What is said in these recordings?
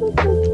Thank you.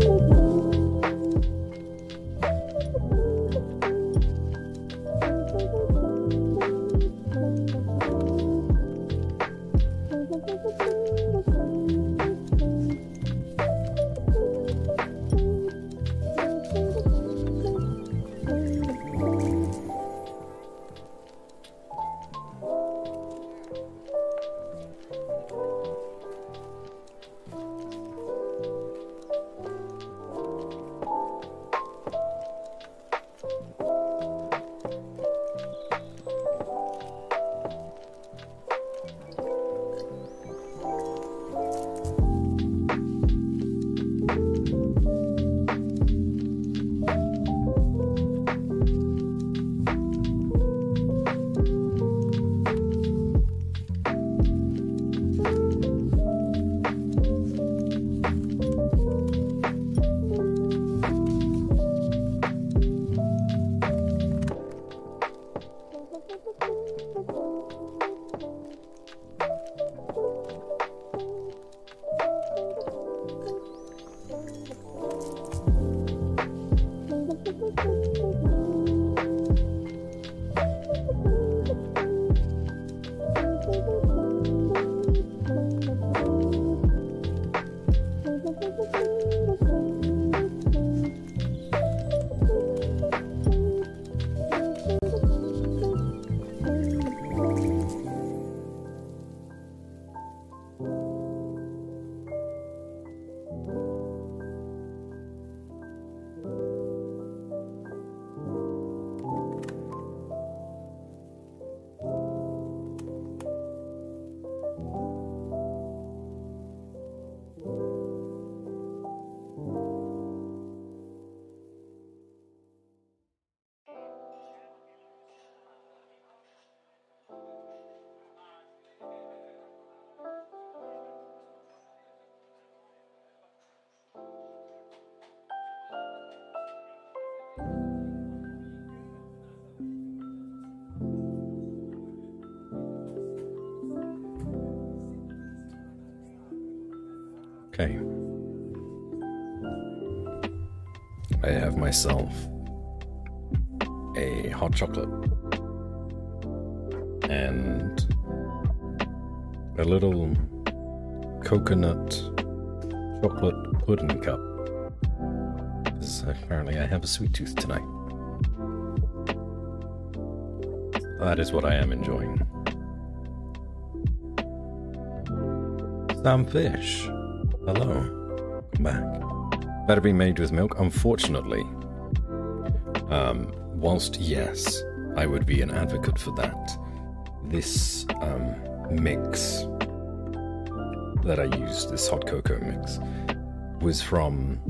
Okay. I have myself a hot chocolate and a little coconut chocolate pudding cup. Because apparently I have a sweet tooth tonight. That is what I am enjoying. Sam Fish. Hello. Welcome back. Better be made with milk. Unfortunately, whilst yes, I would be an advocate for that, this mix that I used, this hot cocoa mix, was from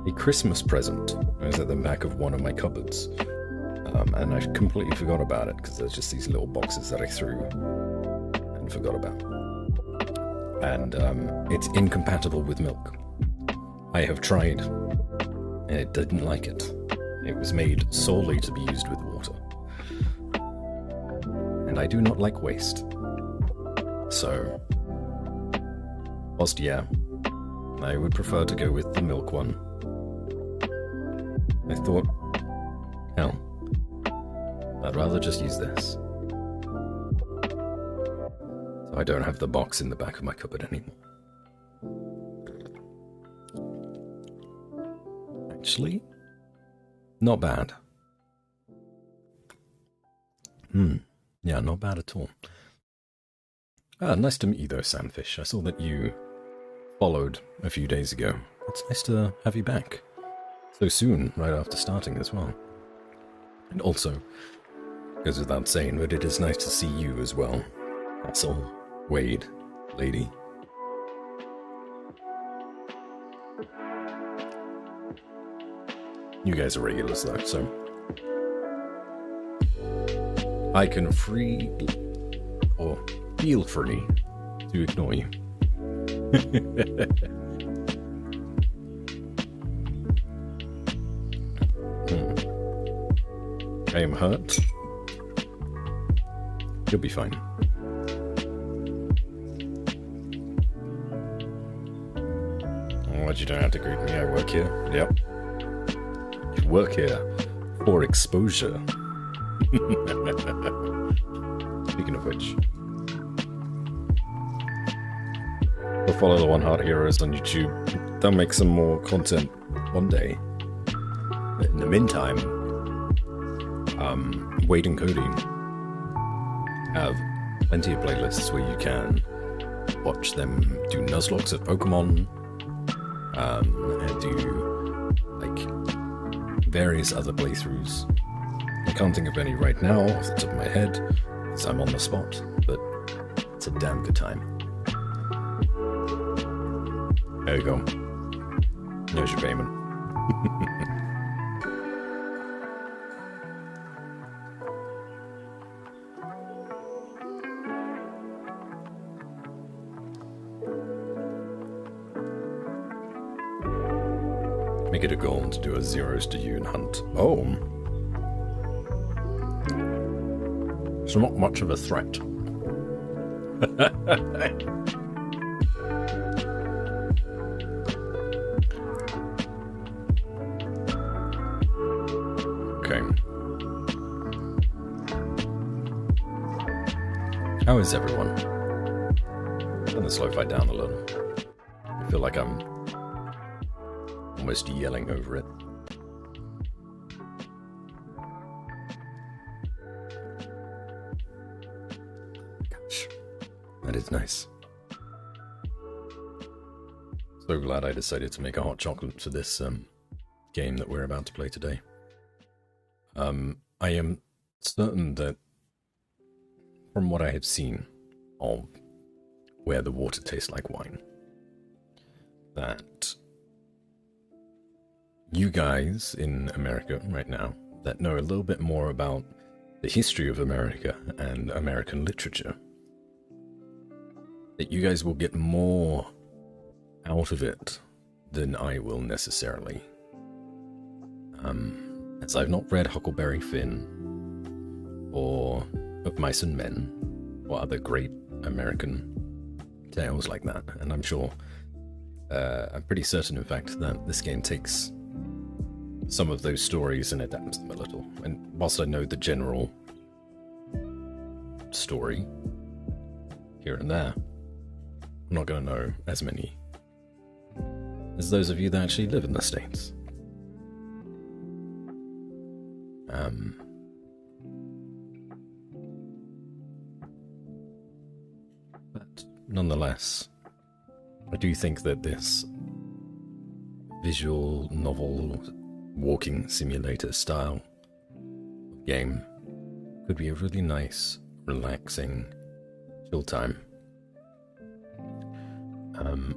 a Christmas present. It was at the back of one of my cupboards, and I completely forgot about it because there's just these little boxes that I threw and forgot about. And it's incompatible with milk. I have tried, and it didn't like it. It was made solely to be used with water. And I do not like waste. So, whilst yeah, I would prefer to go with the milk one. I thought, hell, I'd rather just use this. So I don't have the box in the back of my cupboard anymore. Actually, not bad. Yeah, not bad at all. Nice to meet you though, Samfish. I saw that you followed a few days ago. It's nice to have you back so soon, right after starting as well. And also, goes without saying, but it is nice to see you as well. Hassel, Wade, Lady. You guys are regulars though, so I can free or feel free to ignore you. I am hurt. You'll be fine. Oh, you don't have to greet me. I work here. Yep. You work here for exposure. Speaking of which, go follow the One Heart Heroes on YouTube. They'll make some more content one day. But in the meantime, Wade and Cody have plenty of playlists where you can watch them do Nuzlockes of Pokemon, and do like various other playthroughs. I can't think of any right now off the top of my head, because I'm on the spot, but it's a damn good time. There you go. There's your payment. Make it a goal to do a zeros to you and hunt. Oh. It's not much of a threat. Okay. How is everyone? Turn the slow fight down a little. I feel like I'm almost yelling over it. Gosh, that is nice. So glad I decided to make a hot chocolate for this game that we're about to play today. I am certain that from what I have seen of where the water tastes like wine, that you guys in America right now that know a little bit more about the history of America and American literature, that you guys will get more out of it than I will necessarily. As I've not read Huckleberry Finn or Of Mice and Men or other great American tales like that, and I'm sure I'm pretty certain, in fact, that this game takes some of those stories and adapts them a little. And whilst I know the general story here and there, I'm not going to know as many as those of you that actually live in the States. But nonetheless, I do think that this visual novel walking simulator style game could be a really nice, relaxing chill time.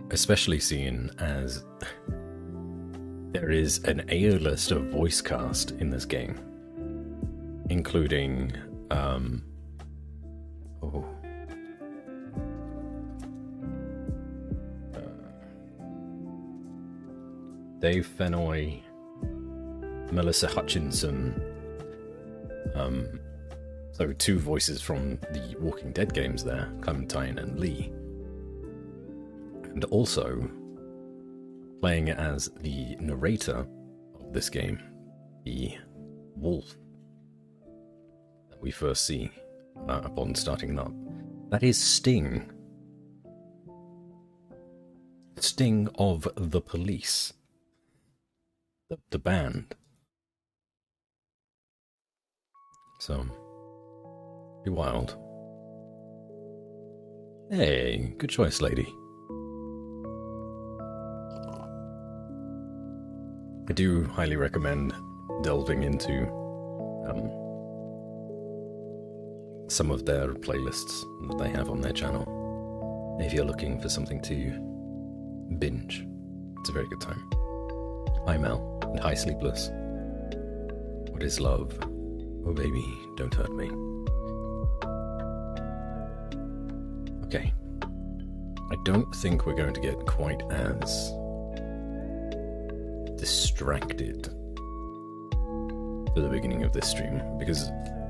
Especially seeing as there is an A-list of voice cast in this game, including Dave Fennoy, Melissa Hutchinson, so 2 voices from the Walking Dead games there, Clementine and Lee. And also playing as the narrator of this game, the wolf that we first see upon starting up. That is Sting. Sting of the Police. The band. So, be wild. Hey, good choice, lady. I do highly recommend delving into some of their playlists that they have on their channel. If you're looking for something to binge, it's a very good time. Hi Mel, and hi Sleepless. What is love? Oh baby, don't hurt me. Okay. I don't think we're going to get quite as distracted for the beginning of this stream, because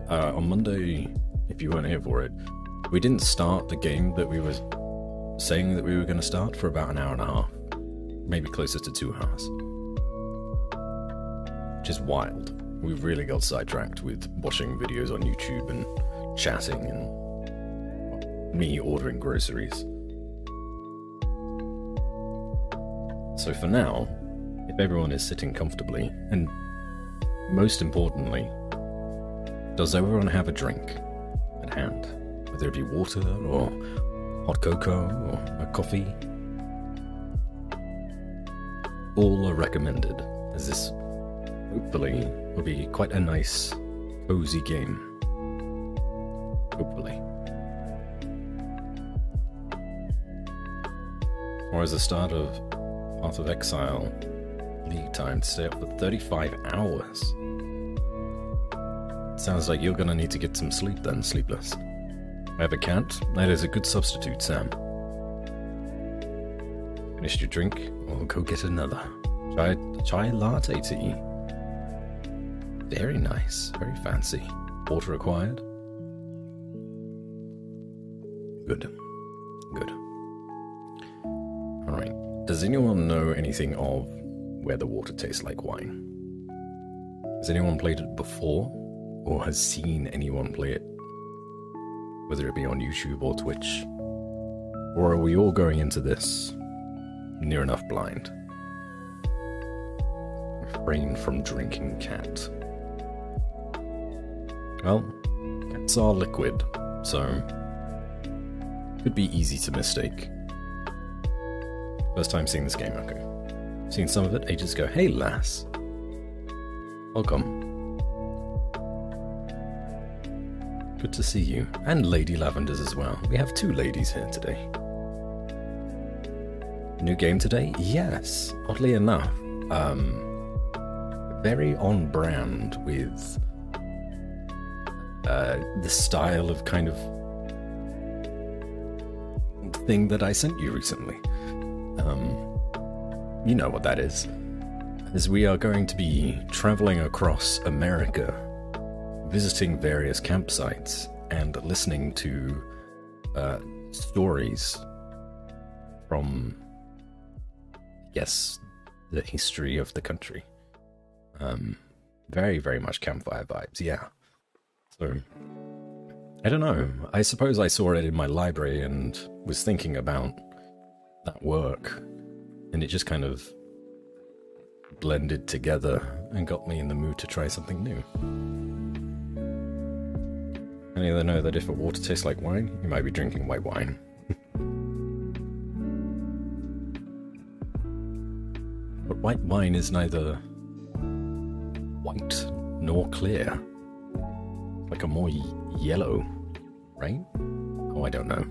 on Monday, if you weren't here for it, we didn't start the game that we were saying that we were going to start for about an hour and a half, maybe closer to 2 hours, which is wild. We really got sidetracked with watching videos on YouTube and chatting and me ordering groceries. So for now, if everyone is sitting comfortably, and most importantly, does everyone have a drink at hand? Whether it be water or hot cocoa or a coffee? All are recommended, as this hopefully will be quite a nice, cozy game. Hopefully. Or as the start of Path of Exile, league time to stay up for 35 hours. Sounds like you're gonna need to get some sleep then, Sleepless. I have a cat. That is a good substitute, Sam. Finished your drink? Or go get another. Chai latte tea. Very nice. Very fancy. Water required? Good. Good. Alright. Does anyone know anything of where the water tastes like wine? Has anyone played it before? Or has seen anyone play it? Whether it be on YouTube or Twitch? Or are we all going into this near enough blind? Refrain from drinking, cat. Well, cats are liquid, so could be easy to mistake. First time seeing this game, okay. Seen some of it ages ago. Hey lass. Welcome. Good to see you. And Lady Lavenders as well. We have 2 ladies here today. New game today? Yes. Oddly enough, very on brand with the style of kind of thing that I sent you recently. You know what that is. As we are going to be traveling across America, visiting various campsites and listening to stories from guess, the history of the country. Very, very much campfire vibes, yeah. So, I don't know. I suppose I saw it in my library and was thinking about that work, and it just kind of blended together and got me in the mood to try something new. Any other know that if a water tastes like wine, you might be drinking white wine. But white wine is neither white nor clear. Like a more yellow, right? Oh, I don't know.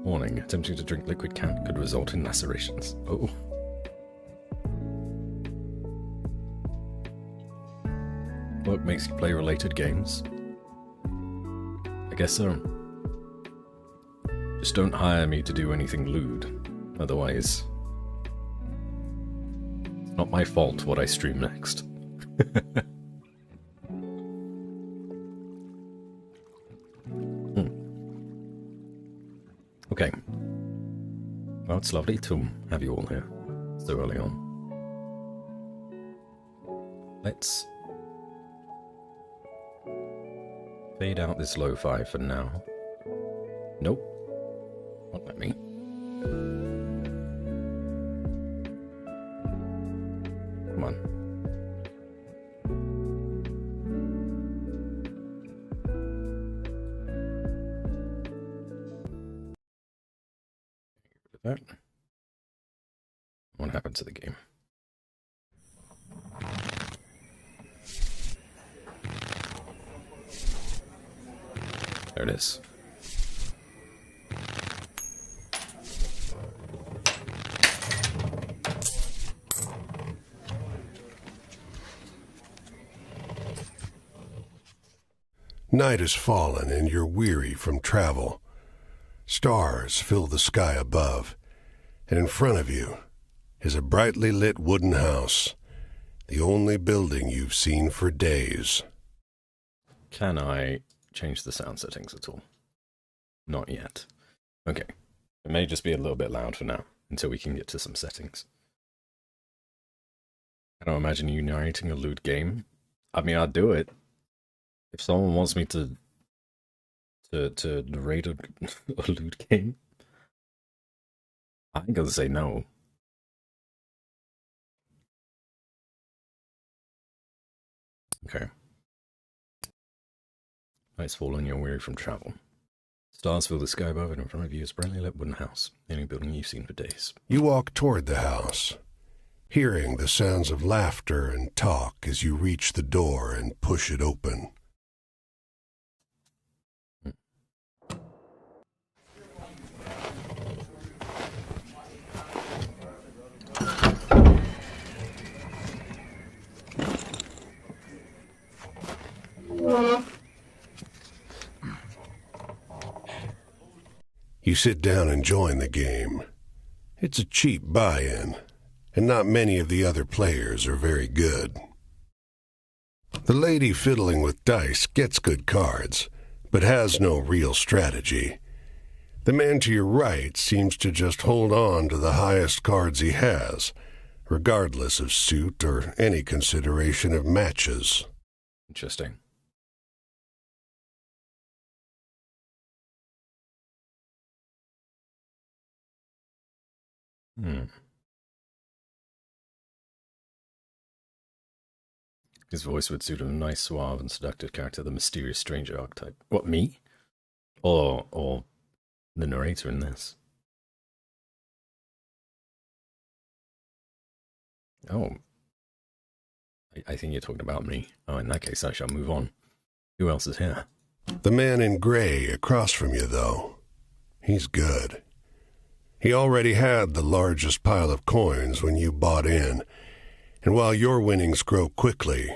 Warning, attempting to drink liquid could result in lacerations. Oh. Work makes you play related games? I guess so. Just don't hire me to do anything lewd. Otherwise, it's not my fault what I stream next. Okay. Well, it's lovely to have you all here so early on. Let's fade out this lo-fi for now. Nope. Won't let me. Come on. That. What happened to the game? There it is. Night has fallen and you're weary from travel. Stars fill the sky above, and in front of you is a brightly lit wooden house, the only building you've seen for days. Can I change the sound settings at all? Not yet. Okay. It may just be a little bit loud for now, until we can get to some settings. I don't imagine you narrating a lewd game. I mean, I'd do it. If someone wants me to narrate a lewd game, I ain't gonna say no. Okay. Night's fallen, you're weary from travel. Stars fill the sky above, and in front of you is a brightly lit wooden house, the only building you've seen for days. You walk toward the house, hearing the sounds of laughter and talk as you reach the door and push it open. You sit down and join the game. It's a cheap buy-in, and not many of the other players are very good. The lady fiddling with dice gets good cards, but has no real strategy. The man to your right seems to just hold on to the highest cards he has, regardless of suit or any consideration of matches. Interesting. His voice would suit a nice, suave, and seductive character, the mysterious stranger archetype. What, me? Or the narrator in this? Oh. I think you're talking about me. Oh, in that case, I shall move on. Who else is here? The man in gray across from you, though. He's good. He already had the largest pile of coins when you bought in, and while your winnings grow quickly,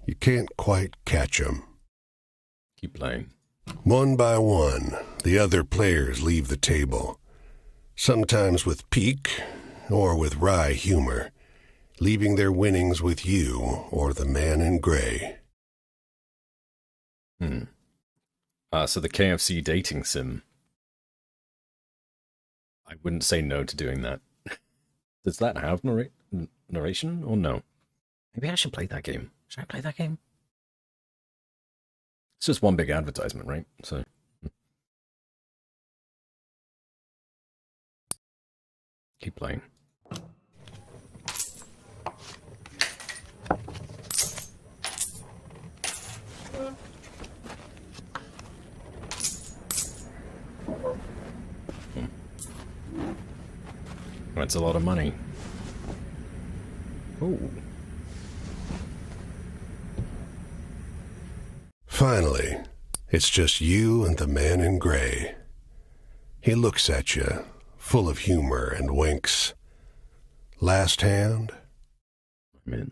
you can't quite catch him. Keep playing. One by one, the other players leave the table, sometimes with pique or with wry humor, leaving their winnings with you or the man in gray. Hmm. So the KFC dating sim. I wouldn't say no to doing that. Does that have narration or no? Maybe I should play that game. Should I play that game? It's just one big advertisement, right? So keep playing. That's a lot of money. Ooh. Finally, it's just you and the man in gray. He looks at you, full of humor, and winks. Last hand? I'm in.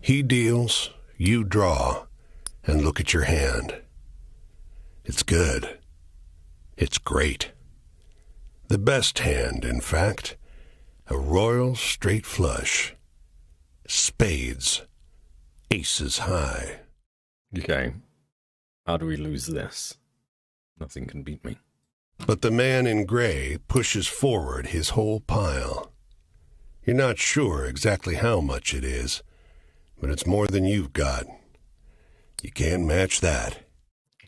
He deals, you draw, and look at your hand. It's good. It's great. The best hand, in fact. A royal straight flush. Spades. Aces high. Okay. How do we lose this? Nothing can beat me. But the man in gray pushes forward his whole pile. You're not sure exactly how much it is, but it's more than you've got. You can't match that.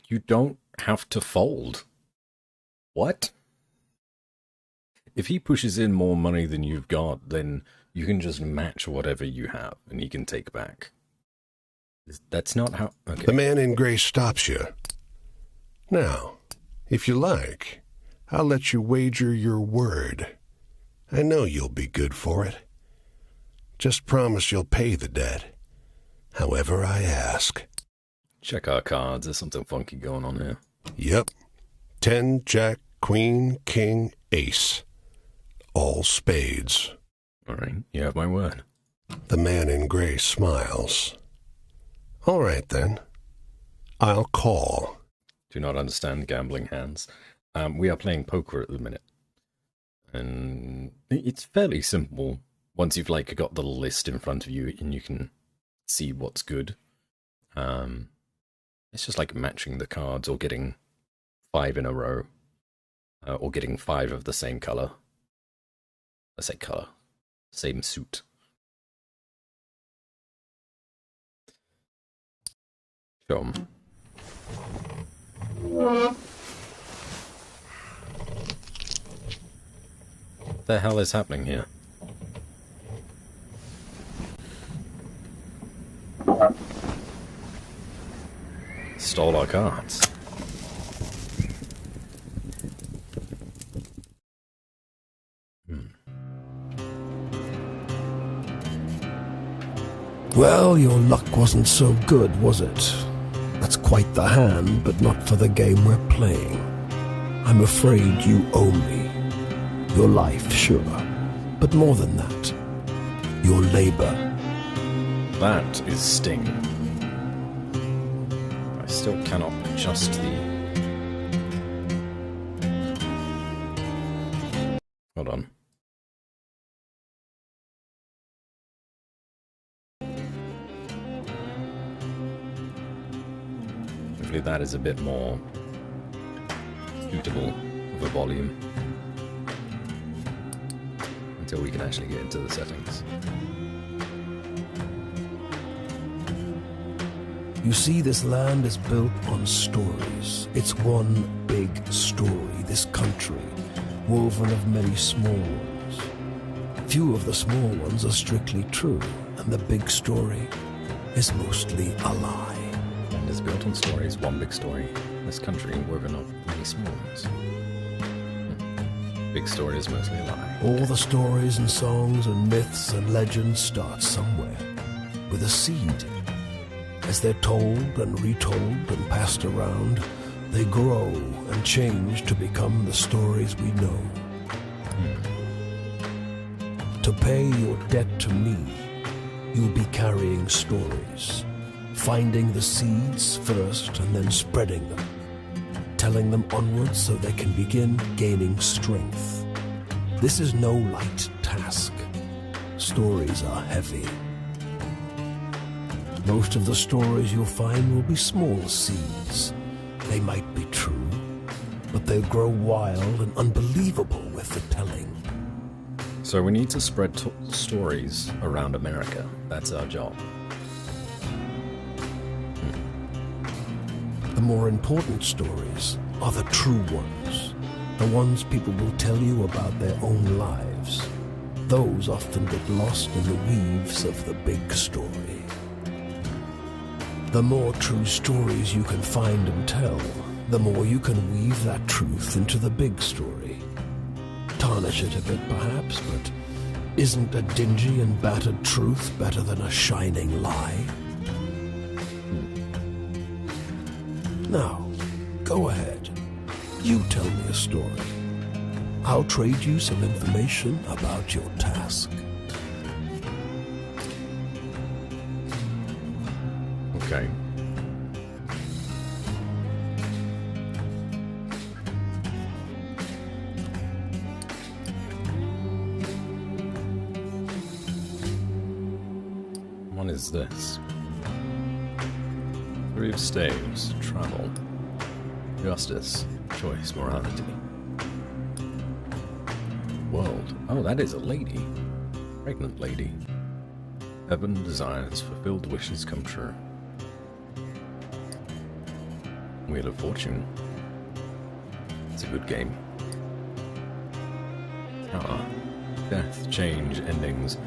You don't have to fold. What? If he pushes in more money than you've got, then you can just match whatever you have, and he can take back. That's not how... Okay. The man in gray stops you. Now, if you like, I'll let you wager your word. I know you'll be good for it. Just promise you'll pay the debt, however I ask. Check our cards. There's something funky going on here. Yep. 10, Jack, Queen, King, Ace. All spades. All right, you have my word. The man in gray smiles. All right, then. I'll call. Do not understand gambling hands. We are playing poker at the minute. And it's fairly simple. Once you've got the list in front of you and you can see what's good. It's just like matching the cards or getting 5 in a row. Or getting 5 of the same color. I say color. Same suit. Show 'em. What the hell is happening here? Stole our cards. Well, your luck wasn't so good, was it? That's quite the hand, but not for the game we're playing. I'm afraid you owe me. Your life, sure, but more than that, your labor. That is Sting. I still cannot adjust the... Hold on. Hopefully that is a bit more suitable of a volume. Until we can actually get into the settings. You see, this land is built on stories. It's one big story, this country, woven of many small ones. Few of the small ones are strictly true, and the big story is mostly a lie. Land is built on stories, one big story. This country woven of many small ones. Big story is mostly a lie. All the stories and songs and myths and legends start somewhere, with a seed. As they're told and retold and passed around, they grow and change to become the stories we know. To pay your debt to me, you'll be carrying stories, finding the seeds first and then spreading them, telling them onwards so they can begin gaining strength. This is no light task. Stories are heavy. Most of the stories you'll find will be small seeds. They might be true, but they'll grow wild and unbelievable with the telling. So we need to spread stories around America. That's our job. The more important stories are the true ones, the ones people will tell you about their own lives. Those often get lost in the weaves of the big story. The more true stories you can find and tell, the more you can weave that truth into the big story. Tarnish it a bit, perhaps, but isn't a dingy and battered truth better than a shining lie? Now, go ahead. You tell me a story. I'll trade you some information about your task. Okay. What is this? 3 of staves, travel, justice, choice, morality. World. Oh, that is a lady. Pregnant lady. Heaven desires, fulfilled wishes come true. Wheel of Fortune. It's a good game. Death, change, endings,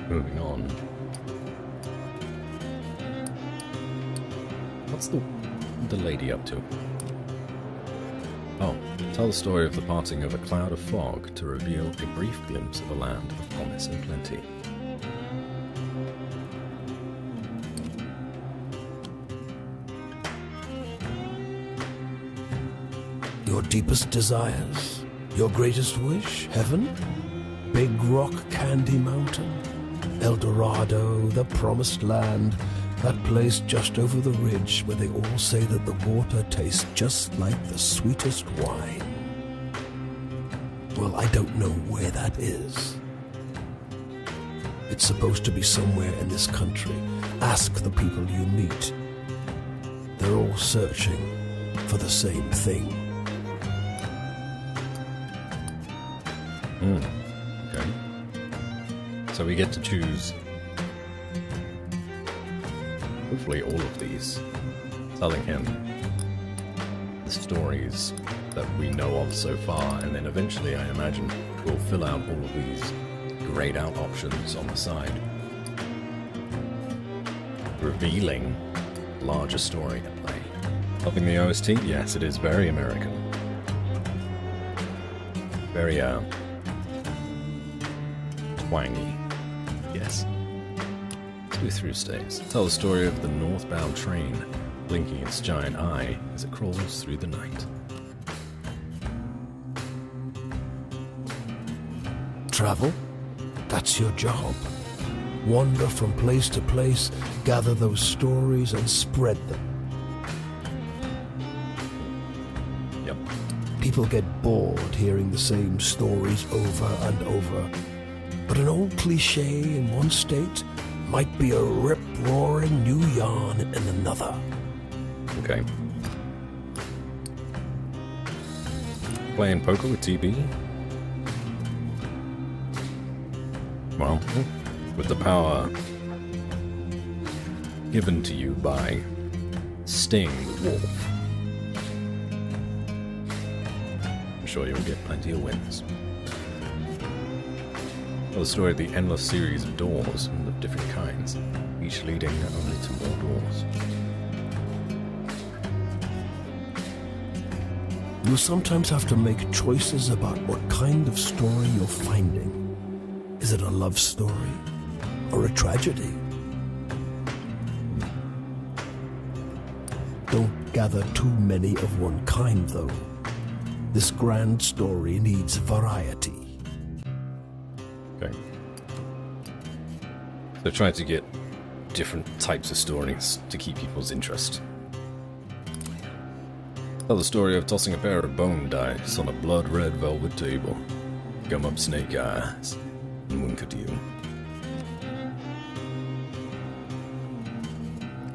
moving on. What's the lady up to? Oh, tell the story of the parting of a cloud of fog to reveal a brief glimpse of a land of promise and plenty. Your deepest desires, your greatest wish, heaven? Big Rock Candy Mountain? El Dorado, the promised land, that place just over the ridge where they all say that the water tastes just like the sweetest wine. Well, I don't know where that is. It's supposed to be somewhere in this country. Ask the people you meet. They're all searching for the same thing. Okay. So we get to choose, hopefully, all of these, telling him the stories that we know of so far, and then eventually, I imagine, we'll fill out all of these grayed out options on the side, revealing larger story at play. Loving the OST? Yes, it is very American. Very, twangy. Yes. Two through staves. Tell the story of the northbound train, blinking its giant eye as it crawls through the night. Travel? That's your job. Wander from place to place, gather those stories and spread them. Yep. People get bored hearing the same stories over and over. But an old cliché in one state might be a rip-roaring new yarn in another. Okay. Playing poker with TB? Well, with the power given to you by Sting the Wolf, I'm sure you'll get plenty of wins. Tell the story of the endless series of doors and of different kinds, each leading only to more doors. You sometimes have to make choices about what kind of story you're finding. Is it a love story or a tragedy? Don't gather too many of one kind, though. This grand story needs variety. Okay. So try to get different types of stories to keep people's interest. Tell the story of tossing a pair of bone dice on a blood-red velvet table. Gum up snake eyes and wink at you.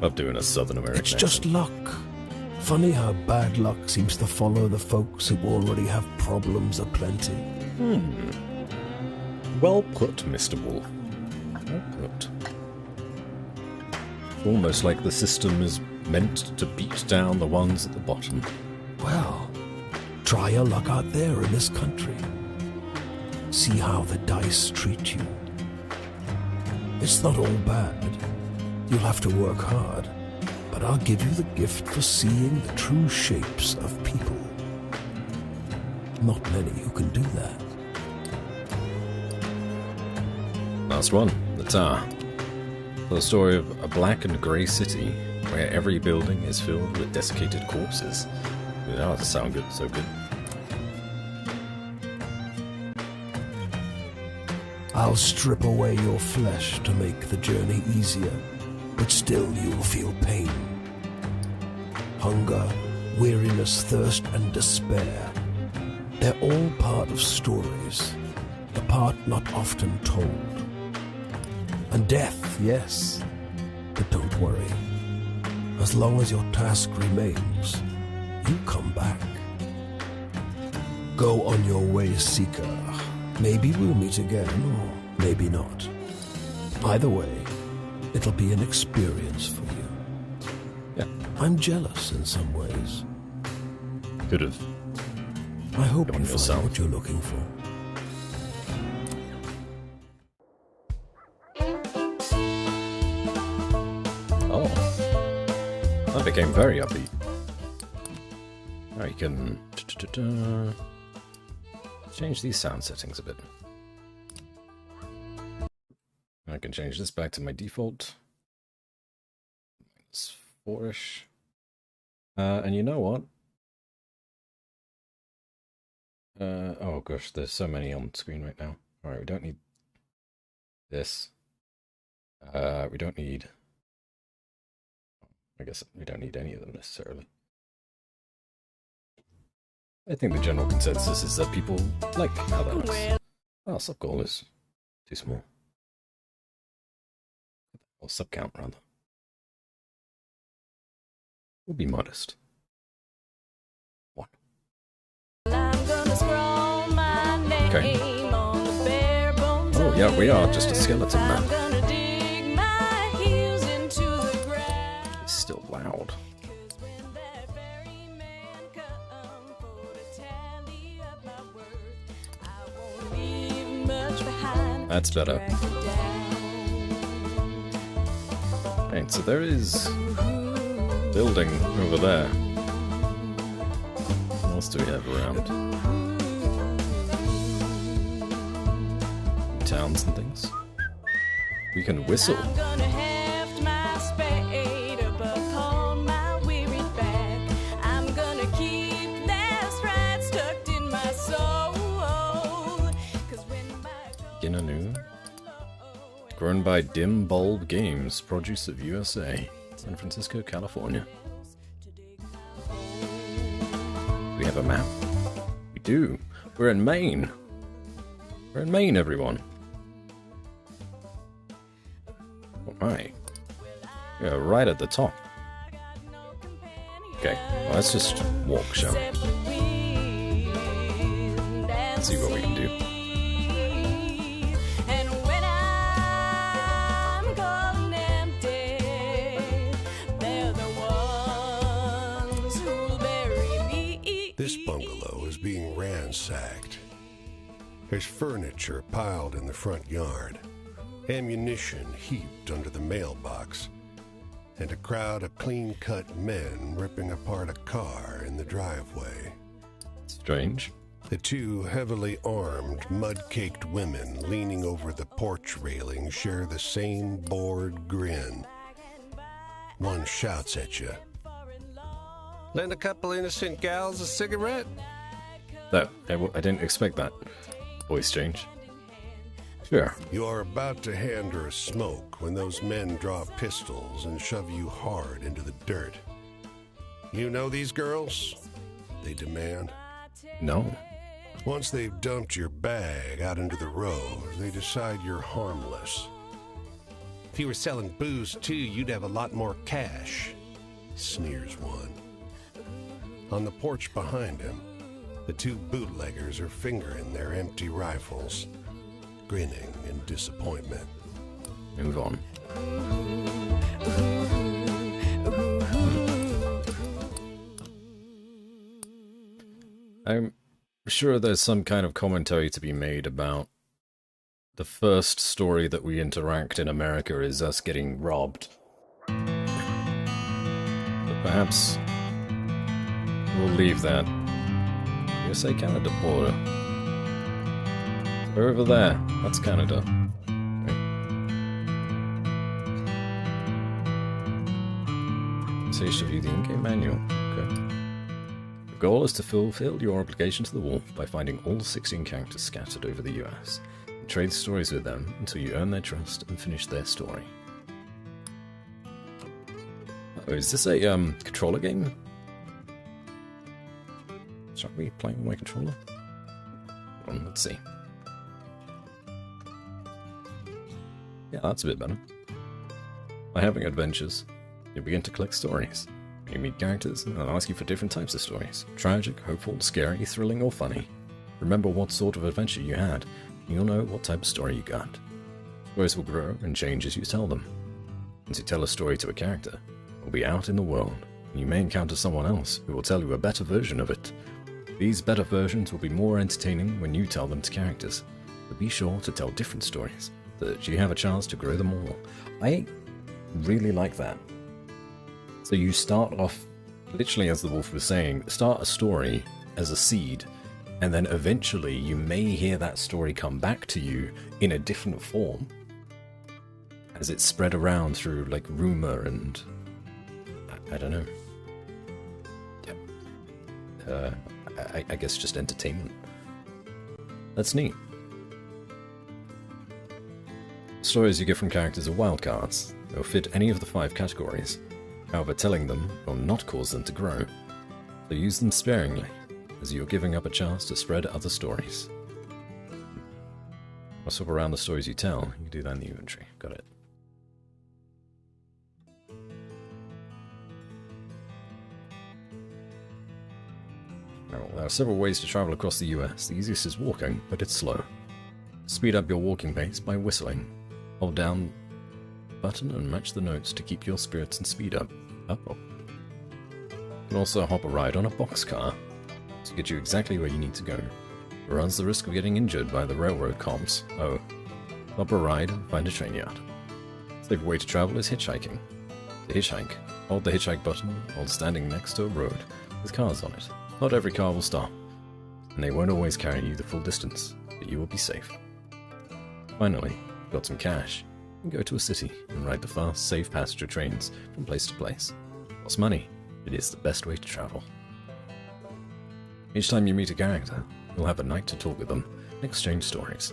Love doing a Southern American It's just luck. Funny how bad luck seems to follow the folks who already have problems aplenty. Well put, Mr. Wolf. Well put. Almost like the system is meant to beat down the ones at the bottom. Well, try your luck out there in this country. See how the dice treat you. It's not all bad. You'll have to work hard, but I'll give you the gift for seeing the true shapes of people. Not many who can do that. Last one, the tower. The story of a black and grey city where every building is filled with desiccated corpses. Oh, that sounds good, so good. I'll strip away your flesh to make the journey easier, but still you'll feel pain. Hunger, weariness, thirst, and despair. They're all part of stories, the part not often told. And death, yes, but don't worry. As long as your task remains, you come back. Go on your way, Seeker. Maybe we'll meet again, or maybe not. Either way, it'll be an experience for you. Yeah. I'm jealous in some ways. Could have. I hope you yourself. find what you're looking for. Oh. That became very upbeat. Now you can change these sound settings a bit. I can change this back to my default. It's 4-ish. And you know what? Oh gosh, there's so many on screen right now. Alright, we don't need this. We don't need... I guess we don't need any of them necessarily. I think the general consensus is that people like how that looks. Oh, sub goal is too small. Or sub count, rather. We'll be modest. 1. Okay. Oh, yeah, we are just a skeleton now. It's still loud. That's better. Right, so there is building over there. What else do we have around? Towns and things. We can whistle. Grown by Dim Bulb Games, produce of USA, San Francisco, California. We have a map. We do. We're in Maine. We're in Maine, everyone. Alright. Yeah, right at the top. Okay, well, let's just walk, shall we? Let's see what we can do. This bungalow is being ransacked. There's furniture piled in the front yard, ammunition heaped under the mailbox, and a crowd of clean-cut men ripping apart a car in the driveway. Strange. The two heavily armed, mud-caked women leaning over the porch railing share the same bored grin. One shouts at you. Lend a couple innocent gals a cigarette? That I didn't expect that voice change. Sure. You are about to hand her a smoke when those men draw pistols and shove you hard into the dirt. You know these girls? They demand. No. Once they've dumped your bag out into the road, they decide you're harmless. If you were selling booze too, you'd have a lot more cash, sneers one. On the porch behind him, the two bootleggers are fingering their empty rifles, grinning in disappointment. Move on. I'm sure there's some kind of commentary to be made about the first story that we interact in America is us getting robbed. But perhaps we'll leave that. USA-Canada border. We're over there. That's Canada. Okay. HW, the in-game manual. Okay. The goal is to fulfill your obligation to the Wolf by finding all 16 characters scattered over the US. And trade stories with them until you earn their trust and finish their story. Oh, is this a controller game? Shall we play with my controller? Hold on, let's see. Yeah, that's a bit better. By having adventures, you begin to collect stories. You meet characters, and they'll ask you for different types of stories. Tragic, hopeful, scary, thrilling, or funny. Remember what sort of adventure you had, and you'll know what type of story you got. Stories will grow and change as you tell them. Once you tell a story to a character, it will be out in the world, and you may encounter someone else who will tell you a better version of it. These better versions will be more entertaining when you tell them to characters, but be sure to tell different stories, so that you have a chance to grow them all. I really like that. So you start off, literally as the Wolf was saying, start a story as a seed, and then eventually you may hear that story come back to you in a different form, as it's spread around through, like, rumor and... I don't know. Yeah. I guess just entertainment. That's neat. Stories you get from characters are wildcards. They'll fit any of the 5 categories. However, telling them will not cause them to grow. So use them sparingly, as you're giving up a chance to spread other stories. I'll swap around the stories you tell. You can do that in the inventory. Got it. Well, there are several ways to travel across the US. The easiest is walking, but it's slow. Speed up your walking pace by whistling. Hold down the button and match the notes to keep your spirits and speed up. You can also hop a ride on a boxcar to get you exactly where you need to go. It runs the risk of getting injured by the railroad cops. Hop a ride and find a train yard. A safe way to travel is hitchhiking. To hitchhike, hold the hitchhike button while standing next to a road with cars on it. Not every car will stop, and they won't always carry you the full distance, but you will be safe. Finally, you've got some cash. You can go to a city and ride the fast, safe passenger trains from place to place. Costs money, it is the best way to travel. Each time you meet a character, you'll have a night to talk with them and exchange stories.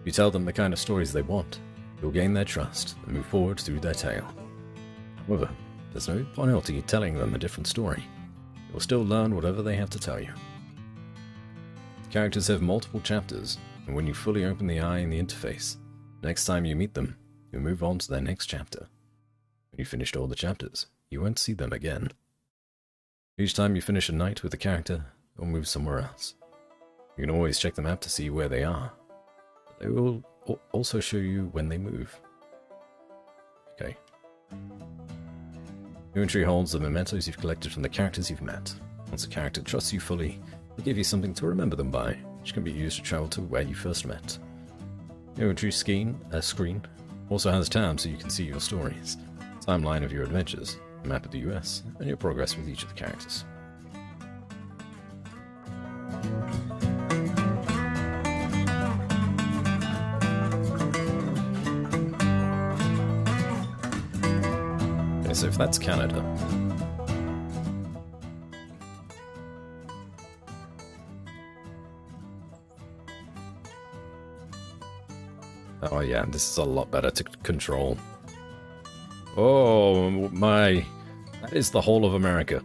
If you tell them the kind of stories they want, you'll gain their trust and move forward through their tale. However, there's no penalty telling them a different story. You'll still learn whatever they have to tell you. Characters have multiple chapters, and when you fully open the eye in the interface, next time you meet them, you'll move on to their next chapter. When you've finished all the chapters, you won't see them again. Each time you finish a night with a character, you'll move somewhere else. You can always check the map to see where they are. They will also show you when they move. Okay. Inventory holds the mementos you've collected from the characters you've met. Once a character trusts you fully, they give you something to remember them by, which can be used to travel to where you first met. The inventory screen also has tabs so you can see your stories, timeline of your adventures, a map of the US, and your progress with each of the characters. Okay, so if that's Canada, oh yeah, this is a lot better to control. Oh my, that is the whole of America.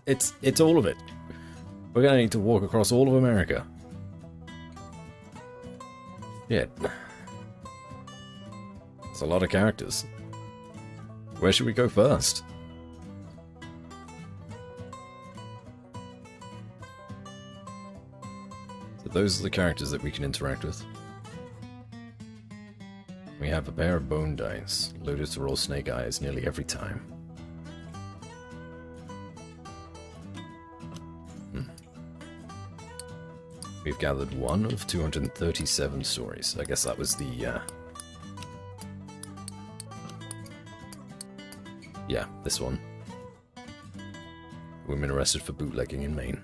It's all of it. We're gonna need to walk across all of America. Yeah. There's a lot of characters. Where should we go first? So those are the characters that we can interact with. We have a pair of bone dice, loaded to roll snake eyes nearly every time. We've gathered one of 237 stories. I guess that was the, yeah, this one. Women arrested for bootlegging in Maine.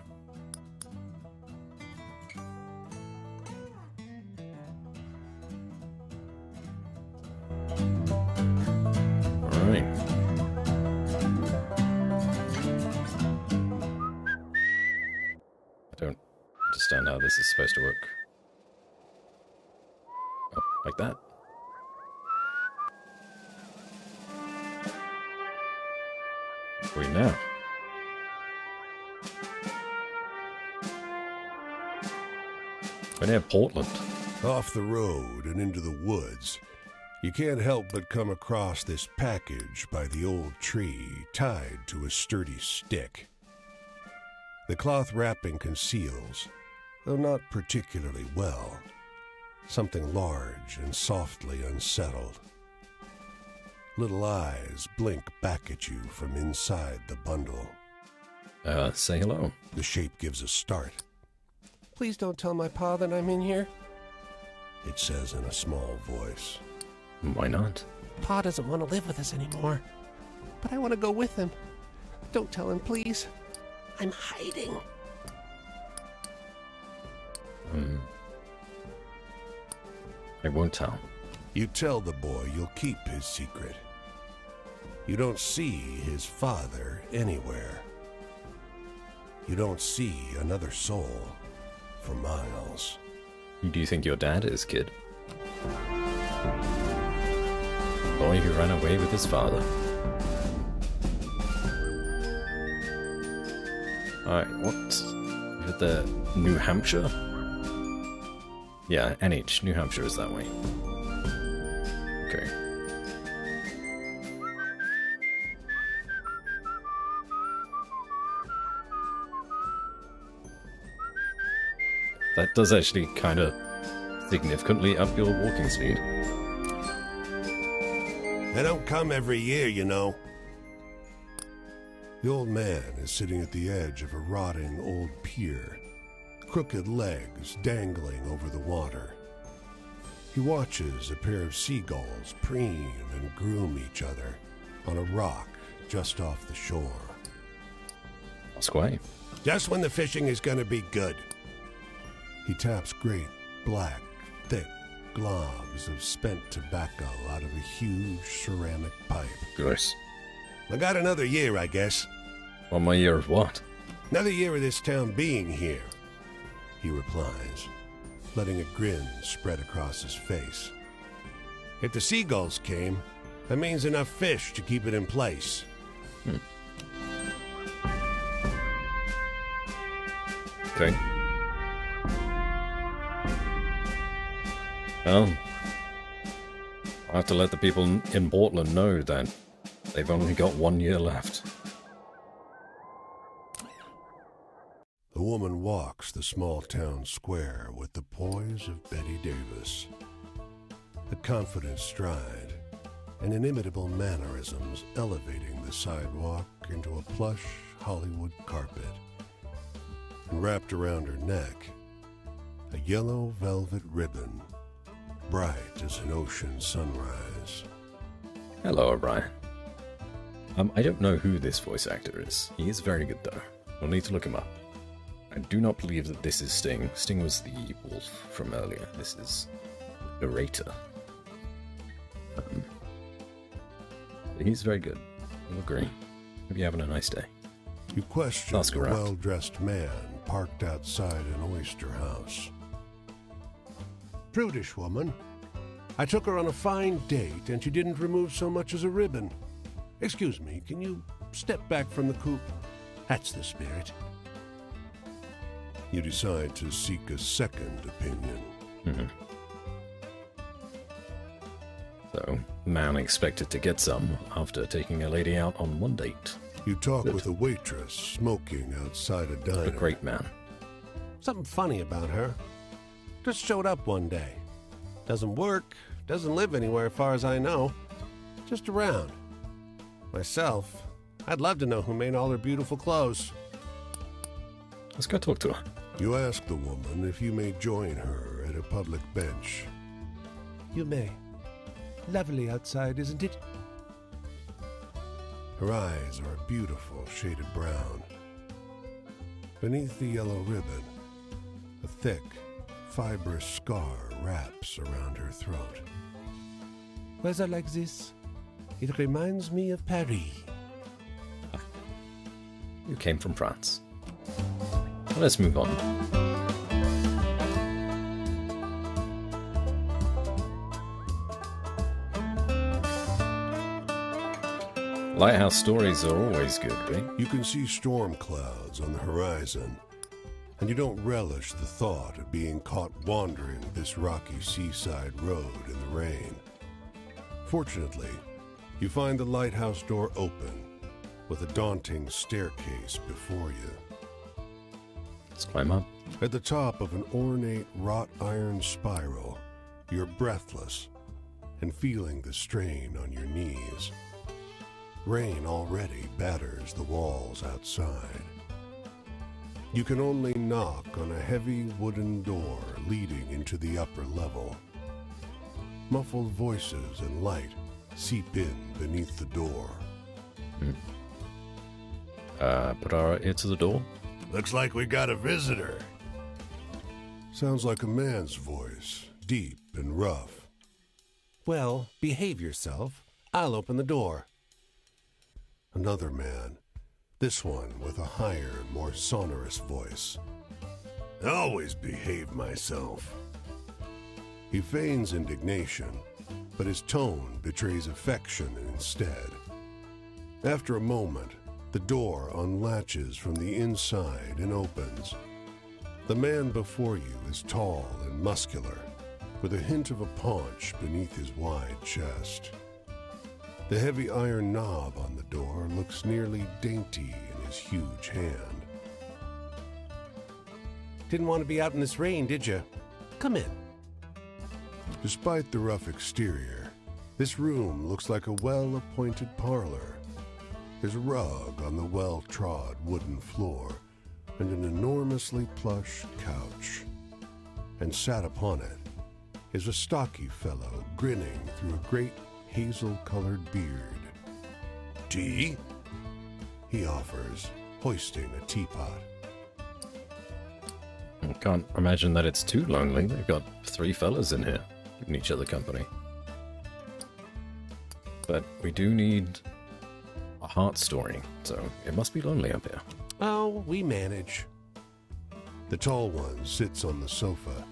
Alright. I don't understand how this is supposed to work. Oh, like that. Where are we now? We're near Portland. Off the road and into the woods, you can't help but come across this package by the old tree tied to a sturdy stick. The cloth wrapping conceals, though not particularly well, something large and softly unsettled. Little eyes blink back at you from inside the bundle. Say hello. The shape gives a start. Please don't tell my pa that I'm in here. It says in a small voice. Why not? Pa doesn't want to live with us anymore. But I want to go with him. Don't tell him, please. I'm hiding. I won't tell. You tell the boy you'll keep his secret. You don't see his father anywhere. You don't see another soul for miles. Who do you think your dad is, kid? Boy who ran away with his father. Alright, what? Is it the New Hampshire? Yeah, NH, New Hampshire is that way. Okay. That does actually kind of significantly up your walking speed. They don't come every year, you know. The old man is sitting at the edge of a rotting old pier, crooked legs dangling over the water. He watches a pair of seagulls preen and groom each other on a rock just off the shore. Ask away. Just when the fishing is going to be good. He taps great, black, thick globs of spent tobacco out of a huge ceramic pipe. Gross. I got another year, I guess. One more year of what? Another year of this town being here, he replies, letting a grin spread across his face. If the seagulls came, that means enough fish to keep it in place. Okay. Well, I have to let the people in Portland know that they've only got 1 year left. The woman walks the small town square with the poise of Betty Davis. A confident stride and inimitable mannerisms elevating the sidewalk into a plush Hollywood carpet. And wrapped around her neck, a yellow velvet ribbon, bright as an ocean sunrise. Hello, O'Brien. I don't know who this voice actor is. He is very good, though. We'll need to look him up. I do not believe that this is Sting. Sting was the wolf from earlier. This is the narrator. He's very good. I'll agree. Hope you're having a nice day. You question Ask a around. well-dressed man parked outside an oyster house. Prudish woman. I took her on a fine date and she didn't remove so much as a ribbon. Excuse me, can you step back from the coupe? That's the spirit. You decide to seek a second opinion. So, man expected to get some after taking a lady out on one date. You talk with a waitress smoking outside a diner. A great man. Something funny about her. Just showed up one day. Doesn't work, doesn't live anywhere as far as I know. Just around. Myself, I'd love to know who made all her beautiful clothes. Let's go talk to her. You ask the woman if you may join her at a public bench. You may. Lovely outside, isn't it? Her eyes are a beautiful shade of brown. Beneath the yellow ribbon, a thick, fibrous scar wraps around her throat. Weather like this, it reminds me of Paris. You came from France. Let's move on. Lighthouse stories are always good, right? You can see storm clouds on the horizon, and you don't relish the thought of being caught wandering this rocky seaside road in the rain. Fortunately, you find the lighthouse door open, with a daunting staircase before you. Let's climb up. At the top of an ornate wrought iron spiral, you're breathless and feeling the strain on your knees. Rain already batters the walls outside. You can only knock on a heavy wooden door leading into the upper level. Muffled voices and light seep in beneath the door. Put our ear to the door. Looks like we got a visitor. Sounds like a man's voice, deep and rough. Well, behave yourself. I'll open the door. Another man, this one with a higher, more sonorous voice. I always behave myself. He feigns indignation, but his tone betrays affection instead. After a moment, the door unlatches from the inside and opens. The man before you is tall and muscular, with a hint of a paunch beneath his wide chest. The heavy iron knob on the door looks nearly dainty in his huge hand. Didn't want to be out in this rain, did you? Come in. Despite the rough exterior, this room looks like a well-appointed parlor. There's a rug on the well-trod wooden floor and an enormously plush couch. And sat upon it is a stocky fellow grinning through a great hazel-colored beard. Tea? He offers, hoisting a teapot. I can't imagine that it's too lonely. They've got 3 fellas in here, giving each other company. But we do need a heart story, so it must be lonely up here. Oh, we manage. The tall one sits on the sofa,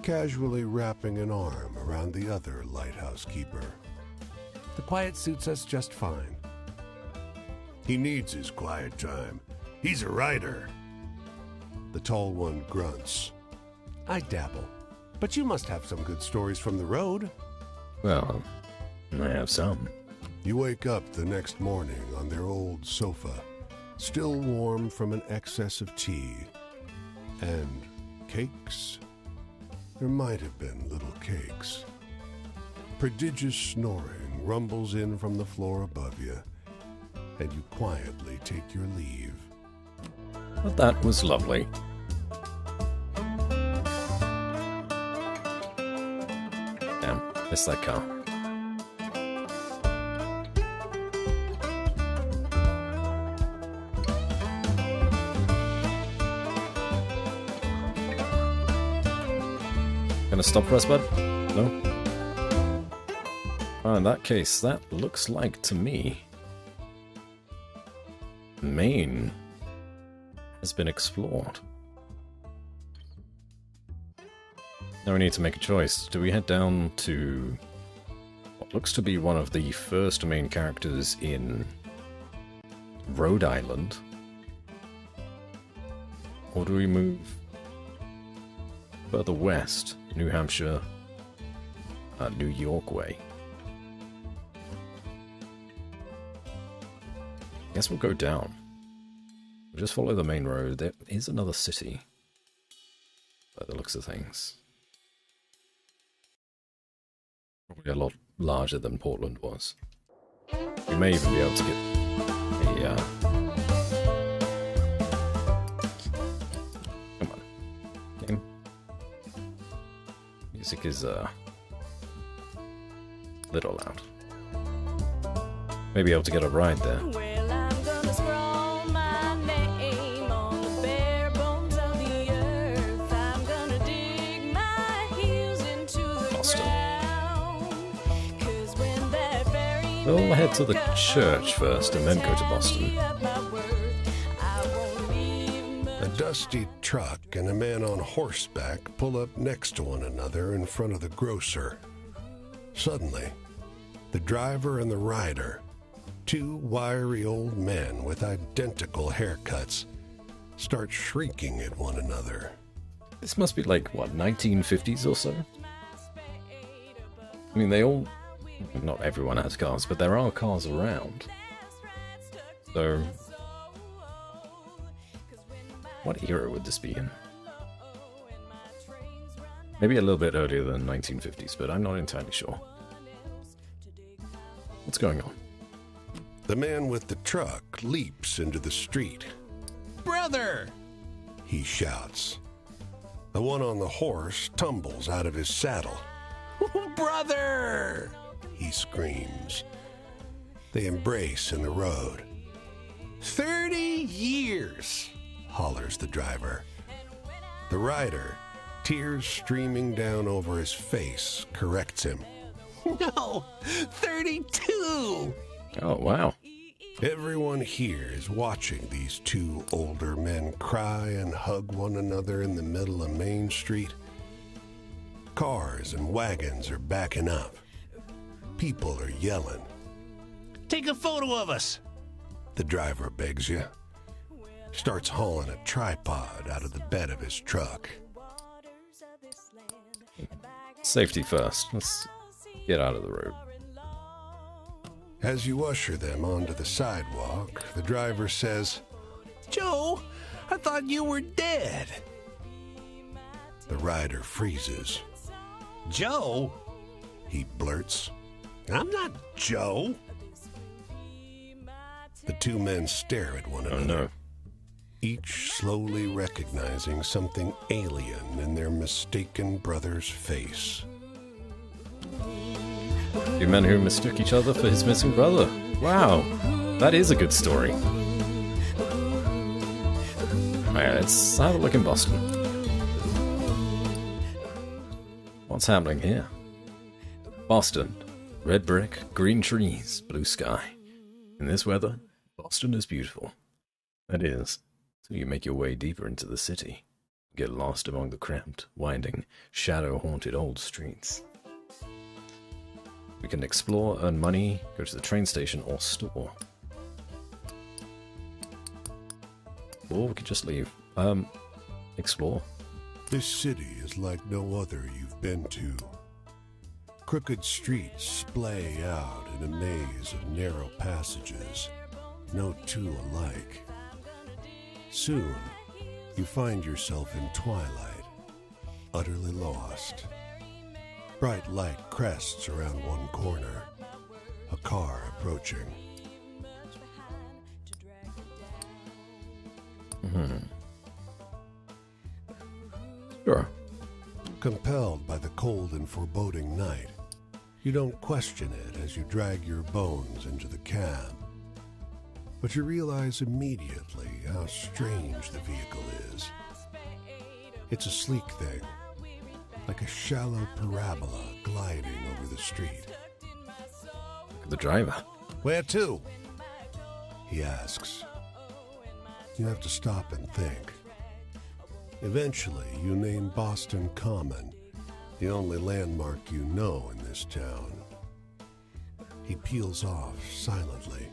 casually wrapping an arm around the other lighthouse keeper. The quiet suits us just fine. He needs his quiet time. He's a writer. The tall one grunts. I dabble. But you must have some good stories from the road. Well, I have some. You wake up the next morning on their old sofa, still warm from an excess of tea. And cakes? There might have been little cakes. Prodigious snoring rumbles in from the floor above you, and you quietly take your leave. But that was lovely. Damn, missed that car. Gonna stop for us, bud? No? Oh, in that case, that looks like, to me, Maine has been explored. Now we need to make a choice. Do we head down to what looks to be one of the first main characters in Rhode Island? Or do we move further west, New Hampshire, New York way? Guess we'll go down. We'll just follow the main road. There is another city by the looks of things. Probably a lot larger than Portland was. We may even be able to get a... Come on. Game. Music is a little loud. Maybe able to get a ride there. We'll head to the church first and then go to Boston. A dusty truck and a man on horseback pull up next to one another in front of the grocer. Suddenly, the driver and the rider, two wiry old men with identical haircuts, start shrieking at one another. This must be like, what, 1950s or so? I mean, they all... Not everyone has cars, but there are cars around. So... What era would this be in? Maybe a little bit earlier than 1950s, but I'm not entirely sure. What's going on? The man with the truck leaps into the street. Brother! He shouts. The one on the horse tumbles out of his saddle. Brother! He screams. They embrace in the road. 30 years! Hollers the driver. The rider, tears streaming down over his face, corrects him. No, 32! Oh, wow. Everyone here is watching these two older men cry and hug one another in the middle of Main Street. Cars and wagons are backing up. People are yelling. Take a photo of us! The driver begs you. Starts hauling a tripod out of the bed of his truck. Safety first. Let's get out of the road. As you usher them onto the sidewalk, the driver says, Joe, I thought you were dead. The rider freezes. Joe? He blurts. I'm not Joe. The two men stare at one Oh another, no. each slowly recognizing something alien in their mistaken brother's face. Two men who mistook each other for his missing brother. Wow. That is a good story. Alright, let's have a look in Boston. What's happening here? Boston. Red brick, green trees, blue sky. In this weather, Boston is beautiful. That is, till you make your way deeper into the city. Get lost among the cramped, winding, shadow-haunted old streets. We can explore, earn money, go to the train station or store. Or we could just leave. Explore. This city is like no other you've been to. Crooked streets splay out in a maze of narrow passages, no two alike. Soon, you find yourself in twilight, utterly lost. Bright light crests around one corner, a car approaching. Sure. Compelled by the cold and foreboding night, you don't question it as you drag your bones into the cab. But you realize immediately how strange the vehicle is. It's a sleek thing, like a shallow parabola gliding over the street. Look at the driver. Where to? He asks. You have to stop and think. Eventually, you name Boston Common, the only landmark you know in this town. He peels off silently.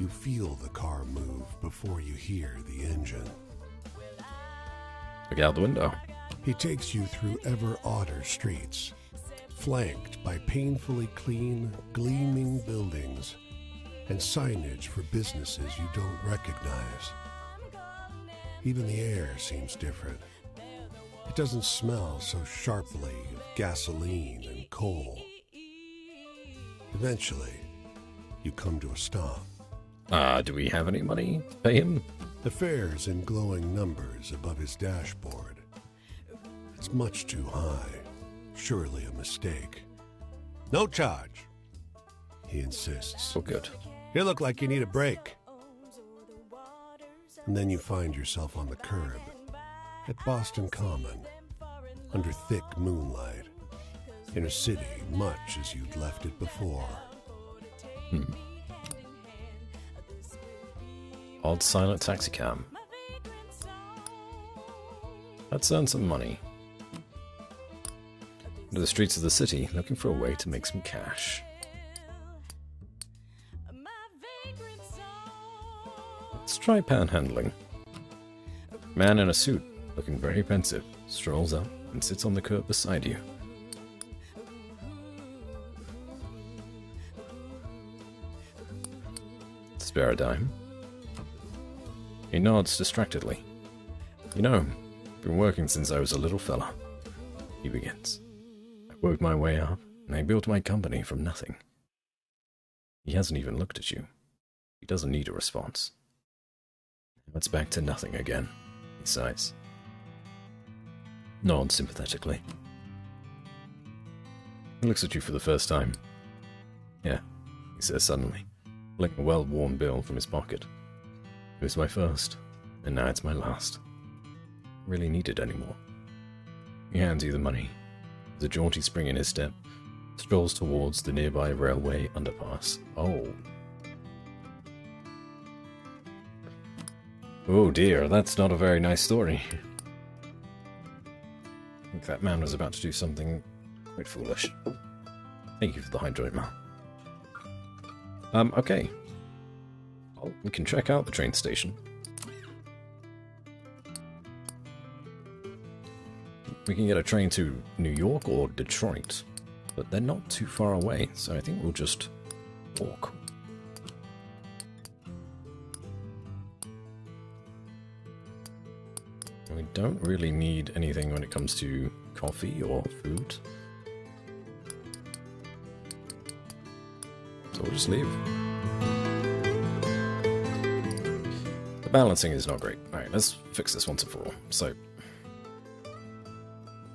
You feel the car move before you hear the engine. Look out the window. He takes you through ever odder streets, flanked by painfully clean, gleaming buildings. and signage for businesses you don't recognize. Even the air seems different. It doesn't smell so sharply of gasoline and coal. Eventually, you come to a stop. Do we have any money to pay him? The fare's in glowing numbers above his dashboard. It's much too high. Surely a mistake. No charge, he insists. Oh, good. You look like you need a break. And then you find yourself on the curb at Boston Common, under thick moonlight, in a city much as you'd left it before. Odd silent taxicab. Let's earn some money. Into the streets of the city, looking for a way to make some cash. Let's try panhandling. Man in a suit, looking very pensive, strolls up and sits on the curb beside you. Spare a dime? He nods distractedly. You know, I've been working since I was a little fella. He begins. I worked my way up, and I built my company from nothing. He hasn't even looked at you. He doesn't need a response. Now it's back to nothing again, he sighs. Nods sympathetically. He looks at you for the first time. Yeah, he says suddenly, pulling a well-worn bill from his pocket. It was my first, and now it's my last. I really need it anymore. He hands you the money. With a jaunty spring in his step, strolls towards the nearby railway underpass. Oh dear, that's not a very nice story. I think that man was about to do something quite foolish. Thank you for the hydrate, man. Okay. Well, we can check out the train station. We can get a train to New York or Detroit, but they're not too far away, so I think we'll just walk. We don't really need anything when it comes to coffee or food. So we'll just leave. The balancing is not great. Alright, let's fix this once and for all. So,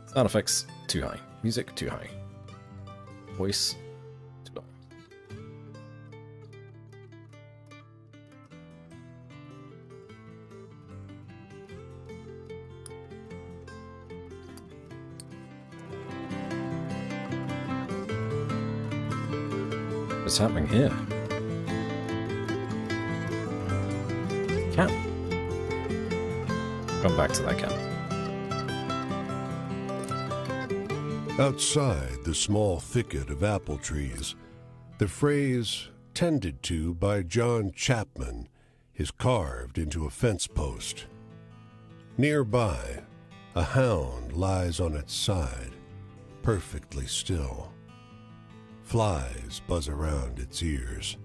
sound effects, too high. Music, too high. Voice, too low. What's happening here? Cat. Come back to that cat. Outside the small thicket of apple trees, the phrase "tended to by John Chapman" is carved into a fence post. Nearby, a hound lies on its side, perfectly still. Flies buzz around its ears.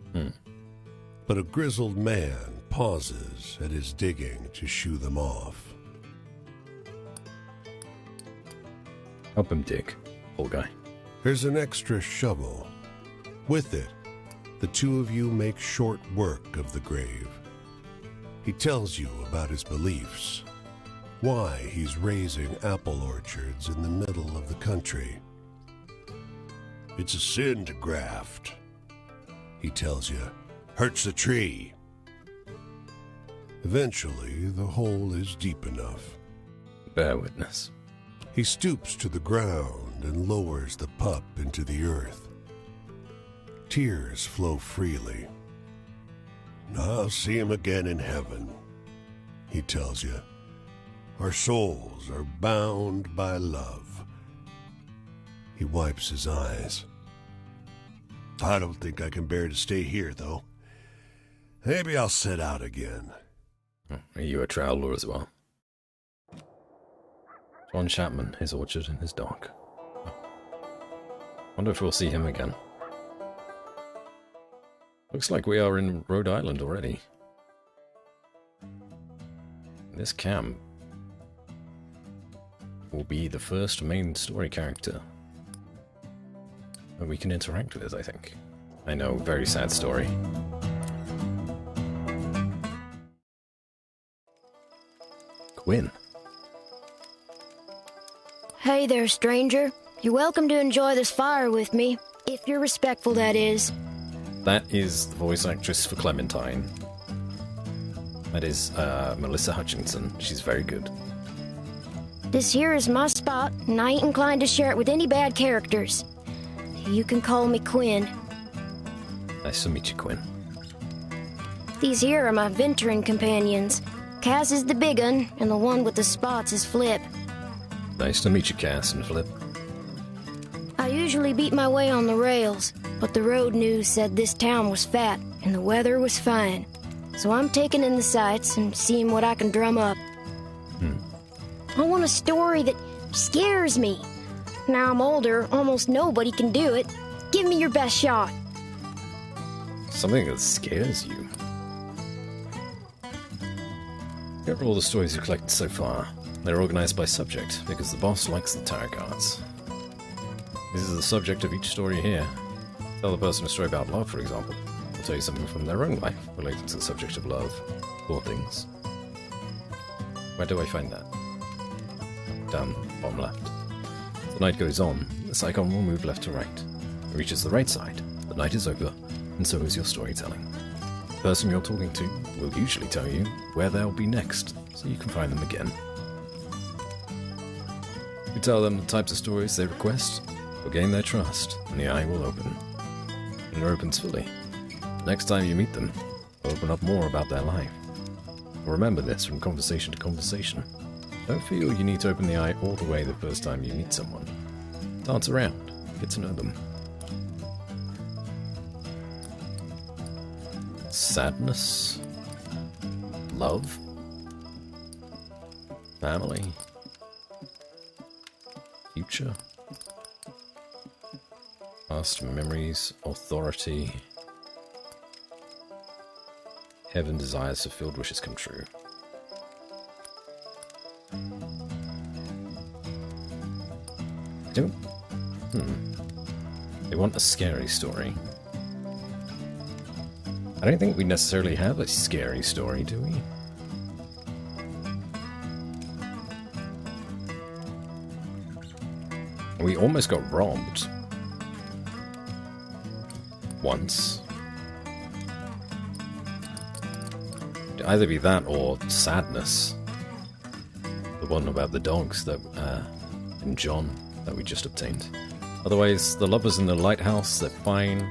But a grizzled man pauses at his digging to shoo them off. Help him dig, old guy. There's an extra shovel. With it, the two of you make short work of the grave. He tells you about his beliefs, why he's raising apple orchards in the middle of the country. It's a sin to graft, he tells you. Hurts the tree. Eventually, the hole is deep enough. Bear witness. He stoops to the ground and lowers the pup into the earth. Tears flow freely. I'll see him again in heaven, he tells you. Our souls are bound by love. He wipes his eyes. I don't think I can bear to stay here, though. Maybe I'll set out again. Are you a traveler as well? John Chapman, his orchard and his dog. Wonder if we'll see him again. Looks like we are in Rhode Island already. This camp will be the first main story character that we can interact with, I think. I know, very sad story. Quinn. Hey there, stranger. You're welcome to enjoy this fire with me. If you're respectful, that is. That is the voice actress for Clementine. That is Melissa Hutchinson. She's very good. This here is my spot, and I ain't inclined to share it with any bad characters. You can call me Quinn. Nice to meet you, Quinn. These here are my venturing companions. Cass is the big un, and the one with the spots is Flip. Nice to meet you, Cass and Flip. I usually beat my way on the rails, but the road news said this town was fat, and the weather was fine. So I'm taking in the sights and seeing what I can drum up. I want a story that scares me. Now I'm older, almost nobody can do it. Give me your best shot. Something that scares you. Here are all the stories you've collected so far. They're organized by subject, because the boss likes the tarot cards. This is the subject of each story here. Tell the person a story about love, for example. They'll tell you something from their own life related to the subject of love, or things. Where do I find that? Down, bottom left. As the night goes on, this icon will move left to right. It reaches the right side, the night is over, and so is your storytelling. The person you're talking to will usually tell you where they'll be next, so you can find them again. You tell them the types of stories they request, will gain their trust, and the eye will open. And it opens fully. Next time you meet them, open up more about their life. Remember this from conversation to conversation. Don't feel you need to open the eye all the way the first time you meet someone. Dance around, get to know them. Sadness, love, family, future, past memories, authority, heaven desires fulfilled wishes come true. They want a scary story. I don't think we necessarily have a scary story, do we? We almost got robbed. Once. It'd either be that or sadness. The one about the dogs that, and John that we just obtained. Otherwise, the lovers in the lighthouse, they're fine.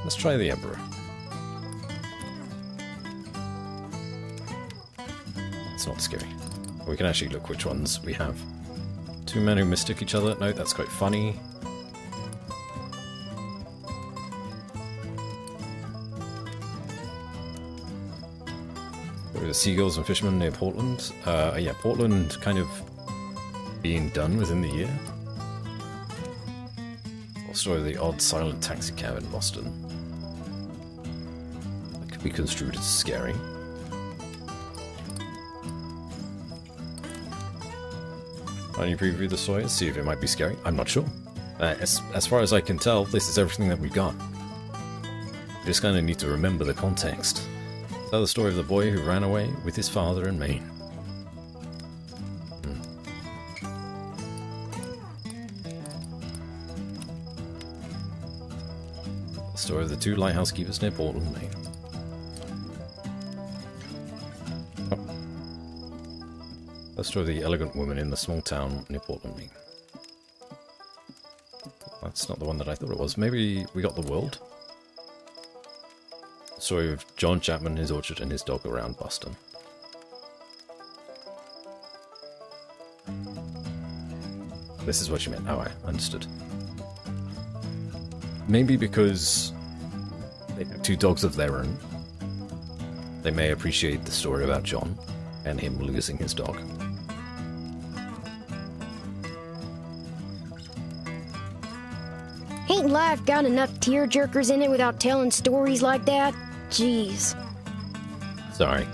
Let's try the Emperor. It's not scary. We can actually look which ones we have. Two men who mistook each other. No, that's quite funny. The seagulls and fishermen near Portland. Yeah, Portland kind of being done within the year. Or story of the odd silent taxi cab in Boston. That could be construed as scary. Why don't you preview the story and see if it might be scary? I'm not sure. As far as I can tell, this is everything that we've got. You just kind of need to remember the context. Tell the story of the boy who ran away with his father in Maine. The story of the two lighthouse keepers near Portland, Maine. Oh. The story of the elegant woman in the small town near Portland, Maine. That's not the one that I thought it was. Maybe we got the world? Story of John Chapman, his orchard, and his dog around Boston. This is what you meant. Oh, I understood. Maybe because they have two dogs of their own, they may appreciate the story about John and him losing his dog. life got enough tearjerkers in it without telling stories like that? Jeez. Sorry.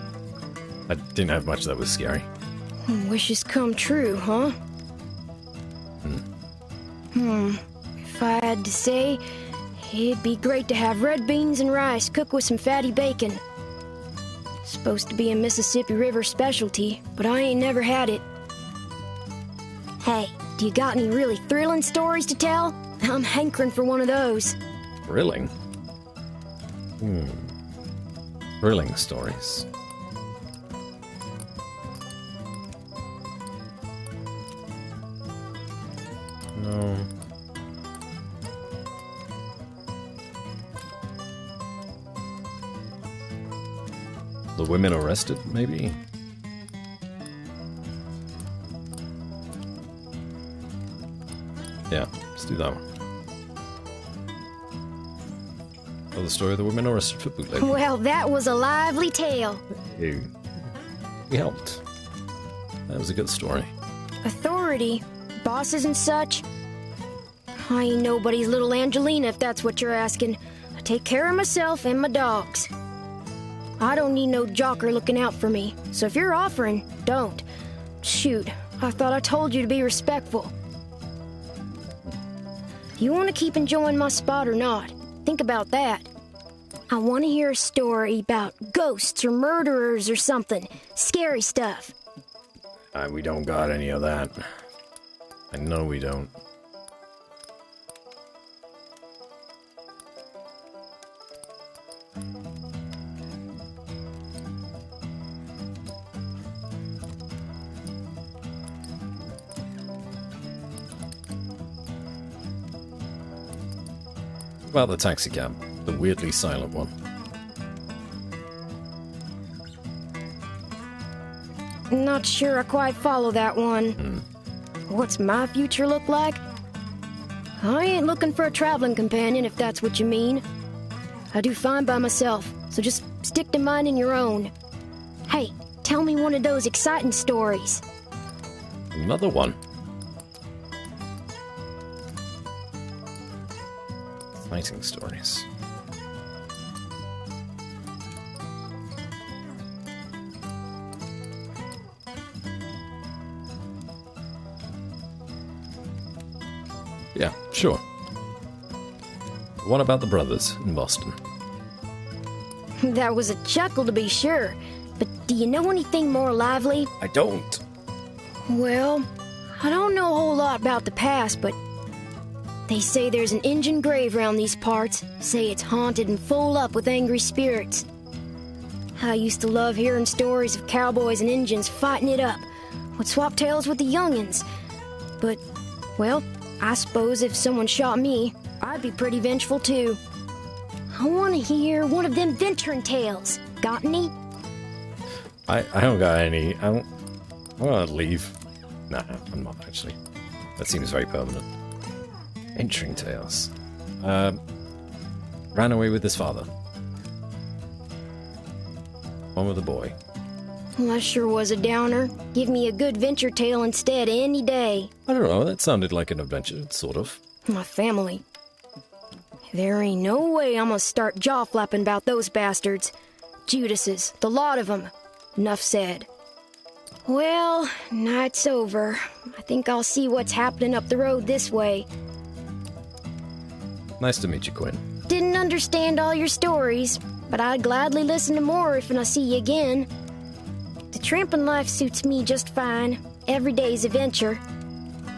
I didn't have much that was scary. Wishes come true, huh? If I had to say, it'd be great to have red beans and rice cooked with some fatty bacon. Supposed to be a Mississippi River specialty, but I ain't never had it. Hey, do you got any really thrilling stories to tell? I'm hankering for one of those. Thrilling? Thrilling stories. No. The women arrested, maybe? Yeah, let's do that one. Oh, the story of the women arrested for bootlegging. Well, that was a lively tale. Hey, we helped. That was a good story. Authority, bosses and such. I ain't nobody's little Angelina, if that's what you're asking. I take care of myself and my dogs. I don't need no jocker looking out for me, so if you're offering, don't. Shoot, I thought I told you to be respectful. You want to keep enjoying my spot or not? Think about that. I want to hear a story about ghosts or murderers or something. Scary stuff. We don't got any of that. I know we don't. About the taxicab, the weirdly silent one. Not sure I quite follow that one. What's my future look like? I ain't looking for a traveling companion, if that's what you mean. I do fine by myself, so just stick to minding your own. Hey, tell me one of those exciting stories. Another one. Exciting stories. Yeah, sure. What about the brothers in Boston? That was a chuckle to be sure, but do you know anything more lively? I don't. Well, I don't know a whole lot about the past, but they say there's an Injun grave around these parts. Say it's haunted and full up with angry spirits. I used to love hearing stories of cowboys and Injuns fighting it up. Would swap tales with the youngins. But, well, I suppose if someone shot me, I'd be pretty vengeful too. I want to hear one of them venturing tales. Got any? I don't got any. I want to leave. Nah, I'm not actually. That seems very permanent. Venturing tales. Ran away with his father. One with a boy. Well, that sure was a downer. Give me a good venture tale instead any day. I don't know, that sounded like an adventure, sort of. My family. There ain't no way I'm gonna start jaw-flapping about those bastards. Judases, the lot of them. Enough said. Well, night's over. I think I'll see what's happening up the road this way. Nice to meet you, Quinn. Didn't understand all your stories, but I'd gladly listen to more if I see you again. The tramping life suits me just fine. Every day's a venture.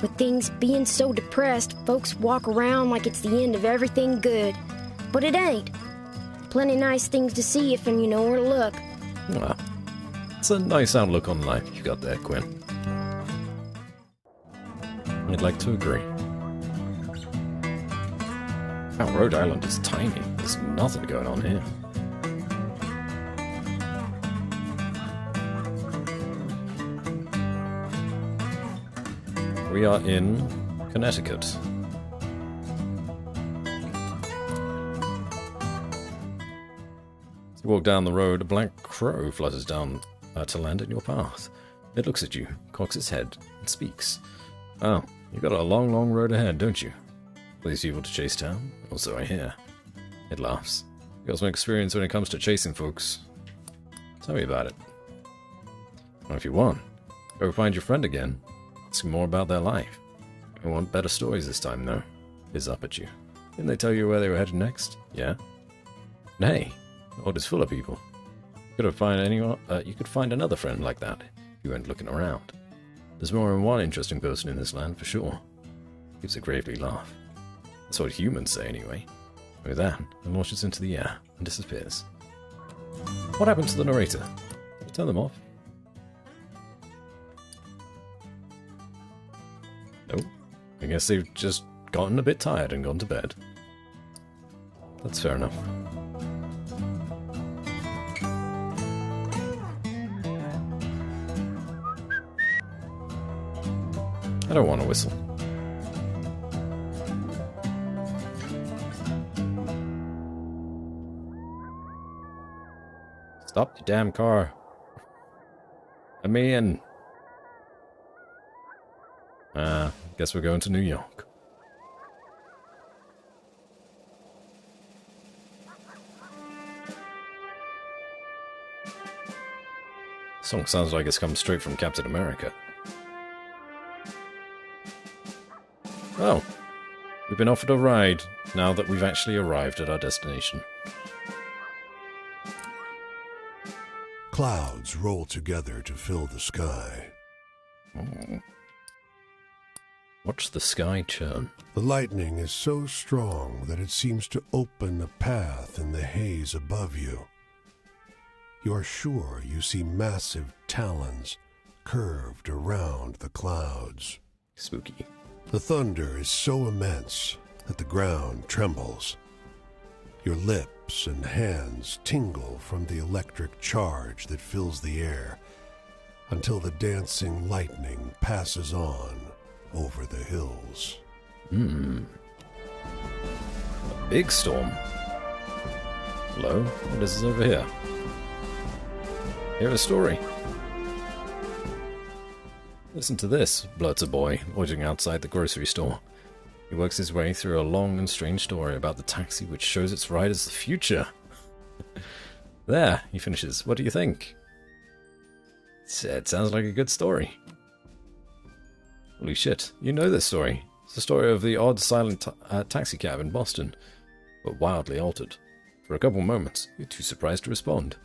With things being so depressed, folks walk around like it's the end of everything good. But it ain't. Plenty nice things to see if and you know where to look. Well, it's a nice outlook on life you got there, Quinn. I'd like to agree. Wow, Rhode Island is tiny. There's nothing going on here. We are in Connecticut. As you walk down the road, a black crow flutters down to land in your path. It looks at you, cocks its head, and speaks. Oh, you've got a long, long road ahead, don't you? These people to chase down? Also, I hear. It laughs. You got some experience when it comes to chasing folks. Tell me about it. Well, if you want, go find your friend again. Ask more about their life. I want better stories this time, though. Is up at you. Didn't they tell you where they were headed next? Yeah? Nay, the world is full of people. You could find another friend like that if you went looking around. There's more than one interesting person in this land, for sure. Gives a gravely laugh. That's what humans say, anyway. With that, it launches into the air and disappears. What happened to the narrator? Did I turn them off? Nope. I guess they've just gotten a bit tired and gone to bed. That's fair enough. I don't want to whistle. Stop the damn car. Let me in. Guess we're going to New York. Song sounds like it's come straight from Captain America. Oh, we've been offered a ride now that we've actually arrived at our destination. Clouds roll together to fill the sky. Oh. Watch the sky churn. The lightning is so strong that it seems to open a path in the haze above you. You are sure you see massive talons curved around the clouds. Spooky. The thunder is so immense that the ground trembles. Your lips and hands tingle from the electric charge that fills the air until the dancing lightning passes on over the hills. A big storm. Hello? What is this over here? Hear a story. Listen to this, blurts a boy, loitering outside the grocery store. He works his way through a long and strange story about the taxi which shows its riders the future. There, he finishes. What do you think? It sounds like a good story. Holy shit, you know this story. It's the story of the odd silent taxi cab in Boston, but wildly altered. For a couple moments, you're too surprised to respond.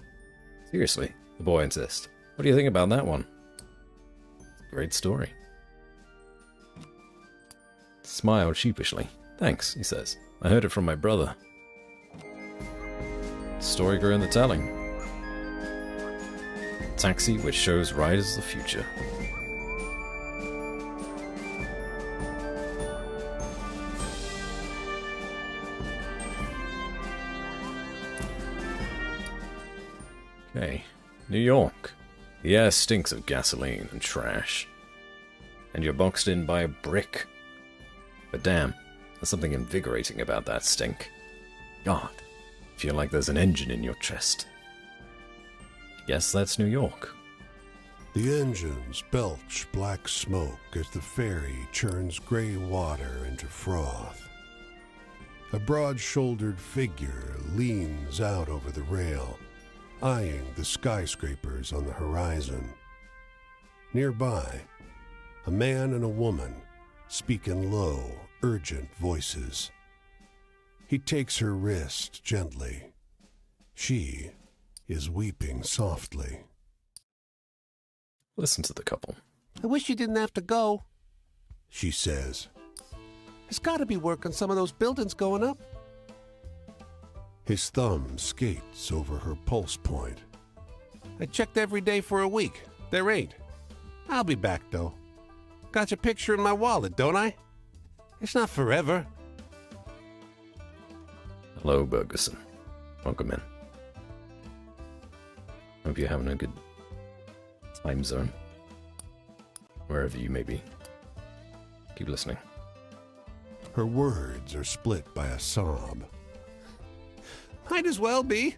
Seriously, the boy insists. What do you think about that one? It's a great story. Smiled sheepishly. Thanks, he says. I heard it from my brother. The story grew in the telling. A taxi which shows riders the future. Okay, New York. The air stinks of gasoline and trash. And you're boxed in by a brick. But damn, there's something invigorating about that stink. God, I feel like there's an engine in your chest. Guess that's New York. The engines belch black smoke as the ferry churns gray water into froth. A broad-shouldered figure leans out over the rail, eyeing the skyscrapers on the horizon. Nearby, a man and a woman speak in low, urgent voices. He takes her wrist gently. She is weeping softly. Listen to the couple. I wish you didn't have to go, She says. There's got to be work on some of those buildings going up. His thumb skates over her pulse point. I checked every day for a week. There ain't. I'll be back, though. Got your picture in my wallet, don't I? It's not forever. Hello, Bergerson. Welcome in. Hope you're having a good time zone. Wherever you may be. Keep listening. Her words are split by a sob. Might as well be.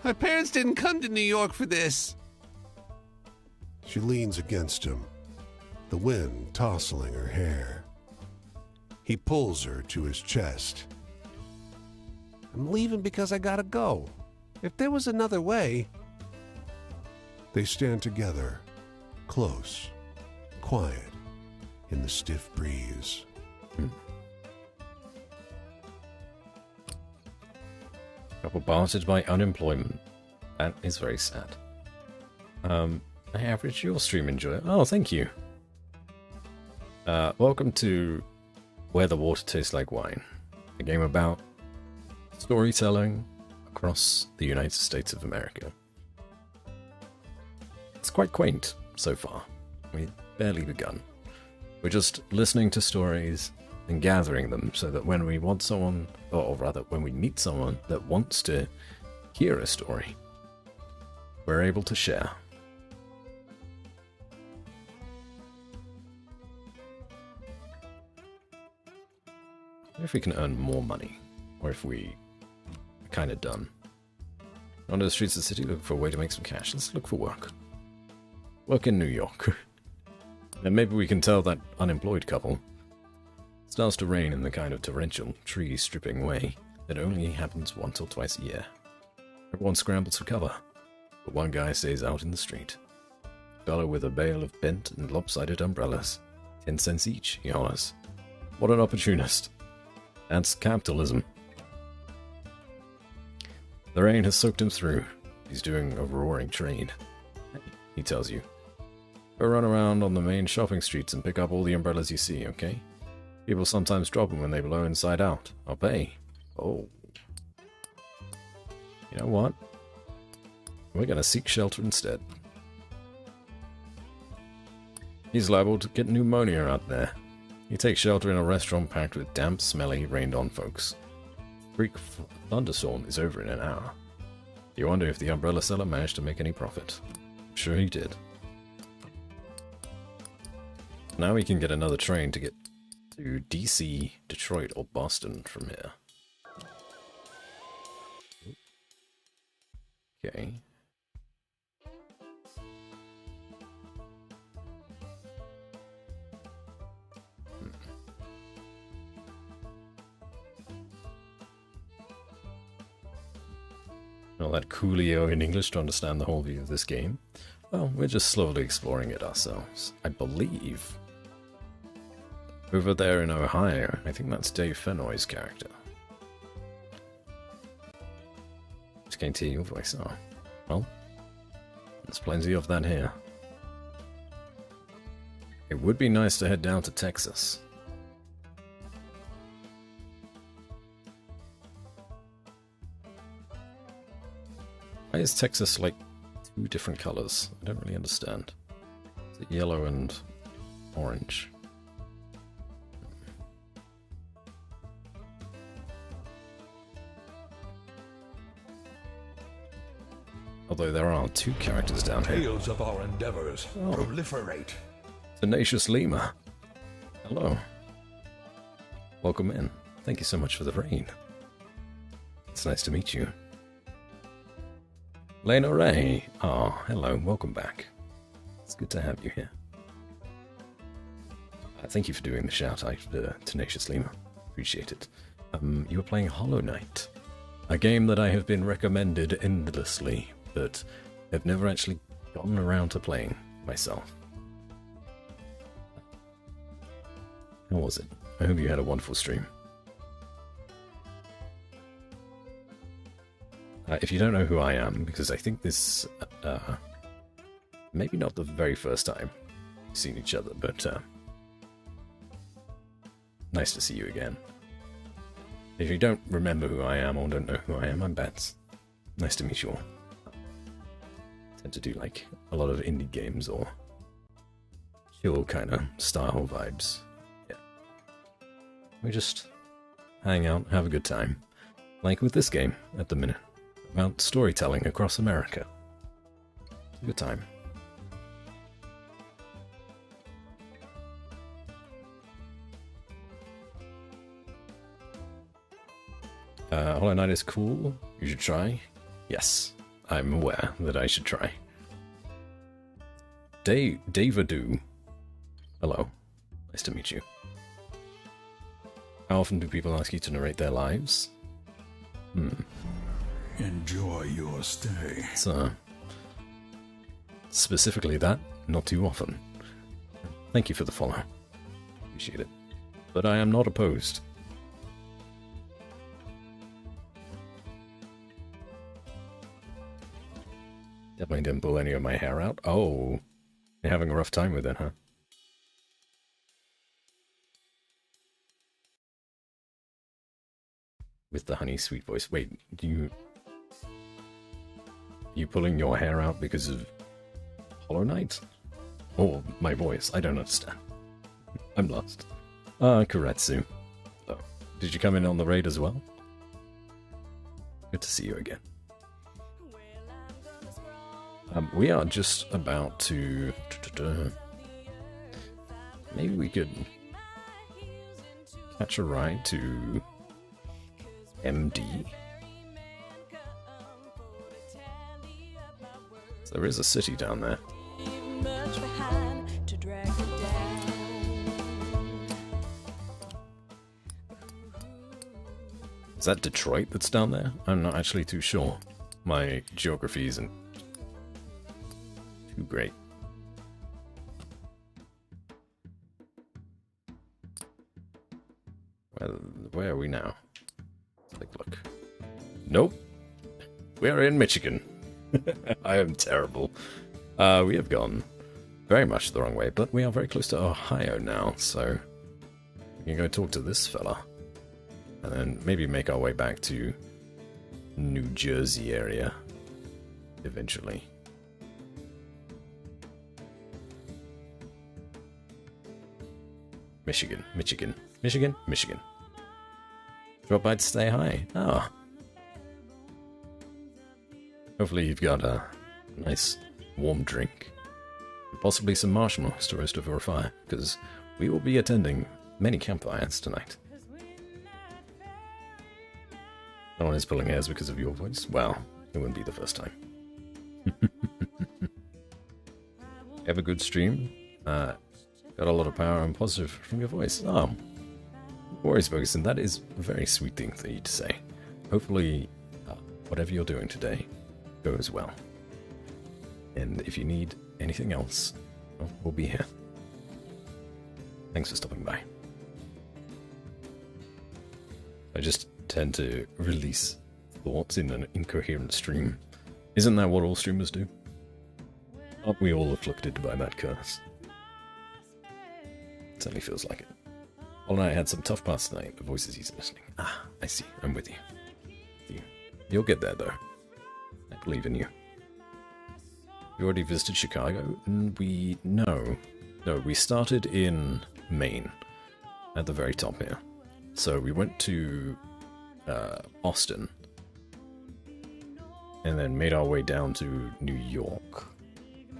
My parents didn't come to New York for this. She leans against him, the wind tousling her hair. He pulls her to his chest. I'm leaving because I gotta go. If there was another way... They stand together, close, quiet, in the stiff breeze. Couple bartered by unemployment. That is very sad. I average your stream enjoyer. Oh, thank you. Welcome to Where the Water Tastes Like Wine, a game about storytelling across the United States of America. It's quite quaint so far. We've barely begun. We're just listening to stories and gathering them so that when we want someone, or rather when we meet someone that wants to hear a story, we're able to share. If we can earn more money, or if we are kind of done. Onto the streets of the city, looking for a way to make some cash. Let's look for work. Work in New York. And maybe we can tell that unemployed couple. It starts to rain in the kind of torrential, tree-stripping way that only happens once or twice a year. Everyone scrambles for cover, but one guy stays out in the street. A fellow with a bale of bent and lopsided umbrellas. 10 cents each, he hollers. What an opportunist. That's capitalism. The rain has soaked him through. He's doing a roaring trade. He tells you. Go run around on the main shopping streets and pick up all the umbrellas you see, okay? People sometimes drop them when they blow inside out. I'll pay. Oh. You know what? We're gonna seek shelter instead. He's liable to get pneumonia out there. He takes shelter in a restaurant packed with damp, smelly, rained-on folks. Freak thunderstorm is over in an hour. You wonder if the umbrella seller managed to make any profit. I'm sure he did. Now we can get another train to get to DC, Detroit, or Boston from here. Okay. Not that coolio in English to understand the whole view of this game. Well, we're just slowly exploring it ourselves. I believe over there in Ohio, I think that's Dave Fennoy's character. Just can't hear your voice. Oh, well, there's plenty of that here. It would be nice to head down to Texas. Why is Texas like two different colors? I don't really understand. Is it yellow and orange? Although there are two characters down here. Tales of our endeavors proliferate. Tenacious Lemur. Hello. Welcome in. Thank you so much for the rain. It's nice to meet you. Lena Ray. Oh, hello. Welcome back. It's good to have you here. Thank you for doing the shout-out, Tenacious Lemur. Appreciate it. You were playing Hollow Knight, a game that I have been recommended endlessly, but have never actually gotten around to playing myself. How was it? I hope you had a wonderful stream. If you don't know who I am, because I think this, maybe not the very first time we've seen each other, but nice to see you again. If you don't remember who I am or don't know who I am, I'm Bats. Nice to meet you all. I tend to do like a lot of indie games or chill kind of style vibes. Yeah. We just hang out, have a good time. Like with this game at the minute. About storytelling across America. It's a good time. Hollow Knight is cool. You should try. Yes, I'm aware that I should try. Davadu. Hello. Nice to meet you. How often do people ask you to narrate their lives? Enjoy your stay. So, specifically that, not too often. Thank you for the follow. Appreciate it. But I am not opposed. Definitely didn't pull any of my hair out. Oh, you're having a rough time with it, huh? With the honey sweet voice. Wait, you pulling your hair out because of Hollow Knight? Or my voice? I don't understand. I'm lost. Kuretsu. Oh, did you come in on the raid as well? Good to see you again. We are just about to... Maybe we could catch a ride to MD. So there is a city down there. Is that Detroit that's down there? I'm not actually too sure. My geography isn't too great. Well, where are we now? Let's take a look. Nope. We're in Michigan. I am terrible. We have gone very much the wrong way, but we are very close to Ohio now, so we can go talk to this fella. And then maybe make our way back to New Jersey area eventually. Michigan. Drop by to stay high. Ah. Hopefully you've got a nice warm drink. And possibly some marshmallows to roast over a fire, because we will be attending many campfires tonight. No one is pulling hairs because of your voice? Well, it wouldn't be the first time. Have a good stream. Got a lot of power and positive from your voice. Oh, no worries, Ferguson. That is a very sweet thing for you to say. Hopefully, whatever you're doing today goes well. And if you need anything else, well, we'll be here. Thanks for stopping by. I just tend to release thoughts in an incoherent stream. Isn't that what all streamers do? Aren't we all afflicted by that curse? It certainly feels like it. All night I had some tough parts tonight. The voice is easy listening. Ah, I see. I'm with you. You'll get there, though. I believe in you. You already visited Chicago? No, we started in Maine, at the very top here. So we went to Austin, and then made our way down to New York.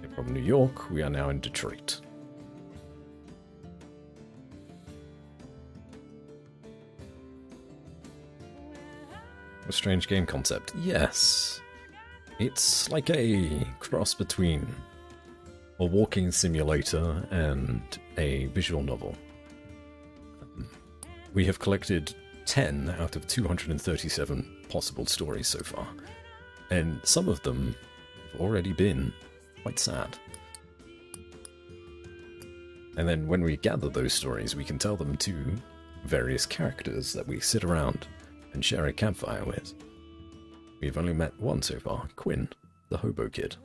And from New York, we are now in Detroit. A strange game concept. Yes. It's like a cross between a walking simulator and a visual novel. We have collected 10 out of 237 possible stories so far, and some of them have already been quite sad. And then when we gather those stories, we can tell them to various characters that we sit around and share a campfire with. We've only met one so far, Quinn, the hobo kid,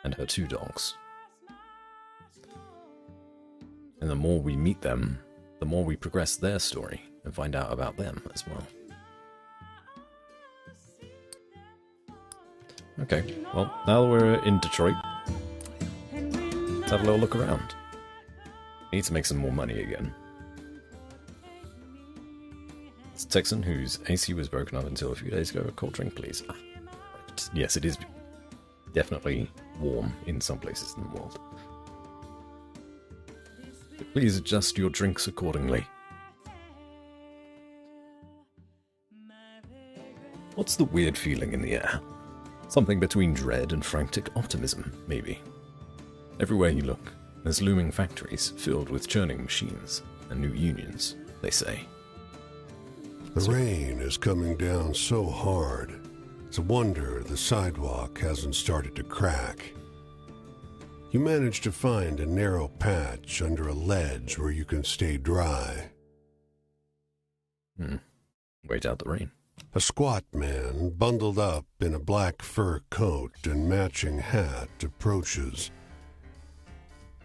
and her 2 dogs. And the more we meet them, the more we progress their story and find out about them as well. Okay, well, now that we're in Detroit, let's have a little look around. Need to make some more money again. It's a Texan whose AC was broken up until a few days ago. A cold drink, please. Ah, right. Yes, it is definitely warm in some places in the world. But please adjust your drinks accordingly. What's the weird feeling in the air? Something between dread and frantic optimism, maybe. Everywhere you look, there's looming factories filled with churning machines and new unions, they say. The rain is coming down so hard, it's a wonder the sidewalk hasn't started to crack. You manage to find a narrow patch under a ledge where you can stay dry. Wait out the rain. A squat man, bundled up in a black fur coat and matching hat, approaches.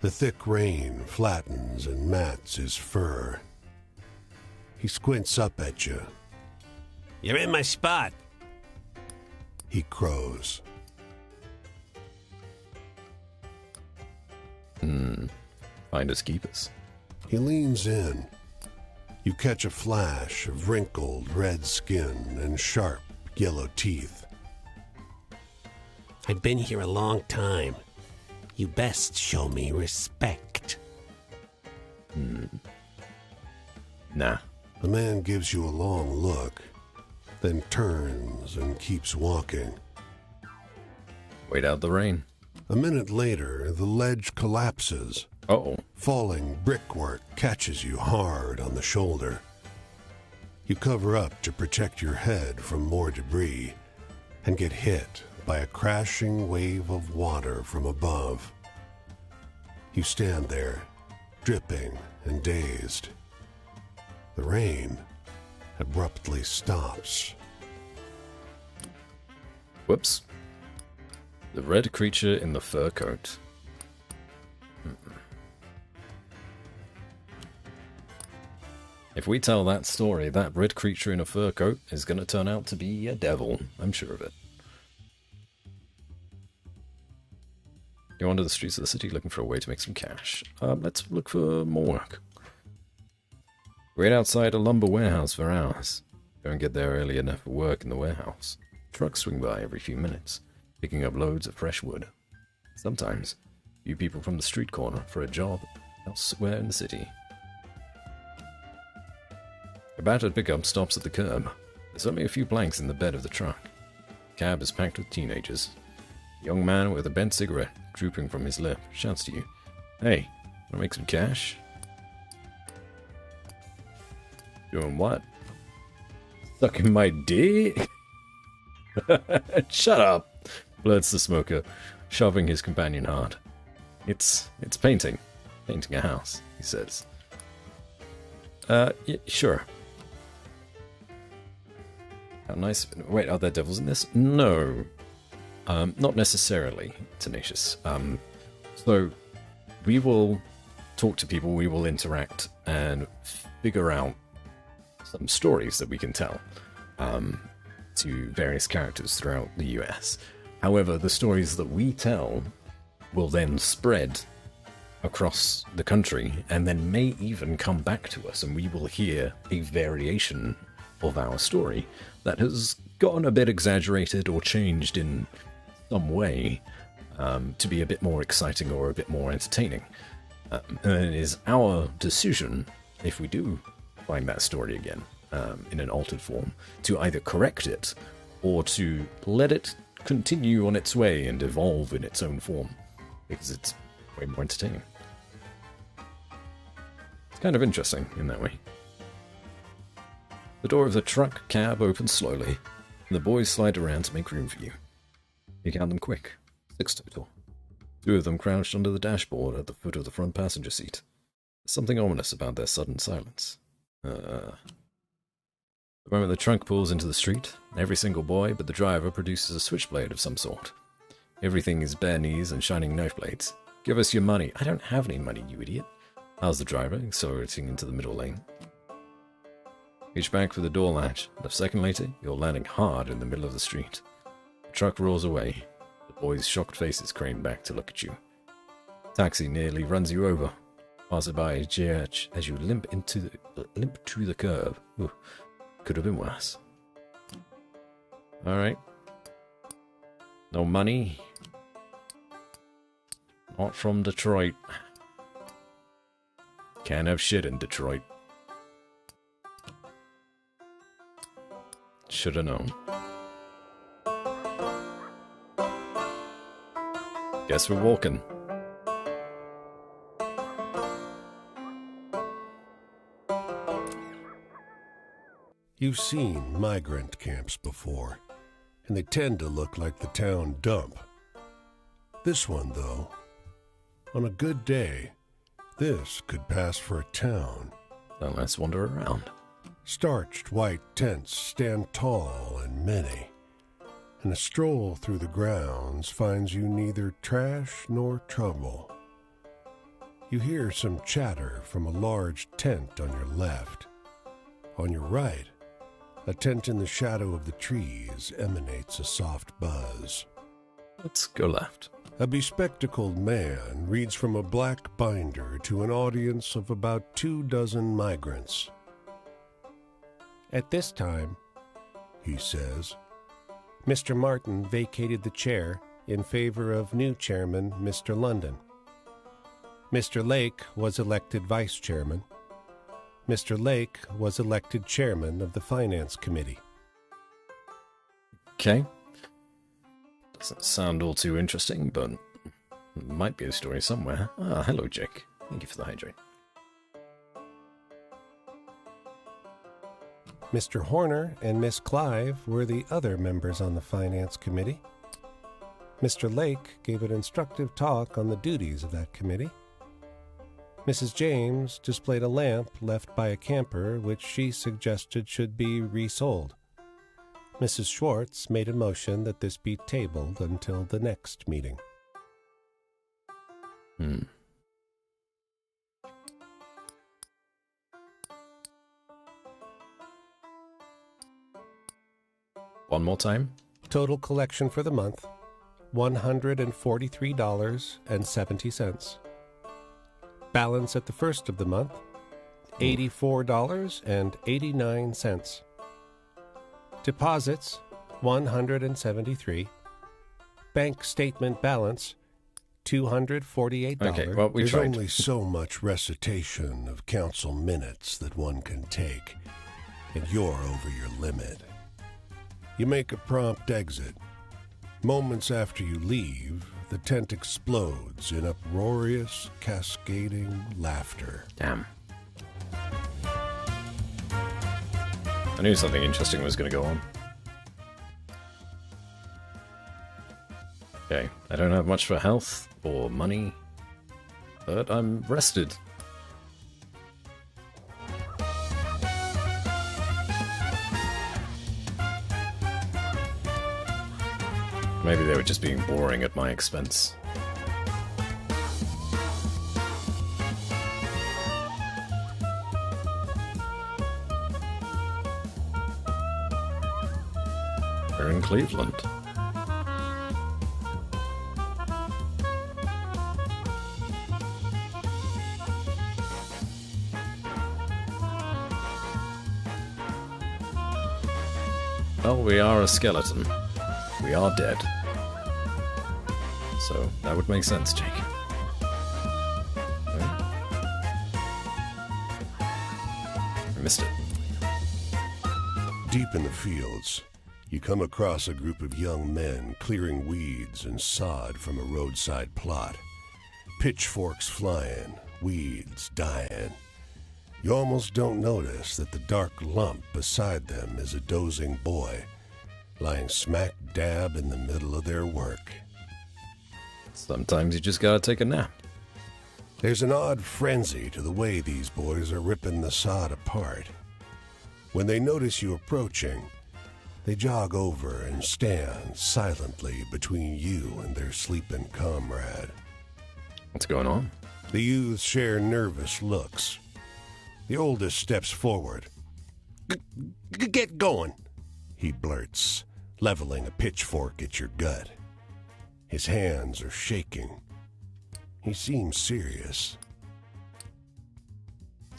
The thick rain flattens and mats his fur. He squints up at you. You're in my spot. He crows. Finders keepers. He leans in. You catch a flash of wrinkled red skin and sharp yellow teeth. I've been here a long time. You best show me respect. Nah. The man gives you a long look, then turns and keeps walking. Wait out the rain. A minute later, the ledge collapses. Uh-oh. Falling brickwork catches you hard on the shoulder. You cover up to protect your head from more debris and get hit by a crashing wave of water from above. You stand there, dripping and dazed. The rain abruptly stops. Whoops. The red creature in the fur coat. If we tell that story, that red creature in a fur coat is going to turn out to be a devil. I'm sure of it. You wander the streets of the city looking for a way to make some cash. Let's look for more work. Wait outside a lumber warehouse for hours. Don't get there early enough for work in the warehouse. Trucks swing by every few minutes, picking up loads of fresh wood. Sometimes, you people from the street corner for a job elsewhere in the city. A battered pickup stops at the curb. There's only a few planks in the bed of the truck. The cab is packed with teenagers. A young man with a bent cigarette drooping from his lip shouts to you, "Hey, wanna make some cash?" Doing what? Sucking my dick? Shut up, blurts the smoker, shoving his companion hard. It's painting. Painting a house, he says. Yeah, sure. How nice. Wait, are there devils in this? No. Not necessarily, Tenacious. So, we will talk to people, we will interact, and figure out some stories that we can tell to various characters throughout the US. However, the stories that we tell will then spread across the country and then may even come back to us, and we will hear a variation of our story that has gotten a bit exaggerated or changed in some way to be a bit more exciting or a bit more entertaining. And it is our decision, if we do find that story again in an altered form, to either correct it or to let it continue on its way and evolve in its own form, because it's way more entertaining. It's kind of interesting in that way. The door of the truck cab opens slowly, and the boys slide around to make room for you. You count them quick, 6 total. 2 of them crouched under the dashboard at the foot of the front passenger seat. There's something ominous about their sudden silence. The moment the trunk pulls into the street, every single boy but the driver produces a switchblade of some sort. Everything is bare knees and shining knife blades. "Give us your money." "I don't have any money, you idiot," howls the driver, accelerating into the middle lane. Reach back for the door latch, and a second later, you're landing hard in the middle of the street. The truck rolls away. The boys' shocked faces crane back to look at you. Taxi nearly runs you over. Passerby jeer as you limp to the curb. Ooh, could have been worse. Alright. No money. Not from Detroit. Can't have shit in Detroit. Shoulda known. Guess we're walking. You've seen migrant camps before, and they tend to look like the town dump. This one, though, on a good day, this could pass for a town. Then let's wander around. Starched white tents stand tall and many, and a stroll through the grounds finds you neither trash nor trouble. You hear some chatter from a large tent on your left. On your right, a tent in the shadow of the trees emanates a soft buzz. Let's go left. A bespectacled man reads from a black binder to an audience of about 24 migrants. At this time, He says, Mr. Martin vacated the chair in favor of new chairman Mr. London. Mr. Lake was elected vice chairman. Mr. Lake was elected chairman of the Finance Committee. Okay. Doesn't sound all too interesting, but might be a story somewhere. Ah, hello, Jake. Thank you for the hydrate. Mr. Horner and Miss Clive were the other members on the Finance Committee. Mr. Lake gave an instructive talk on the duties of that committee. Mrs. James displayed a lamp left by a camper which she suggested should be resold. Mrs. Schwartz made a motion that this be tabled until the next meeting. One more time. Total collection for the month, $143.70. Balance at the first of the month, $84.89. Deposits, $173. Bank statement balance, $248. Okay, well, we There's tried. only so much recitation of council minutes that one can take, and you're over your limit. You make a prompt exit. Moments after you leave, the tent explodes in uproarious, cascading laughter. Damn. I knew something interesting was going to go on. Okay, I don't have much for health or money, but I'm rested. Maybe they were just being boring at my expense. We're in Cleveland. Well, we are a skeleton. We are dead. So that would make sense, Jake. I missed it. Deep in the fields, you come across a group of young men clearing weeds and sod from a roadside plot. Pitchforks flying, weeds dying. You almost don't notice that the dark lump beside them is a dozing boy, lying smack dab in the middle of their work. Sometimes you just gotta take a nap. There's an odd frenzy to the way these boys are ripping the sod apart. When they notice you approaching, they jog over and stand silently between you and their sleeping comrade. What's going on? The youths share nervous looks. The oldest steps forward. Get going, he blurts, leveling a pitchfork at your gut. His hands are shaking. He seems serious.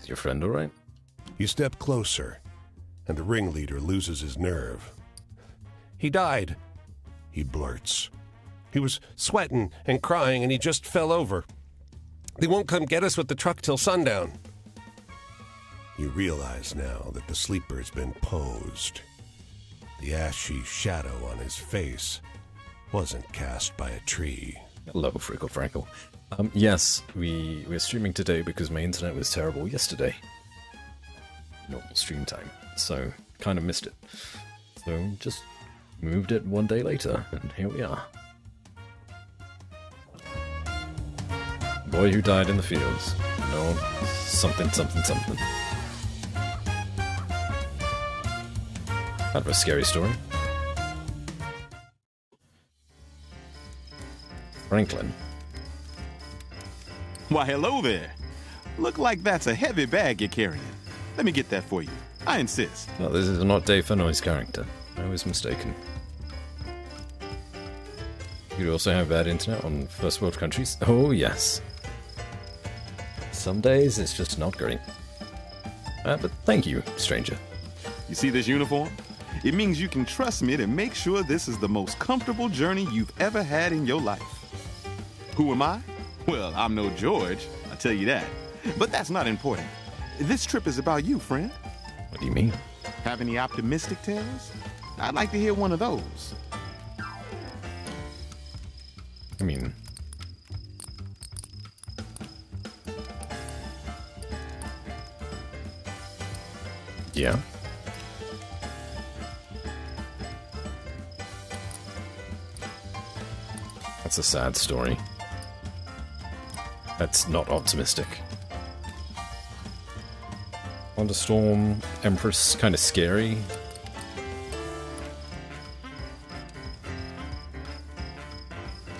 Is your friend alright? You step closer, and the ringleader loses his nerve. He died, He blurts. he was sweating and crying, and he just fell over. They won't come get us with the truck till sundown. You realize now that the sleeper's been posed. The ashy shadow on his face wasn't cast by a tree. Hello, Frickle Frankle. Yes, we're streaming today because my internet was terrible yesterday. Normal stream time. So, kind of missed it. So just moved it one day later, and here we are. Boy who died in the fields. No, something, something, something. Kind of a scary story. Franklin. Why, hello there. Look like that's a heavy bag you're carrying. Let me get that for you. I insist. No, this is not Dave Fennoy's character. I was mistaken. You also have bad internet on first world countries? Oh, yes. Some days it's just not great. But thank you, stranger. You see this uniform? It means you can trust me to make sure this is the most comfortable journey you've ever had in your life. Who am I? Well, I'm no George, I'll tell you that. But that's not important. This trip is about you, friend. What do you mean? Have any optimistic tales? I'd like to hear one of those. I mean... yeah. That's a sad story. That's not optimistic. Thunderstorm, Empress, kind of scary.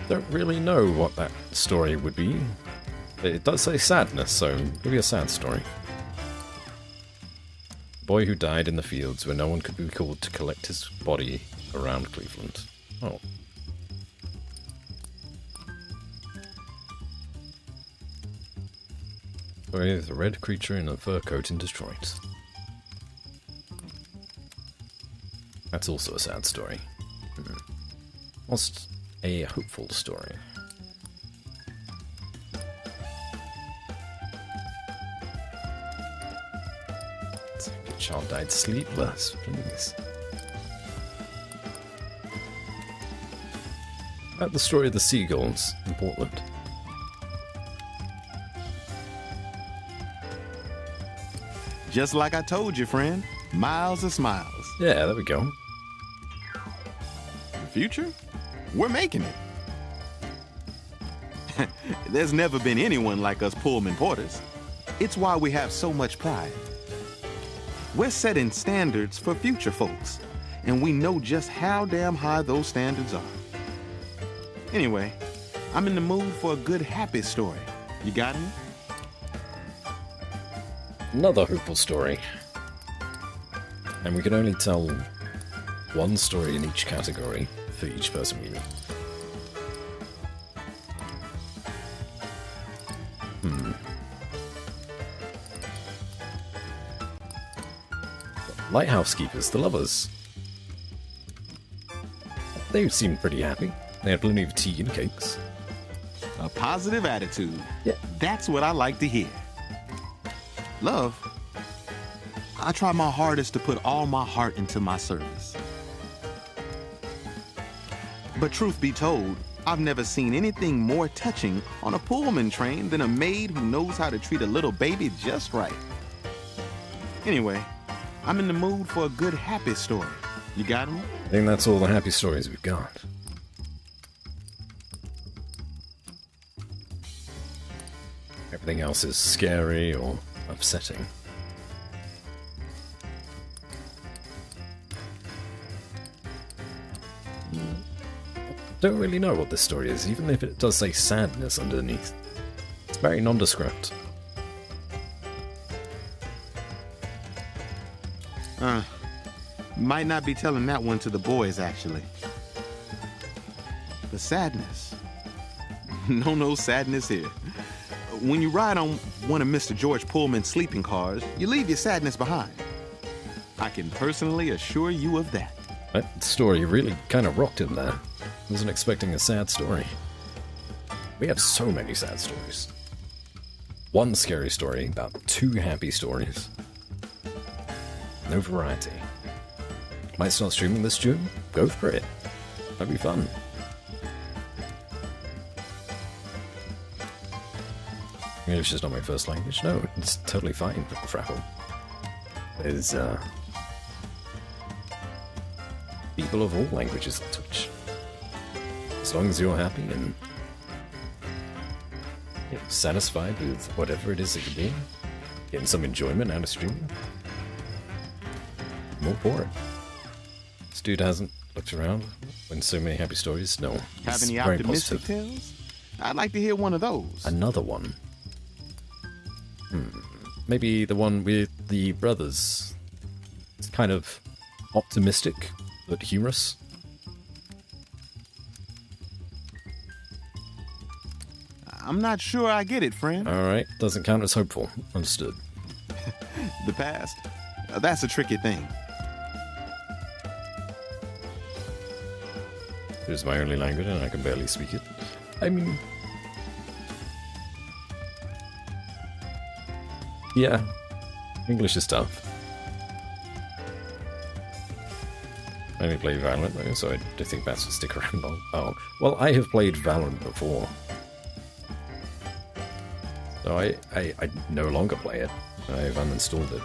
Don't really know what that story would be. It does say sadness, so maybe a sad story. Boy who died in the fields where no one could be called to collect his body around Cleveland. Oh. Story of the red creature in a fur coat in Detroit. That's also a sad story. Almost a hopeful story. Your child died sleepless, please. About the story of the seagulls in Portland. Just like I told you, friend. Miles of smiles. Yeah, there we go. The future? We're making it. There's never been anyone like us Pullman Porters. It's why we have so much pride. We're setting standards for future folks, and we know just how damn high those standards are. Anyway, I'm in the mood for a good, happy story. You got me? Another hopeful story. And we can only tell one story in each category for each person we meet. Lighthouse keepers, the lovers. They seemed pretty happy. They had plenty of tea and cakes. A positive attitude. Yeah. That's what I like to hear. Love, I try my hardest to put all my heart into my service. But truth be told, I've never seen anything more touching on a Pullman train than a maid who knows how to treat a little baby just right. Anyway, I'm in the mood for a good, happy story. You got me? I think that's all the happy stories we've got. Everything else is scary or upsetting. Don't really know what this story is, even if it does say sadness underneath. It's very nondescript. Might not be telling that one to the boys, actually. The sadness. No sadness here. When you ride on one of Mr. George Pullman's sleeping cars, you leave your sadness behind. I can personally assure you of that. That story really kind of rocked him there. Wasn't expecting a sad story. We have so many sad stories. One scary story, about 2 happy stories. No variety. Might start streaming this June? Go for it. That'd be fun. English is not my first language. No, it's totally fine, Frapple. There's people of all languages on Twitch. As long as you're happy and satisfied with whatever it is that you're doing, getting some enjoyment out of streaming, more for it. This dude hasn't looked around when so many happy stories. No. Have any optimistic tales? I'd like to hear one of those. Another one. Maybe the one with the brothers. It's kind of optimistic, but humorous. I'm not sure I get it, friend. Alright, doesn't count as hopeful. Understood. The past? That's a tricky thing. It is my only language and I can barely speak it. I mean... yeah. English is tough. I only play Valorant though, so I don't think Bats will stick around long. Oh, well, I have played Valorant before. So I no longer play it. I've uninstalled it.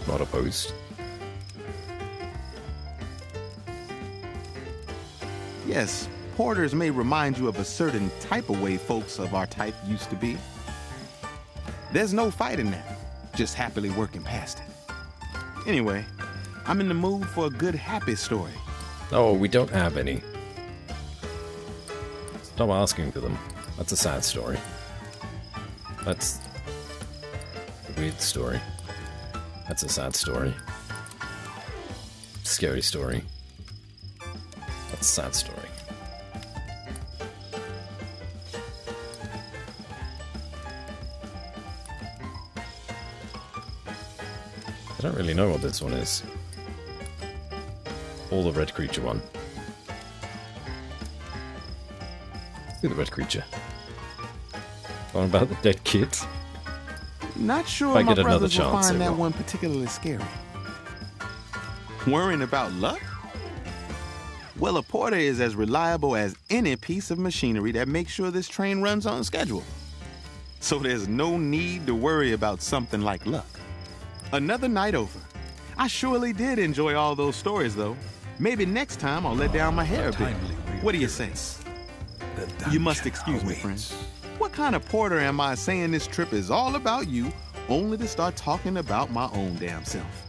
Not opposed. Yes, porters may remind you of a certain type of way folks of our type used to be. There's no fight in that, just happily working past it. Anyway, I'm in the mood for a good happy story. Oh, we don't have any. Stop asking for them. That's a sad story. That's a weird story. That's a sad story. Scary story. That's a sad story. I don't really know what this one is. Or the red creature one. The red creature. One about the dead kid. Not sure I my get another brothers will chance, find I that will. one particularly scary. Worrying about luck? Well, a porter is as reliable as any piece of machinery that makes sure this train runs on schedule. So there's no need to worry about something like luck. Another night over. I surely did enjoy all those stories, though. Maybe next time I'll let down my hair a bit. What do you say? You must excuse me, friend. What kind of porter am I saying this trip is all about you, only to start talking about my own damn self?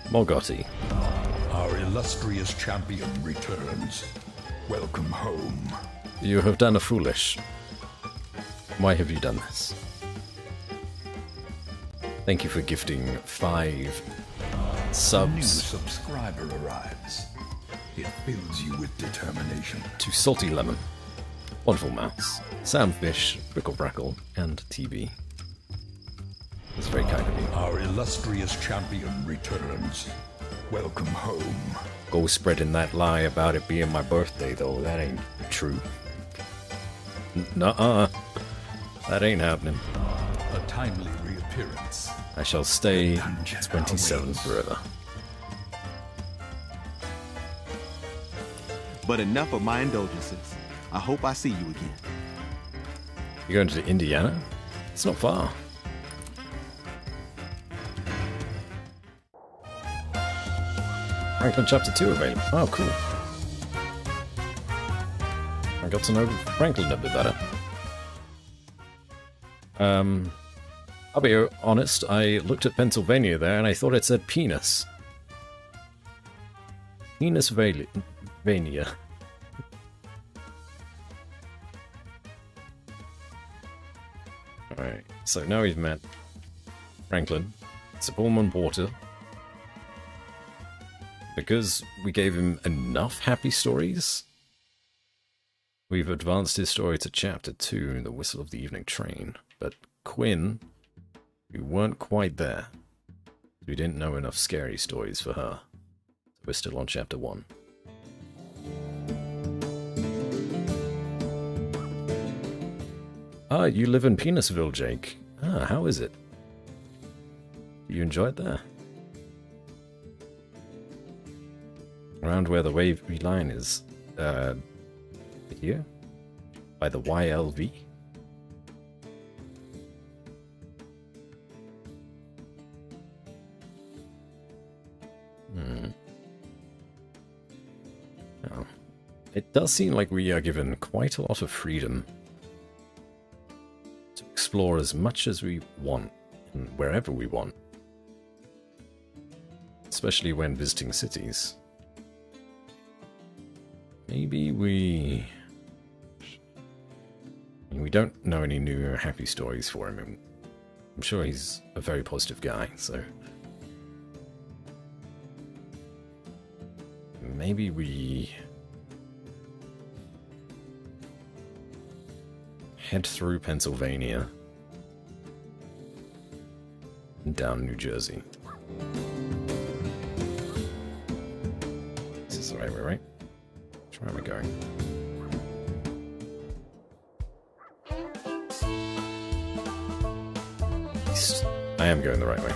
Morgotti. Our illustrious champion returns. Welcome home. You have done a foolish. Why have you done this? Thank you for gifting 5 New subs subscriber arrives. It fills you with determination. to Salty Lemon, Wonderful Mouse, Samfish, Brickle Brackle, and TV. That's very kind of you. Our illustrious champion returns. Welcome home. Go spreading that lie about it being my birthday, though. That ain't true. Nuh-uh. That ain't happening. A timely reappearance. I shall stay Dungeon 27 awaits. forever. But enough of my indulgences. I hope I see you again. You're going to Indiana? It's not far. Franklin Chapter 2 available. Oh, cool. I got to know Franklin a bit better. I'll be honest, I looked at Pennsylvania there and I thought it said penis. Penisvania. Alright, so now we've met Franklin. It's a Pullman Porter. Because we gave him enough happy stories, we've advanced his story to Chapter 2, The Whistle of the Evening Train. But Quinn, we weren't quite there. We didn't know enough scary stories for her. So we're still on Chapter 1. Ah, you live in Penisville, Jake. Ah, how is it? You enjoy it there? Around where the wavy line is, here? By the YLV? It does seem like we are given quite a lot of freedom to explore as much as we want and wherever we want, especially when visiting cities. Maybe we don't know any new happy stories for him, and I'm sure he's a very positive guy, so maybe we head through Pennsylvania and down New Jersey. This is the right way, right? Where am I going? East. I am going the right way.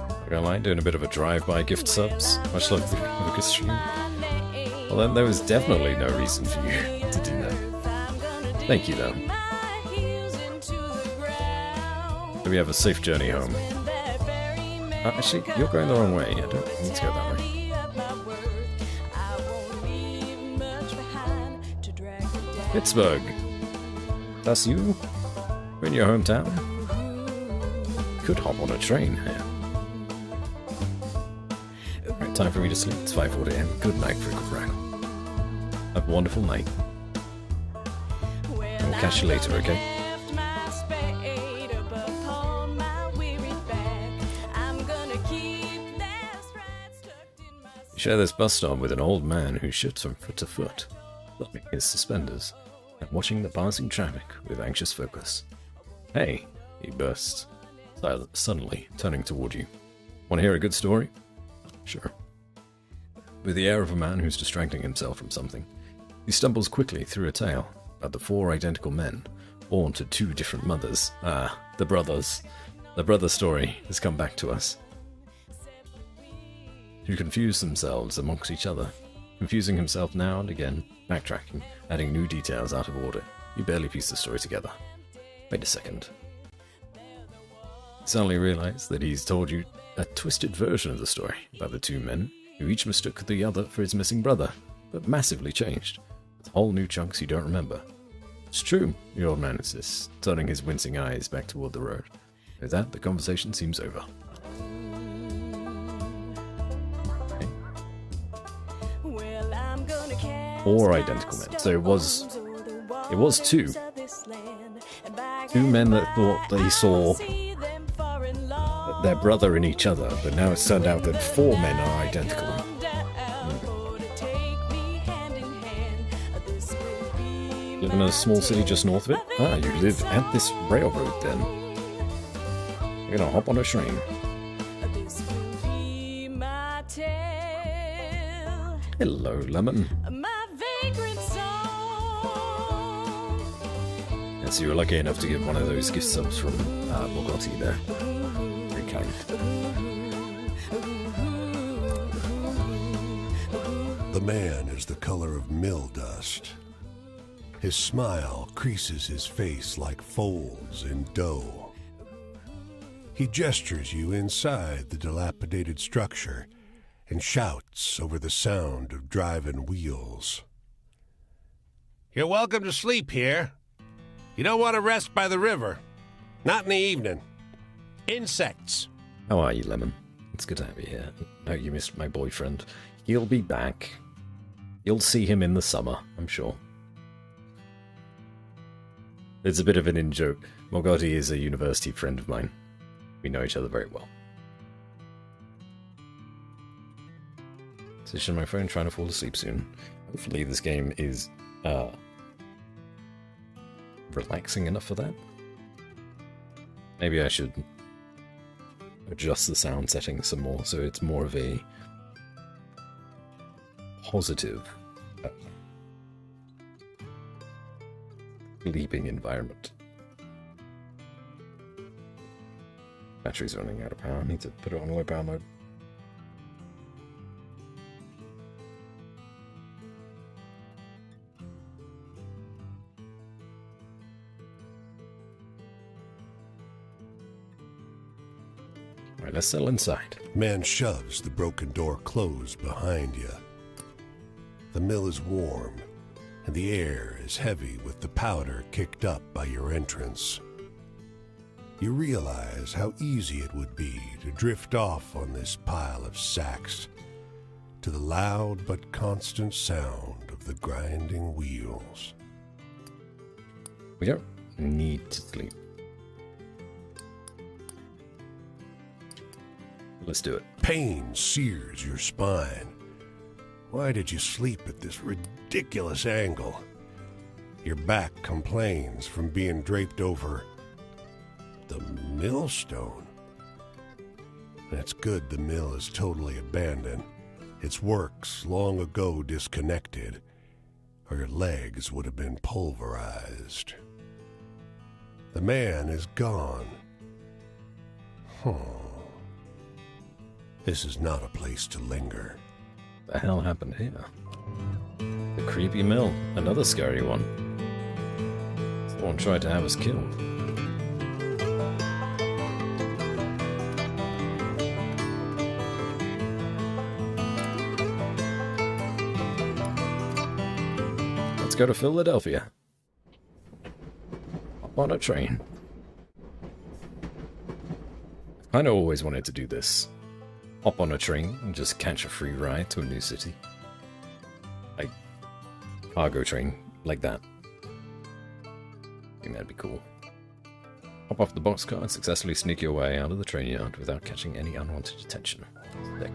I'm gonna lie, doing a bit of a drive-by gift subs, much like the Lucas stream. Well, then there was definitely no reason for you to do that. Thank you, though. We have a safe journey home. Actually, you're going the wrong way. I don't need to go that way. Pittsburgh. That's you? We're in your hometown? Could hop on a train here. Right, time for me to sleep. It's 5:40 AM. Good night, Frequent Rackle. Have a wonderful night. And we'll catch you later, okay? Share this bus stop with an old man who shifts from foot to foot, thumbing his suspenders, and watching the passing traffic with anxious focus. Hey, he bursts, suddenly turning toward you. Want to hear a good story? Sure. With the air of a man who's distracting himself from something, he stumbles quickly through a tale about the 4 identical men, born to 2 different mothers. Ah, the brothers. The brother story has come back to us. Who confuse themselves amongst each other, confusing himself now and again, backtracking, adding new details out of order. You barely piece the story together. Wait a second. You suddenly realize that he's told you a twisted version of the story about the 2 men who each mistook the other for his missing brother, but massively changed, with whole new chunks you don't remember. It's true, the old man insists, turning his wincing eyes back toward the road. With that, the conversation seems over. 4 identical men. So it was 2. 2 men that thought they saw their brother in each other, but now it's turned out that 4 men are identical. Live in a small city just north of it? Ah, you live at this railroad then. You're gonna hop on a train. Hello, Lemon. Yeah, so you were lucky enough to get one of those gift subs from Morgotti there. Very kind. The man is the color of mill dust. His smile creases his face like folds in dough. He gestures you inside the dilapidated structure and shouts over the sound of driving wheels. You're welcome to sleep here. You don't want to rest by the river. Not in the evening. Insects. How are you, Lemon? It's good to have you here. No, you missed my boyfriend. He'll be back. You'll see him in the summer, I'm sure. It's a bit of an in-joke. Morgotti is a university friend of mine. We know each other very well. Position my phone, trying to fall asleep soon. Hopefully this game is relaxing enough for that. Maybe I should adjust the sound settings some more so it's more of a positive sleeping environment. Battery's running out of power. I need to put it on low power mode. Alright, let's settle inside. Man shoves the broken door closed behind you. The mill is warm, and the air is heavy with the powder kicked up by your entrance. You realize how easy it would be to drift off on this pile of sacks to the loud but constant sound of the grinding wheels. We don't need to sleep. Let's do it. Pain sears your spine. Why did you sleep at this ridiculous angle? Your back complains from being draped over the millstone. That's good the mill is totally abandoned. Its works long ago disconnected, or your legs would have been pulverized. The man is gone. This is not a place to linger. What the hell happened here? The creepy mill. Another scary one. Someone tried to have us killed. Let's go to Philadelphia. Hop on a train. I kind of always wanted to do this. Hop on a train and just catch a free ride to a new city. Like, cargo train, like that. I think that'd be cool. Hop off the boxcar and successfully sneak your way out of the train yard without catching any unwanted attention. Sick.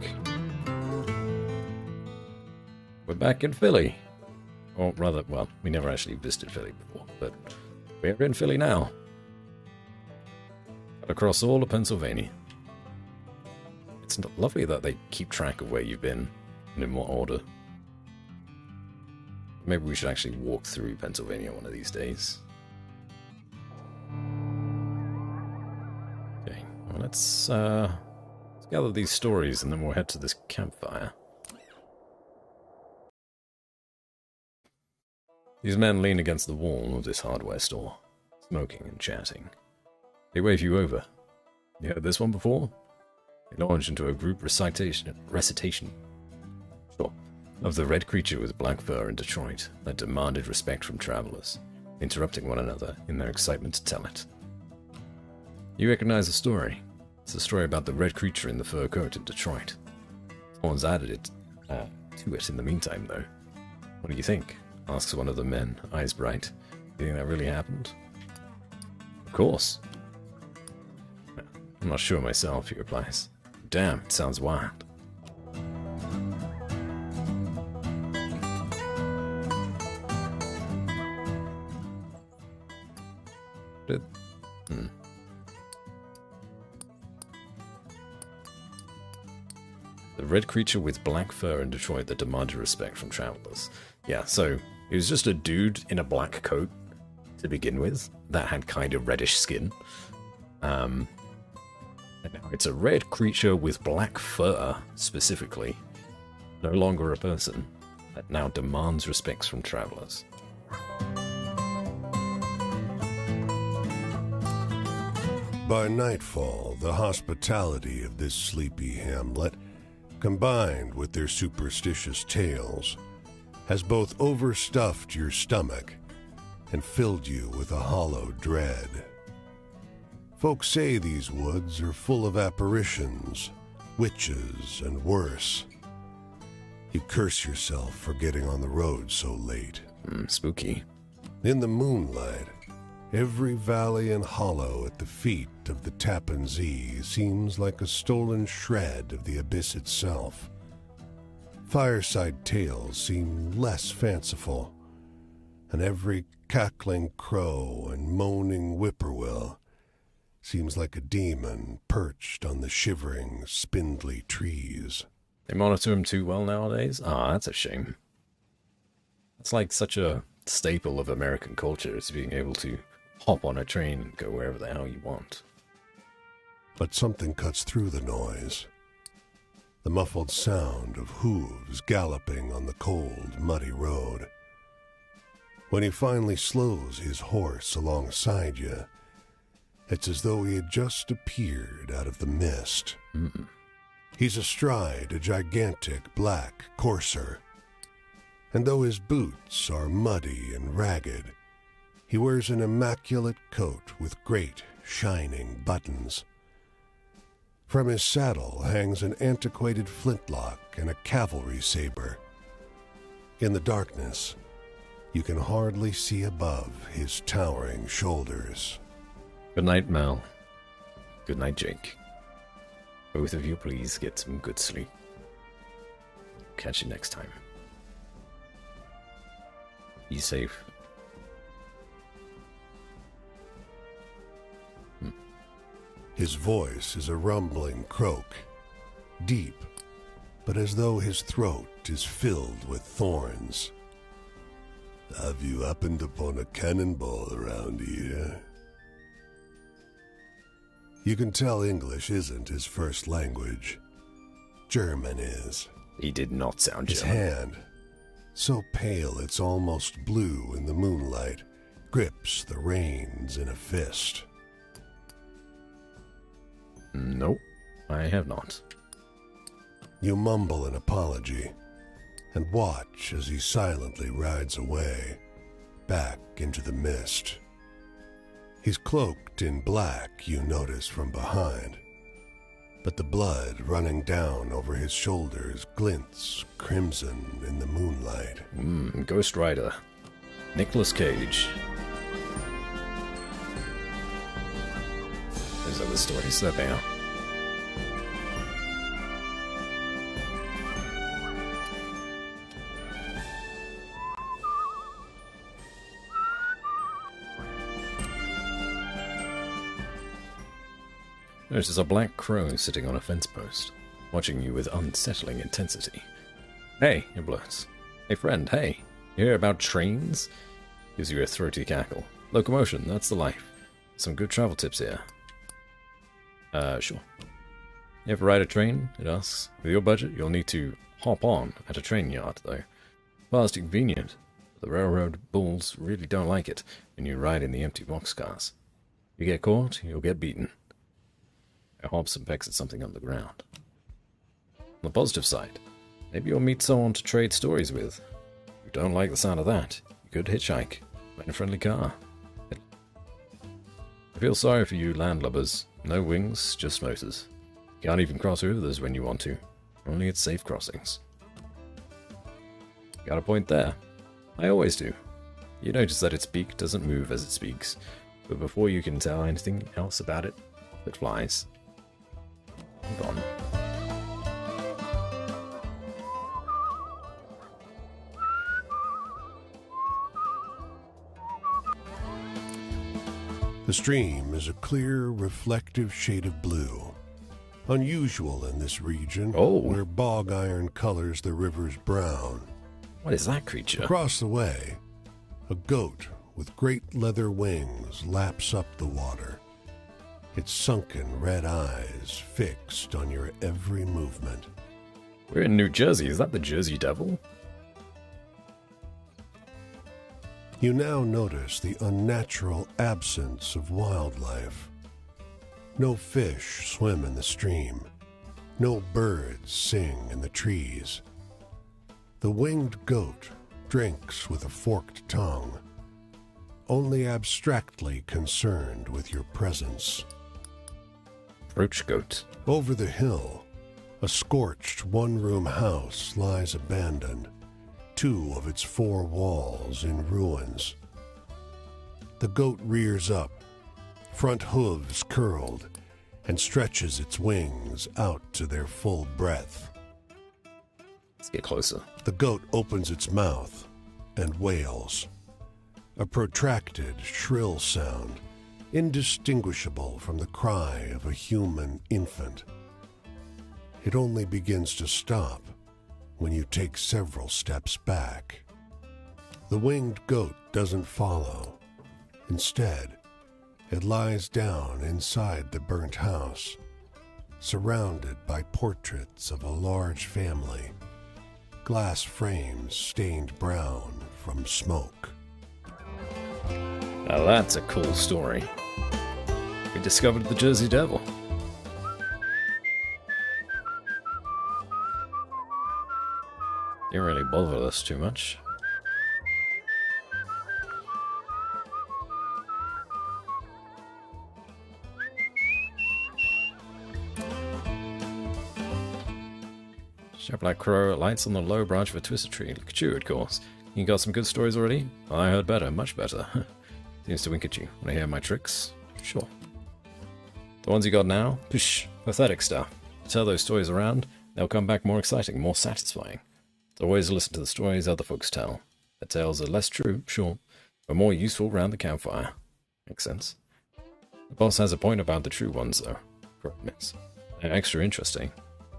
We're back in Philly. Or rather, well, we never actually visited Philly before, but we're in Philly now. Cut across all of Pennsylvania. It's lovely that they keep track of where you've been and in what order. Maybe we should actually walk through Pennsylvania one of these days. Okay, well, let's gather these stories and then we'll head to this campfire. These men lean against the wall of this hardware store, smoking and chatting. They wave you over. You heard this one before? They launch into a group recitation of the red creature with black fur in Detroit that demanded respect from travelers, interrupting one another in their excitement to tell it. You recognize the story. It's a story about the red creature in the fur coat in Detroit. Someone's added it to it in the meantime, though. What do you think? Asks one of the men, eyes bright. You think that really happened? Of course. I'm not sure myself, he replies. Damn, it sounds wild. The red creature with black fur in Detroit that demanded respect from travelers. Yeah, so it was just a dude in a black coat to begin with that had kind of reddish skin. And now it's a red creature with black fur, specifically. No longer a person, that now demands respect from travelers. By nightfall, the hospitality of this sleepy hamlet, combined with their superstitious tales, has both overstuffed your stomach and filled you with a hollow dread. Folks say these woods are full of apparitions, witches, and worse. You curse yourself for getting on the road so late. Spooky. In the moonlight, every valley and hollow at the feet of the Tappan Zee seems like a stolen shred of the abyss itself. Fireside tales seem less fanciful, and every cackling crow and moaning whippoorwill seems like a demon perched on the shivering, spindly trees. They monitor him too well nowadays? Ah, that's a shame. It's like such a staple of American culture, is being able to hop on a train and go wherever the hell you want. But something cuts through the noise. The muffled sound of hooves galloping on the cold, muddy road. When he finally slows his horse alongside you, It's as though he had just appeared out of the mist. He's astride a gigantic black courser, and though his boots are muddy and ragged, he wears an immaculate coat with great shining buttons. From his saddle hangs an antiquated flintlock and a cavalry saber. In the darkness, you can hardly see above his towering shoulders. Good night, Mal. Good night, Jake. Both of you please get some good sleep. Catch you next time. Be safe. His voice is a rumbling croak, deep, but as though his throat is filled with thorns. Have you happened upon a cannonball around here? You can tell English isn't his first language. German is. He did not sound His German. hand, so pale it's almost blue in the moonlight, grips the reins in a fist. Nope, I have not. You mumble an apology and watch as he silently rides away, back into the mist. He's cloaked in black, you notice from behind, but the blood running down over his shoulders glints crimson in the moonlight. Ghost Rider. Nicolas Cage. Those are the stories that they are. Notice a black crow sitting on a fence post, watching you with unsettling intensity. Hey, it blurts. Hey friend, hey. You hear about trains? Gives you a throaty cackle. Locomotion, that's the life. Some good travel tips here. Sure. You ever ride a train? It asks. With your budget, you'll need to hop on at a train yard, though. Fast and convenient. The railroad bulls really don't like it when you ride in the empty boxcars. You get caught, you'll get beaten. It hops and pecks at something on the ground. On the positive side, maybe you'll meet someone to trade stories with. If you don't like the sound of that, you could hitchhike. Find a friendly car. I feel sorry for you landlubbers. No wings, just motors. You can't even cross rivers when you want to. Only at safe crossings. Got a point there. I always do. You notice that its beak doesn't move as it speaks, but before you can tell anything else about it, it flies. Hold on. The stream is a clear, reflective shade of blue, unusual in this region where bog iron colors the river's brown. What is that creature? Across the way, a goat with great leather wings laps up the water, its sunken red eyes fixed on your every movement. We're in New Jersey. Is that the Jersey Devil? You now notice the unnatural absence of wildlife. No fish swim in the stream. No birds sing in the trees. The winged goat drinks with a forked tongue, only abstractly concerned with your presence. Roach goat. Over the hill, a scorched one-room house lies abandoned, 2 of its 4 walls in ruins. The goat rears up, front hooves curled, and stretches its wings out to their full breadth. Let's get closer. The goat opens its mouth and wails, a protracted, shrill sound, indistinguishable from the cry of a human infant. It only begins to stop when you take several steps back. The winged goat doesn't follow. Instead, it lies down inside the burnt house, surrounded by portraits of a large family, glass frames stained brown from smoke. Now that's a cool story. We discovered the Jersey Devil. Didn't really bother us too much. Sharp like crow, lights on the low branch of a twisted tree. Look at you, of course. You got some good stories already? I heard better, much better. Seems to wink at you. Want to hear my tricks? Sure. The ones you got now? Psh, pathetic stuff. Tell those stories around, they'll come back more exciting, more satisfying. So always listen to the stories other folks tell. Their tales are less true, sure, but more useful round the campfire. Makes sense. The boss has a point about the true ones, though. Correct, miss. They're extra interesting.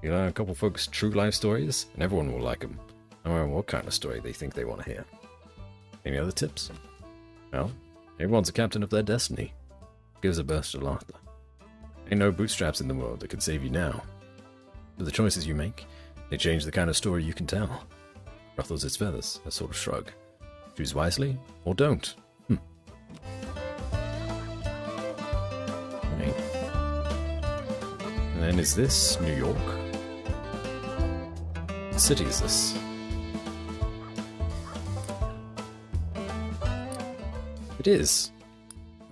You learn a couple folks' true life stories, and everyone will like them, no matter what kind of story they think they want to hear. Any other tips? Well, everyone's a captain of their destiny. Gives a burst of laughter. Ain't no bootstraps in the world that could save you now. But the choices you make, they change the kind of story you can tell. Ruffles its feathers, a sort of shrug. Choose wisely, or don't. Right. And then is this New York? What city is this? It is.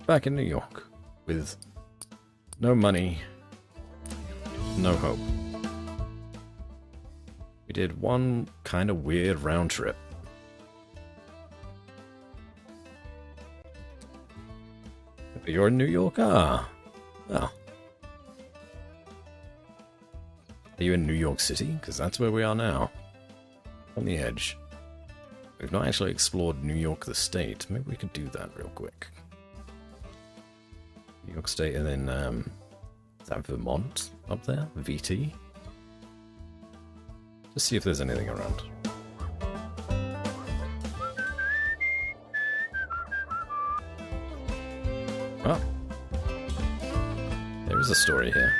Back in New York. With no money, no hope. We did one kind of weird round trip. But you're in New York? Ah. Oh. Are you in New York City? Because that's where we are now. On the edge. We've not actually explored New York the state. Maybe we could do that real quick. New York State, and then, is that Vermont up there? VT? Just see if there's anything around. Oh. There is a story here.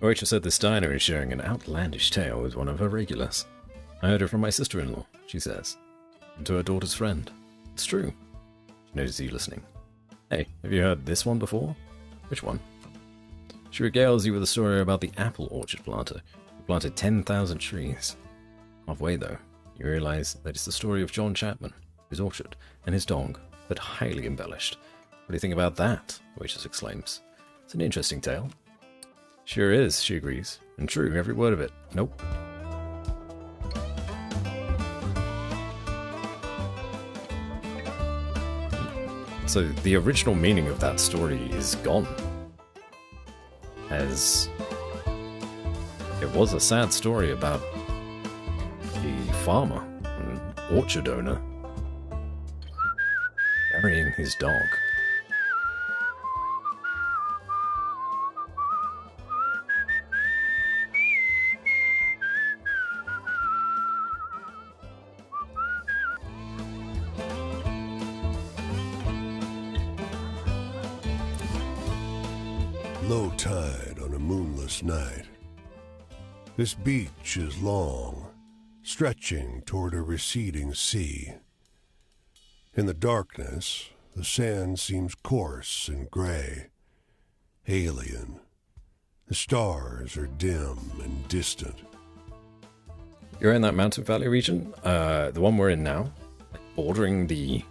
Rachel said this diner is sharing an outlandish tale with one of her regulars. I heard it from my sister-in-law, she says, and to her daughter's friend. It's true. She notices you listening. Hey, have you heard this one before? Which one? She regales you with a story about the apple orchard planter who planted 10,000 trees. Halfway, though, you realize that it's the story of John Chapman, his orchard, and his dog, but highly embellished. What do you think about that? Waitress exclaims. It's an interesting tale. Sure is, she agrees. And true, every word of it. Nope. So the original meaning of that story is gone. As it was a sad story about a farmer, an orchard owner, burying his dog. Low tide on a moonless night. This beach is long, stretching toward a receding sea. In the darkness, the sand seems coarse and gray, alien. The stars are dim and distant. You're in that Mountain Valley region, the one we're in now, bordering the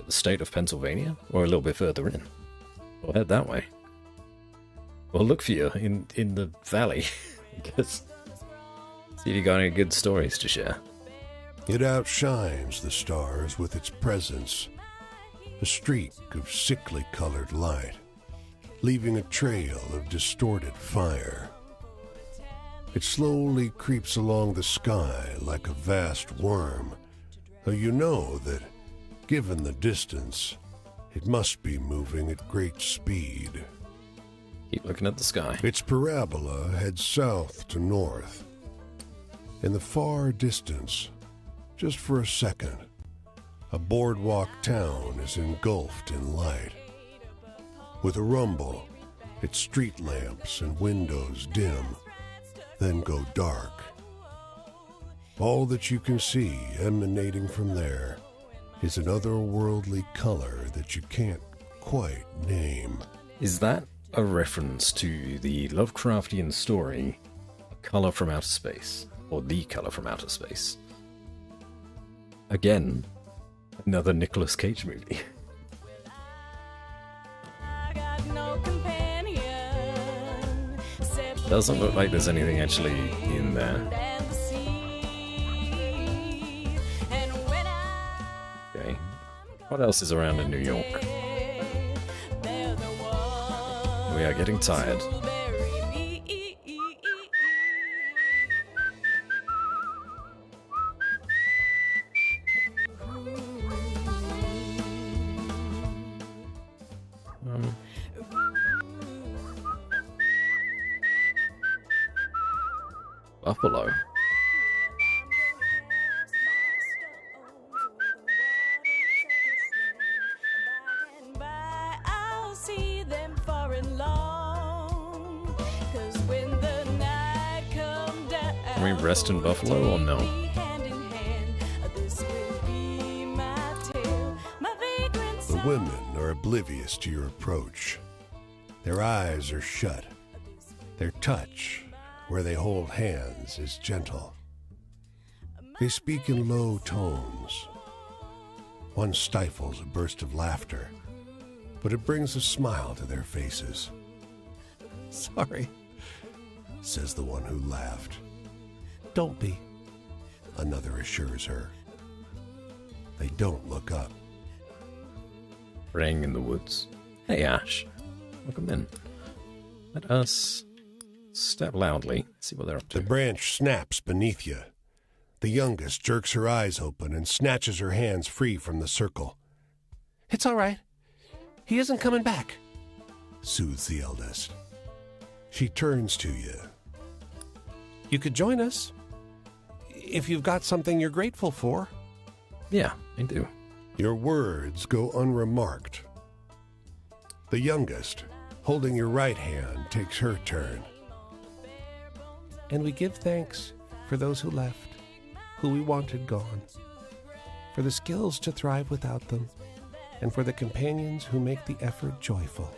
state of Pennsylvania, or a little bit further in. We'll head that way. We'll look for you in the valley. I guess. See if you got any good stories to share. It outshines the stars with its presence, a streak of sickly colored light, leaving a trail of distorted fire. It slowly creeps along the sky like a vast worm, though you know that, given the distance, it must be moving at great speed. Keep looking at the sky. Its parabola heads south to north. In the far distance, just for a second, a boardwalk town is engulfed in light. With a rumble, its street lamps and windows dim, then go dark. All that you can see emanating from there is an otherworldly color that you can't quite name. Is that a reference to the Lovecraftian story, Color from Outer Space, or The Color from Outer Space? Again, another Nicolas Cage movie. Doesn't look like there's anything actually in there. Okay. What else is around in New York? We are getting tired. Buffalo. Can we rest in Buffalo or no? The women are oblivious to your approach. Their eyes are shut. Their touch, where they hold hands, is gentle. They speak in low tones. One stifles a burst of laughter, but it brings a smile to their faces. Sorry, Says the one who laughed. don't be. Another assures her. They don't look up. Praying in the woods. Hey, Ash. Welcome in. Let us step loudly, see what they're up to. The branch snaps beneath you. The youngest jerks her eyes open and snatches her hands free from the circle. It's all right. He isn't coming back. Soothes the eldest. She turns to you. You could join us. If you've got something you're grateful for. Yeah, I do. Your words go unremarked. The youngest, holding your right hand, takes her turn. And we give thanks for those who left, who we wanted gone, for the skills to thrive without them, and for the companions who make the effort joyful.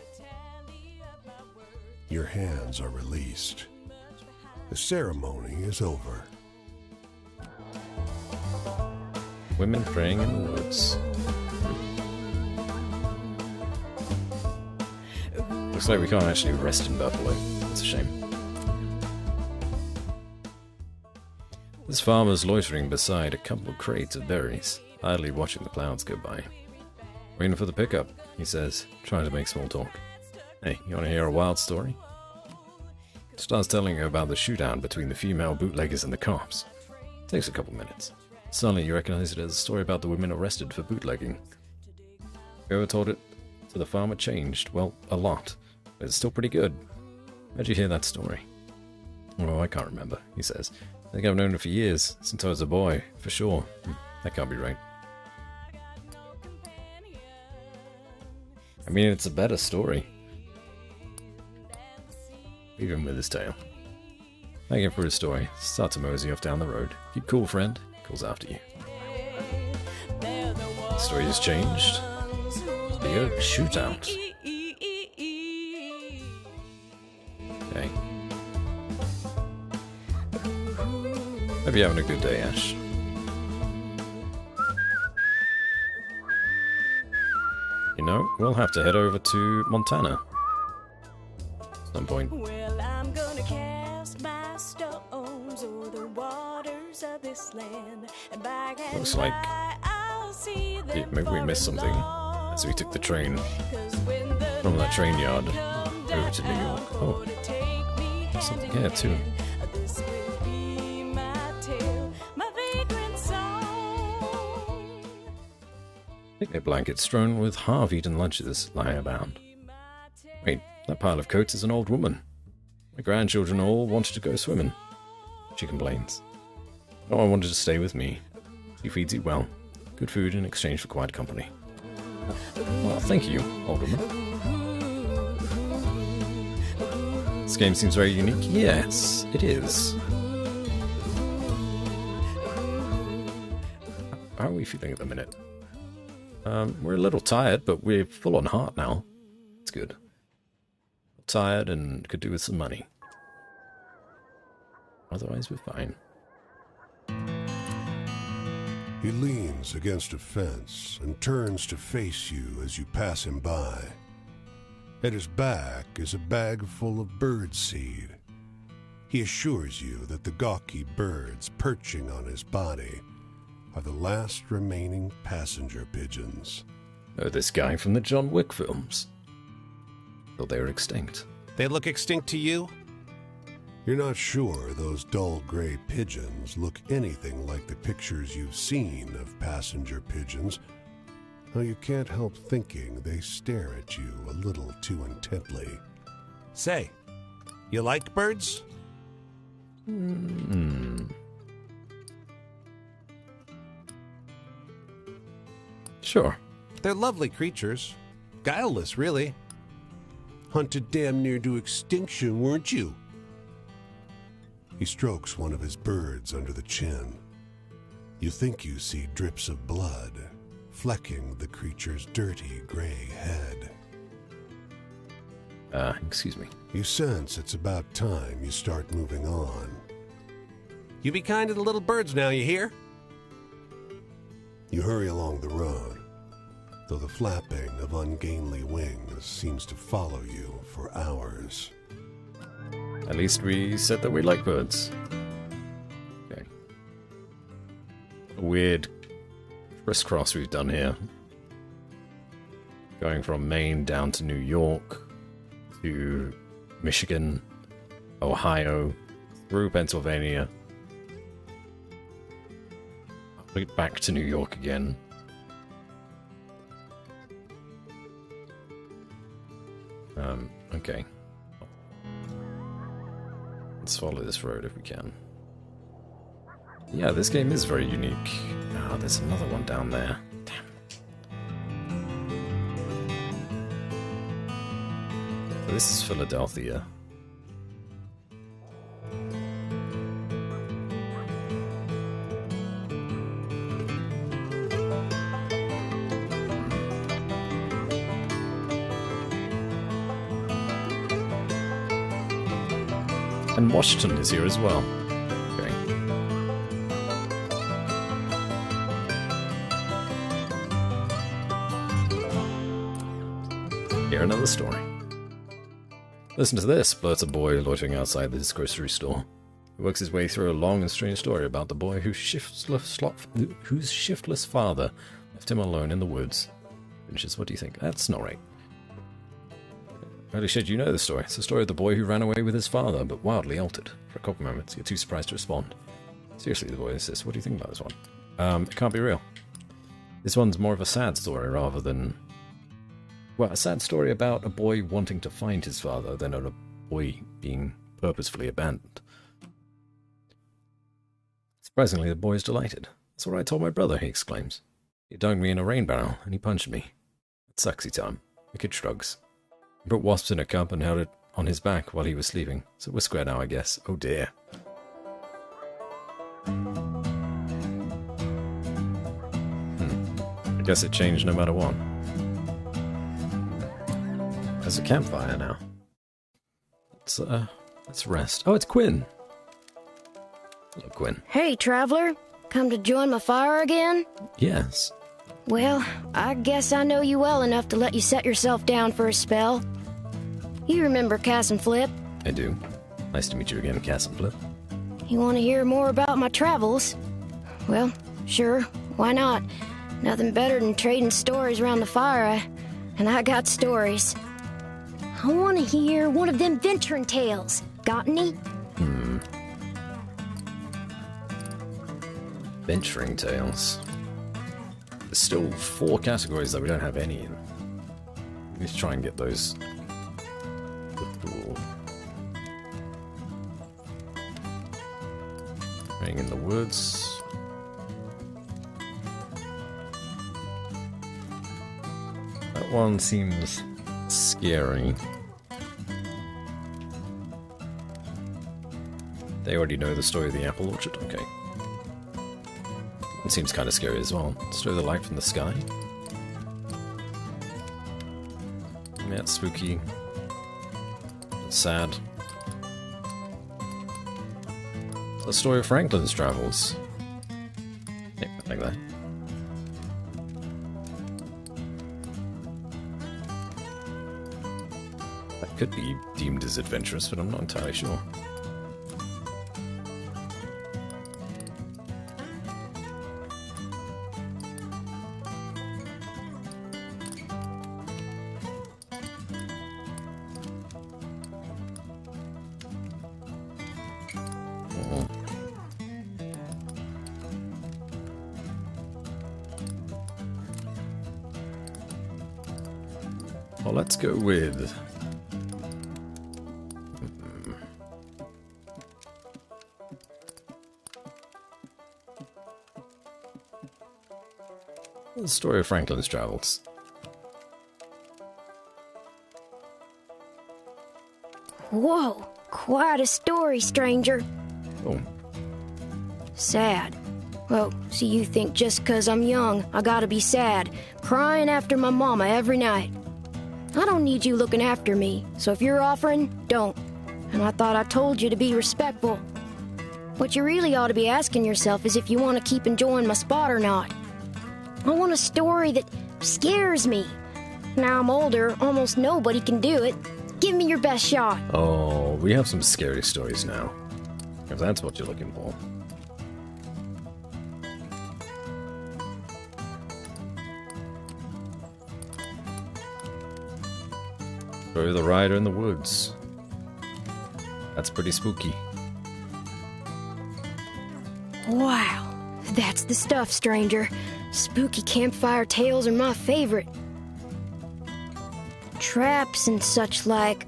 Your hands are released. The ceremony is over. Women praying in the woods. Looks like we can't actually rest in Buffalo. It's a shame. This farmer's loitering beside a couple of crates of berries, idly watching the clouds go by. Waiting for the pickup, he says, trying to make small talk. Hey, you want to hear a wild story? Starts telling her about the shootout between the female bootleggers and the cops. Takes a couple minutes. Suddenly you recognize it as a story about the women arrested for bootlegging. Whoever told it to the farmer changed, well, a lot, but it's still pretty good. Where'd you hear that story? Oh, I can't remember, he says. I think I've known her for years, since I was a boy, for sure. That can't be right. I mean, it's a better story. Leave him with his tale. Thank him for his story. Start to mosey off down the road. Keep cool, friend. Calls after you. The story has changed. The oak shootout. Okay. Hope you're having a good day, Ash. You know, we'll have to head over to Montana. At some point. Well, I'm gonna cast my stones o'er the waters of this land. And by and Looks like I'll see them maybe we missed something as we took the train from that train yard over to New York. Oh, there's something here too. This will be my tale, my vagrant song. Picnic blankets strewn with half-eaten lunches lie about. Wait, that pile of coats is an old woman. My grandchildren all wanted to go swimming. She complains. No one wanted to stay with me. She feeds you well. Good food in exchange for quiet company. Well, thank you, old woman. This game seems very unique. Yes, it is. how are we feeling at the minute? We're a little tired, but we're full on heart now. It's good. Tired and could do with some money. Otherwise, we're fine. He leans against a fence and turns to face you as you pass him by. At his back is a bag full of bird seed. He assures you that the gawky birds perching on his body are the last remaining passenger pigeons. Oh, this guy from the John Wick films. Thought they were extinct. They look extinct to you? You're not sure those dull gray pigeons look anything like the pictures you've seen of passenger pigeons, though you can't help thinking they stare at you a little too intently. Say, you like birds? Sure. They're lovely creatures. Guileless, really. Hunted damn near to extinction, weren't you? He strokes one of his birds under the chin. You think you see drips of blood flecking the creature's dirty gray head. Excuse me. You sense it's about time you start moving on. You be kind to the little birds now, you hear? You hurry along the road, though the flapping of ungainly wings seems to follow you for hours. At least we said that we like birds. Okay. A weird crisscross we've done here. Going from Maine down to New York, to Michigan, Ohio, through Pennsylvania, back to New York again. Okay. Let's follow this road if we can. Yeah, this game is very unique. Ah, there's another one down there. Damn. So this is Philadelphia. And Washington is here as well. Okay. Hear another story. Listen to this, blurts a boy loitering outside this grocery store. He works his way through a long and strange story about the boy whose shiftless father left him alone in the woods. Finishes, what do you think? That's not right. Holy shit, you know the story. It's the story of the boy who ran away with his father, but wildly altered. For a couple moments, you're too surprised to respond. Seriously, the boy insists, what do you think about this one? It can't be real. This one's more of a sad story rather than... Well, a sad story about a boy wanting to find his father than a boy being purposefully abandoned. Surprisingly, the boy is delighted. That's what I told my brother, he exclaims. He dunked me in a rain barrel, and he punched me. It's sexy time. The kid shrugs. He put wasps in a cup and held it on his back while he was sleeping, so we're square now, I guess. Oh dear. I guess it changed no matter what. There's a campfire now. Let's rest. Oh, it's Quinn. Hello, Quinn. Hey, traveler. Come to join my fire again? Yes. Well, I guess I know you well enough to let you set yourself down for a spell. You remember Cass and Flip? I do. Nice to meet you again, Cass and Flip. You want to hear more about my travels? Well, sure, why not? Nothing better than trading stories around the fire, and I got stories. I want to hear one of them venturing tales. Got any? Venturing tales. There's still 4 categories that we don't have any in. Let's try and get those. Running in the woods. That one seems scary. They already know the story of the apple orchard? Okay. It seems kind of scary as well. Destroy the light from the sky. Yeah, it's spooky. It's sad. It's the story of Franklin's travels. Yeah, like that. That could be deemed as adventurous, but I'm not entirely sure. Well, let's go with... the story of Franklin's travels. Whoa, quite a story, stranger. Oh, Sad. Well, so you think just 'cause I'm young, I gotta be sad, crying after my mama every night. I don't need you looking after me, so if you're offering, don't. And I thought I told you to be respectful. What you really ought to be asking yourself is if you want to keep enjoying my spot or not. I want a story that scares me. Now I'm older, almost nobody can do it. Give me your best shot. oh, we have some scary stories now. If that's what you're looking for. Story of the Rider in the Woods. That's pretty spooky. Wow, that's the stuff, stranger. Spooky campfire tales are my favorite. Traps and such like.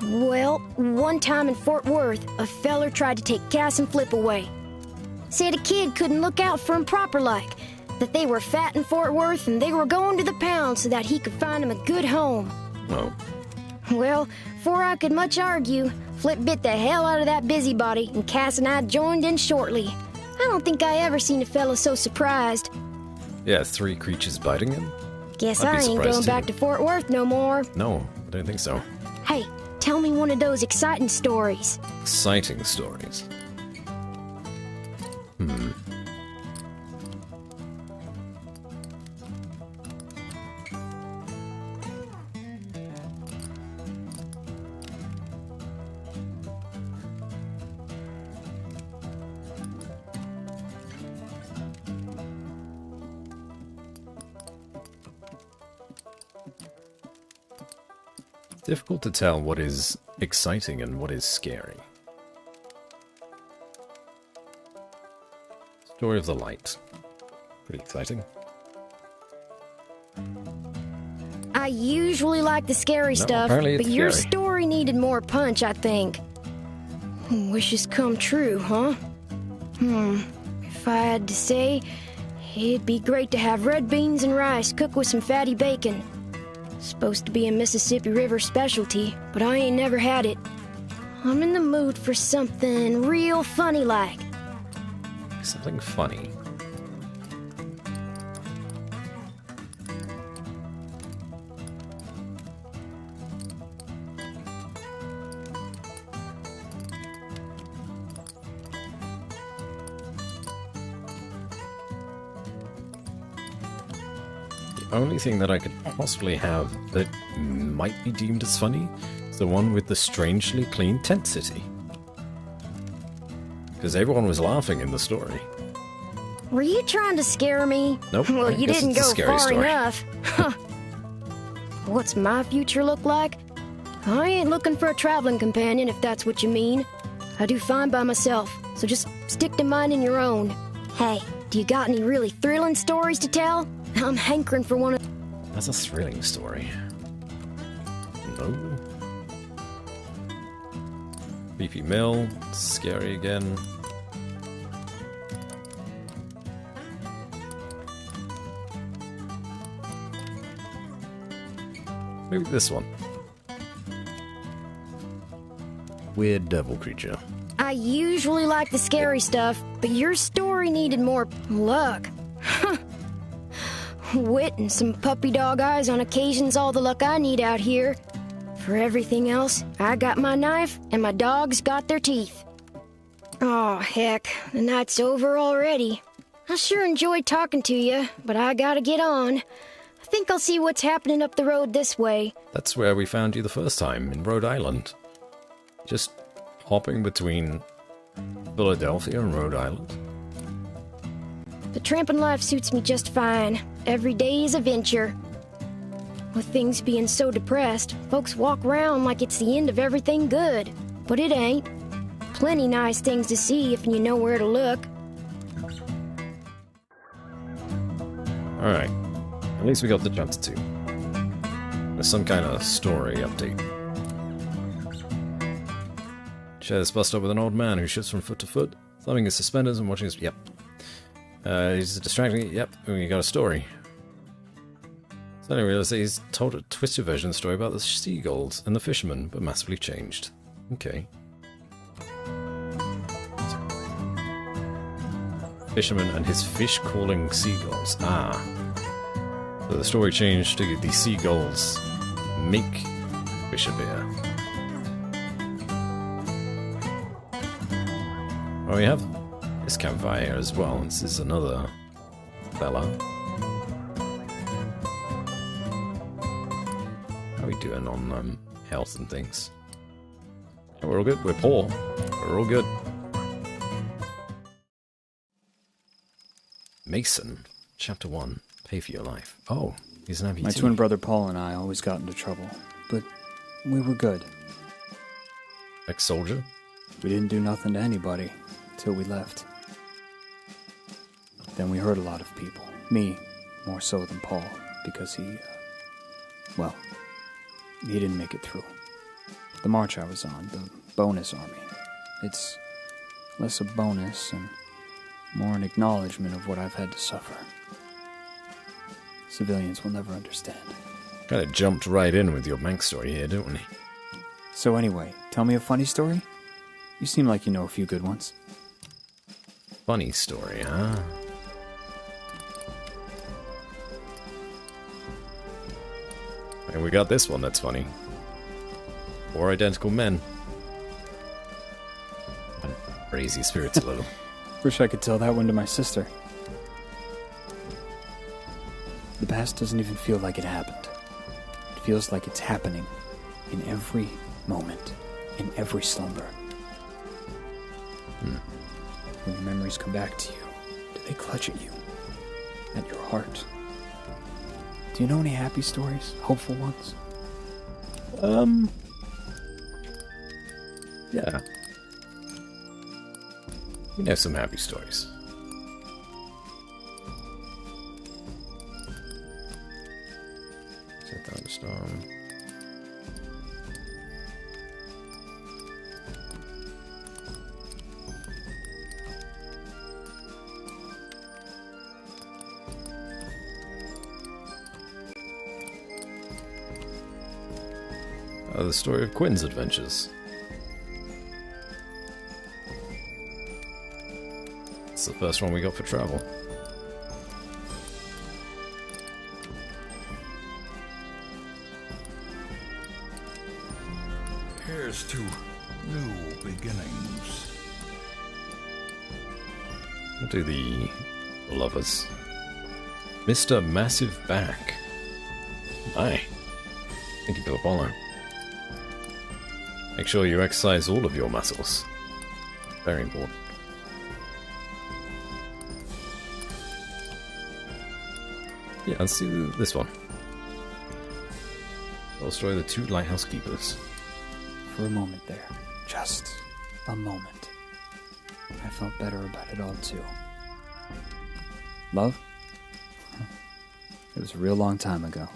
Well, one time in Fort Worth, a feller tried to take Cass and Flip away. Said a kid couldn't look out for him proper like. That they were fat in Fort Worth and they were going to the pound so that he could find him a good home. Oh, Well, before I could much argue, Flip bit the hell out of that busybody, and Cass and I joined in shortly. I don't think I ever seen a fella so surprised. yeah, 3 creatures biting him? Guess I'd be I ain't surprised going too. back to Fort Worth no more. No, I don't think so. Hey, tell me one of those exciting stories. Exciting stories. It's difficult to tell what is exciting and what is scary. Story of the Light. Pretty exciting. I usually like the scary stuff, apparently but it's your scary. story needed more punch, I think. Wishes come true, huh? If I had to say, it'd be great to have red beans and rice cooked with some fatty bacon. Supposed to be a Mississippi River specialty, but I ain't never had it. I'm in the mood for something real funny like. Something funny. The only thing that I could possibly have that might be deemed as funny is the one with the strangely clean tent city. Because everyone was laughing in the story. Were you trying to scare me? Nope, Well, I you guess didn't it's a go scary far story. enough. Huh. What's my future look like? I ain't looking for a traveling companion, if that's what you mean. I do fine by myself, so just stick to minding your own. Hey, do you got any really thrilling stories to tell? I'm hankering for one of... That's a thrilling story. No. Beefy Mill, scary again. Maybe this one. Weird devil creature. I usually like the scary stuff, but your story needed more luck. Wit and some puppy dog eyes on occasion's all the luck I need out here. For everything else, I got my knife and my dogs got their teeth. Oh, heck, the night's over already. I sure enjoyed talking to you, but I gotta get on. I think I'll see what's happening up the road this way. That's where we found you the first time, in Rhode Island. Just hopping between Philadelphia and Rhode Island. The tramping life suits me just fine. Every day is a venture. With things being so depressed, folks walk around like it's the end of everything good. But it ain't. Plenty nice things to see if you know where to look. Alright. At least we got the chapter 2. There's some kind of story update. Share this bus stop with an old man who shifts from foot to foot, thumbing his suspenders and watching his... Yep. He's distracting... Yep, we got a story. Suddenly realized that he's told a twisted version of the story about the seagulls and the fishermen, but massively changed. Okay. Fisherman and his fish-calling seagulls. Ah. So the story changed to the seagulls make fisher beer. Well, we have this campfire as well. This is another fella. How are we doing on health and things? Yeah, we're all good. We're poor. We're all good. Mason, Chapter 1, Pay for Your Life. Oh, he's an amputee. My twin brother Paul and I always got into trouble, but we were good. Ex-soldier? We didn't do nothing to anybody till we left. Then we hurt a lot of people. Me, more so than Paul, because he didn't make it through. The march I was on, the bonus army, it's less a bonus and more an acknowledgement of what I've had to suffer. Civilians will never understand. Kind of jumped right in with your Manx story here, don't we? So anyway, tell me a funny story? You seem like you know a few good ones. Funny story, huh? And we got this one that's funny. 4 identical men. Crazy spirits a little. Wish I could tell that one to my sister. The past doesn't even feel like it happened. It feels like it's happening in every moment, in every slumber. When your memories come back to you, do they clutch at you? At your heart? Do you know any happy stories? Hopeful ones? Yeah. We know some happy stories. Set thunderstorm. The story of Quinn's adventures. It's the first one we got for travel. Here's to new beginnings. We'll do the lovers. Mr. Massive Back. Hi. Thank you for the follow. Make sure you exercise all of your muscles. Very important. Yeah, let's do this one. I'll story the 2 lighthouse keepers. For a moment there, just a moment, I felt better about it all too. Love? It was a real long time ago.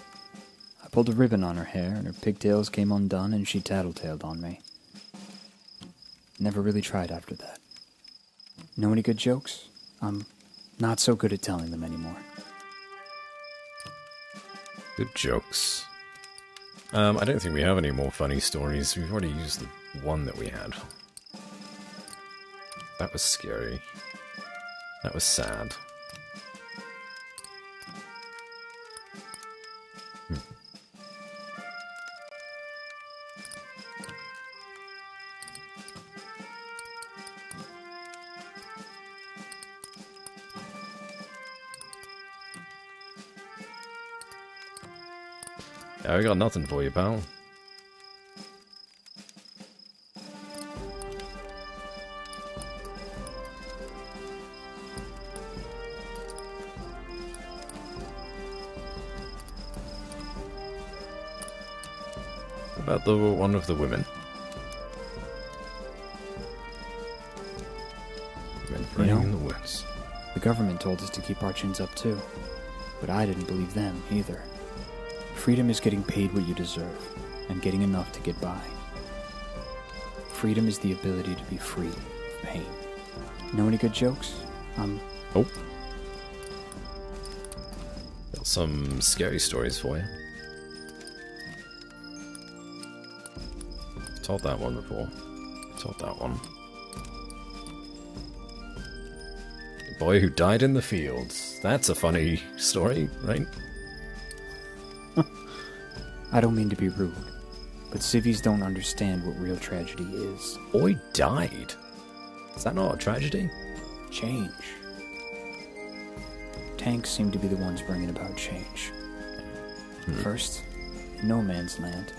I pulled a ribbon on her hair and her pigtails came undone and she tattletaled on me. Never really tried after that. Know any good jokes? I'm not so good at telling them anymore. Good jokes. I don't think we have any more funny stories. We've already used the one that we had. That was scary. That was sad. Yeah, I got nothing for you, pal. What about one of the women? Women praying in the woods. The government told us to keep our chins up too, but I didn't believe them either. Freedom is getting paid what you deserve, and getting enough to get by. Freedom is the ability to be free of pain. Know any good jokes? Oh. Got some scary stories for you. Told that one before. Told that one. The boy who died in the fields. That's a funny story, right? I don't mean to be rude, but civvies don't understand what real tragedy is. Boy died? Is that not a tragedy? Change. Tanks seem to be the ones bringing about change. First, in no man's land,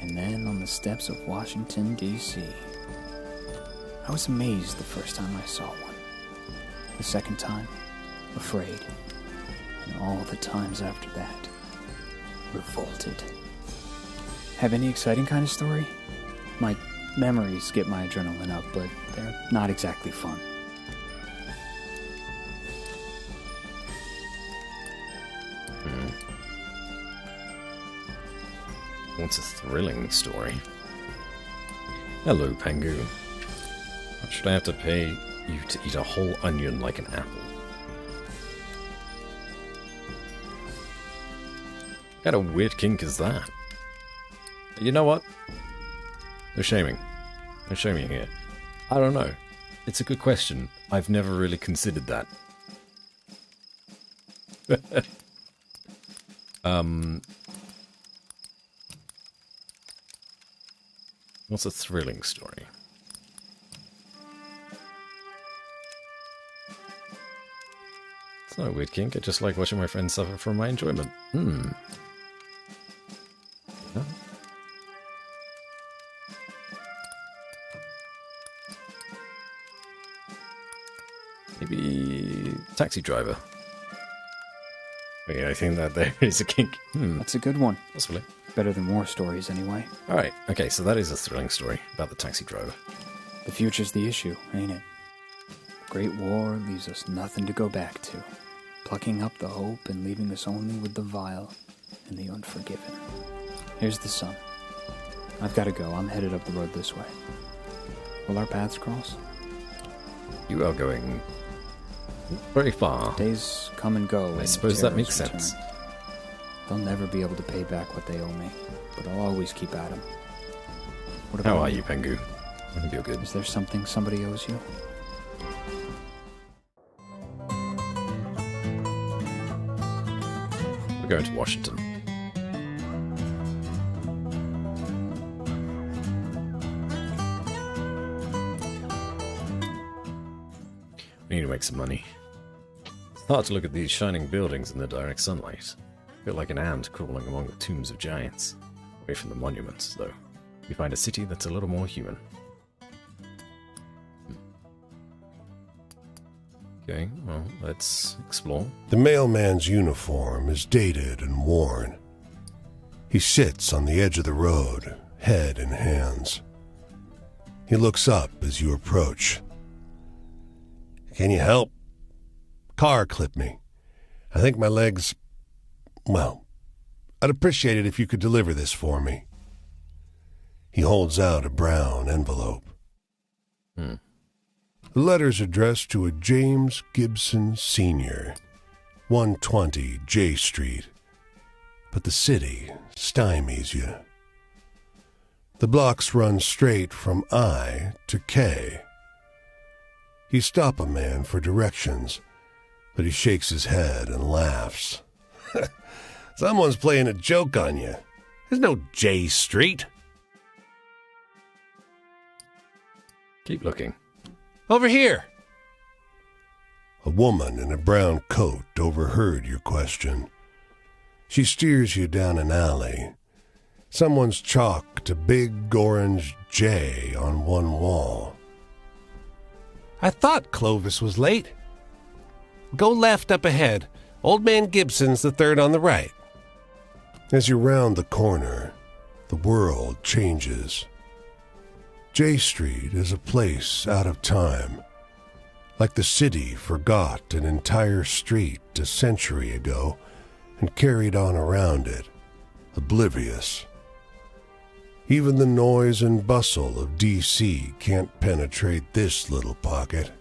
and then on the steps of Washington, D.C. I was amazed the first time I saw one. The second time, afraid. And all the times after that, revolted. Have any exciting kind of story? My memories get my adrenaline up, but they're not exactly fun. What's a thrilling story? Hello, Pengu. Why should I have to pay you to eat a whole onion like an apple? What kind of weird kink is that? You know what? No shaming. No shaming here. I don't know. It's a good question. I've never really considered that. What's a thrilling story? It's not a weird kink. I just like watching my friends suffer for my enjoyment. Yeah. Maybe taxi driver. Okay, I think that there is a kink. That's a good one. Possibly. Better than war stories, anyway. Alright, okay, so that is a thrilling story about the taxi driver. The future's the issue, ain't it? The Great War leaves us nothing to go back to, plucking up the hope and leaving us only with the vile and the unforgiven. Here's the sun. I've got to go. I'm headed up the road this way. Will our paths cross? You are going very far. Days come and go. I suppose that makes sense. They'll never be able to pay back what they owe me, but I'll always keep at them. How are you, Pengu? I hope you're good. Is there something somebody owes you? We're going to Washington. We need to make some money. It's hard to look at these shining buildings in the direct sunlight. I feel like an ant crawling among the tombs of giants. Away from the monuments, though. We find a city that's a little more human. Okay, well, let's explore. The mailman's uniform is dated and worn. He sits on the edge of the road, head in hands. He looks up as you approach. Can you help? Car clipped me. I think my legs... Well, I'd appreciate it if you could deliver this for me. He holds out a brown envelope. The letter's addressed to a James Gibson Sr., 120 J Street. But the city stymies you. The blocks run straight from I to K. You stop a man for directions, but he shakes his head and laughs. Someone's playing a joke on you. There's no J Street. Keep looking. Over here. A woman in a brown coat overheard your question. She steers you down an alley. Someone's chalked a big orange J on one wall. I thought Clovis was late. Go left up ahead. Old Man Gibson's the third on the right. As you round the corner, the world changes. J Street is a place out of time. Like the city forgot an entire street a century ago and carried on around it, oblivious. Even the noise and bustle of D.C. can't penetrate this little pocket.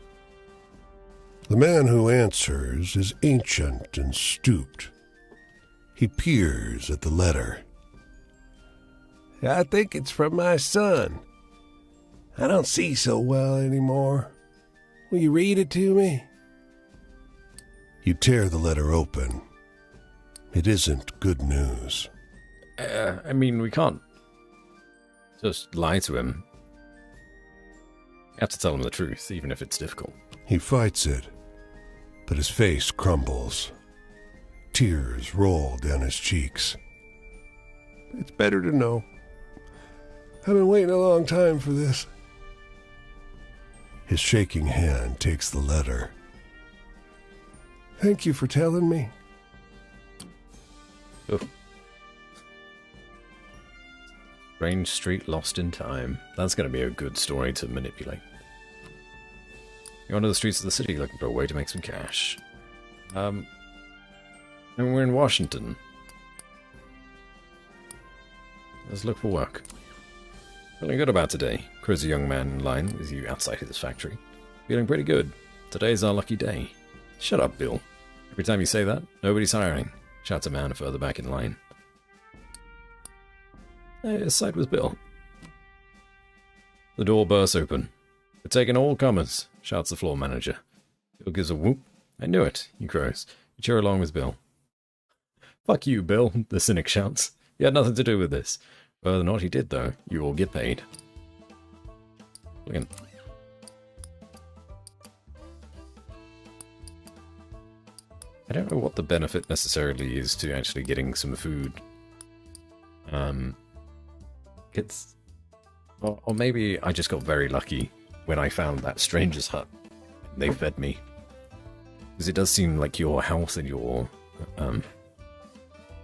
The man who answers is ancient and stooped. He peers at the letter. I think it's from my son. I don't see so well anymore. Will you read it to me? You tear the letter open. It isn't good news. I mean, we can't just lie to him. You have to tell him the truth, even if it's difficult. He fights it, but his face crumbles. Tears roll down his cheeks. It's better to know. I've been waiting a long time for this. His shaking hand takes the letter. Thank you for telling me. Oh. Strange Street Lost in Time. That's going to be a good story to manipulate. You're onto the streets of the city looking for a way to make some cash. And we're in Washington. Let's look for work. Feeling good about today. Crow's a young man in line with you outside his factory. Feeling pretty good. Today's our lucky day. Shut up, Bill. Every time you say that, nobody's hiring. Shouts a man further back in line. A sight with Bill. The door bursts open. We're taking all comers, shouts the floor manager. Bill gives a whoop. I knew it, he crows. You cheer along with Bill. Fuck you, Bill, the cynic shouts. You had nothing to do with this. Whether or not he did, though, you all get paid. Look. I don't know what the benefit necessarily is to actually getting some food. It's... Or maybe I just got very lucky when I found that stranger's hut. And they fed me. Because it does seem like your health and your...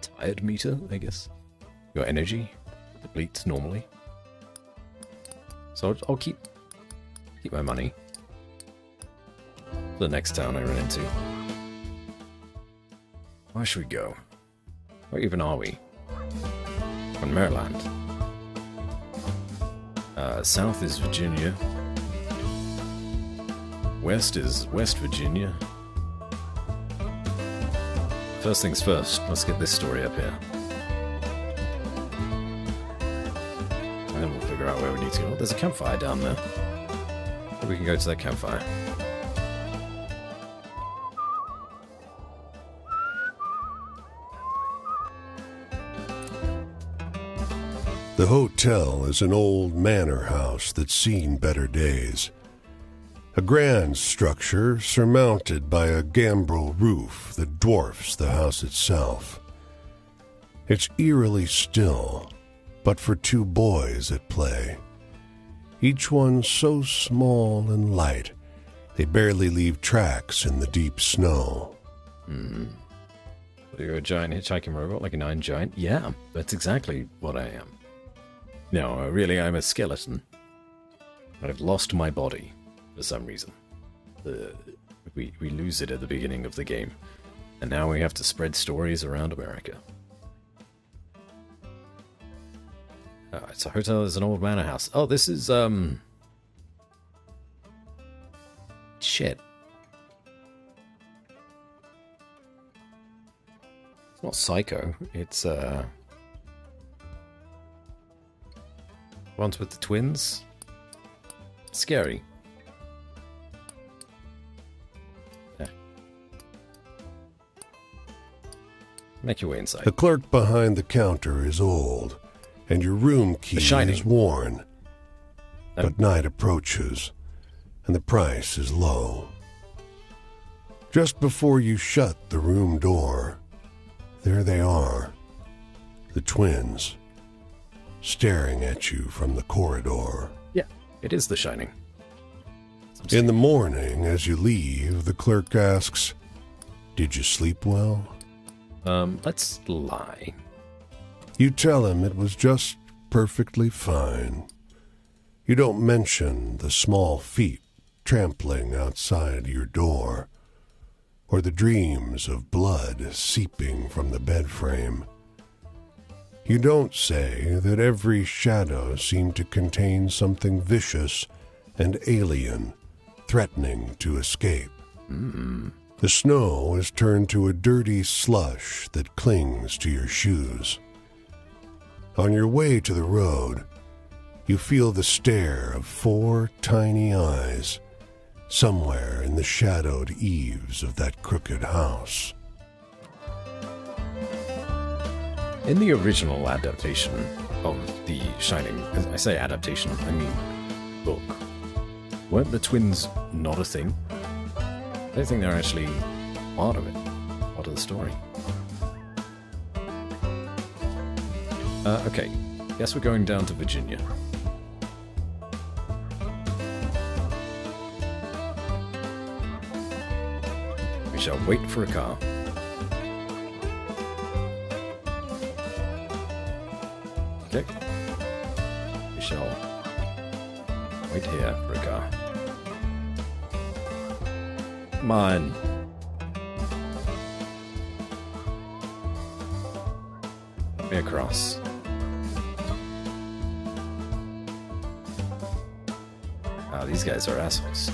tired meter, I guess. Your energy depletes normally. So I'll keep my money for the next town I run into. Where should we go? Where even are we? On Maryland. South is Virginia. West is West Virginia. First things first, let's get this story up here. And then we'll figure out where we need to go. Oh, there's a campfire down there. We can go to that campfire. The hotel is an old manor house that's seen better days. A grand structure surmounted by a gambrel roof that dwarfs the house itself. It's eerily still, but for two boys at play. Each one so small and light, they barely leave tracks in the deep snow. You're a giant hitchhiking robot, like an iron giant? Yeah, that's exactly what I am. No, really, I'm a skeleton. But I've lost my body, for some reason. We lose it at the beginning of the game. And now we have to spread stories around America. It's a hotel, there's an old manor house. Oh, this is, shit. It's not Psycho, it's, ones with the twins? Scary. Make your way inside. The clerk behind the counter is old, and your room key is worn. But night approaches, and the price is low. Just before you shut the room door, there they are, the twins, staring at you from the corridor. Yeah, it is The Shining. In the morning, as you leave, the clerk asks, "Did you sleep well?" Let's lie. You tell him it was just perfectly fine. You don't mention the small feet trampling outside your door, or the dreams of blood seeping from the bed frame. You don't say that every shadow seemed to contain something vicious and alien, threatening to escape. The snow is turned to a dirty slush that clings to your shoes. On your way to the road, you feel the stare of 4 tiny eyes somewhere in the shadowed eaves of that crooked house. In the original adaptation of The Shining, I say adaptation, I mean book, weren't the twins not a thing? I don't think they're actually part of it, part of the story. Okay, guess we're going down to Virginia. We shall wait for a car. Okay. We shall wait here for a car. Come on. Let me across. Oh, these guys are assholes.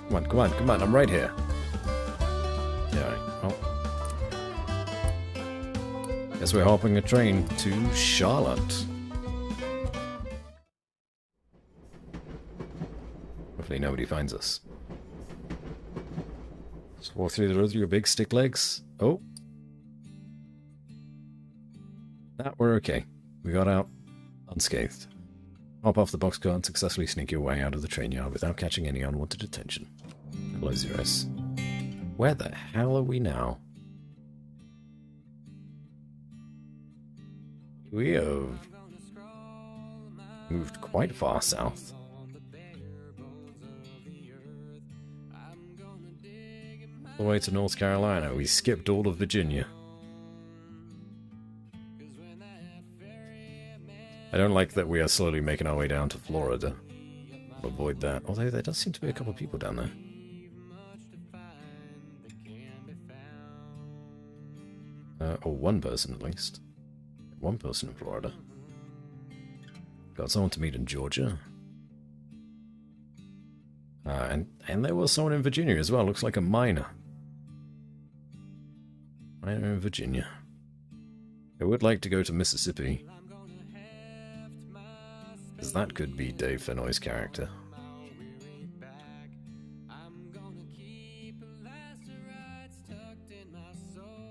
Come on, come on, come on, I'm right here. Yeah, right. Well. Guess we're hopping a train to Charlotte. Hopefully nobody finds us. Just walk through the road with your big stick legs. Oh. That we're okay. We got out unscathed. Hop off the boxcar and successfully sneak your way out of the train yard without catching any unwanted attention. Hello, Zeros. Where the hell are we now? We have moved quite far south. All the way to North Carolina. We skipped all of Virginia. I don't like that we are slowly making our way down to Florida. We'll avoid that. Although there does seem to be a couple of people down there. Or one person at least. One person in Florida. Got someone to meet in Georgia. And there was someone in Virginia as well. Looks like a miner. Miner in Virginia. I would like to go to Mississippi. Because that could be Dave Fennoy's character.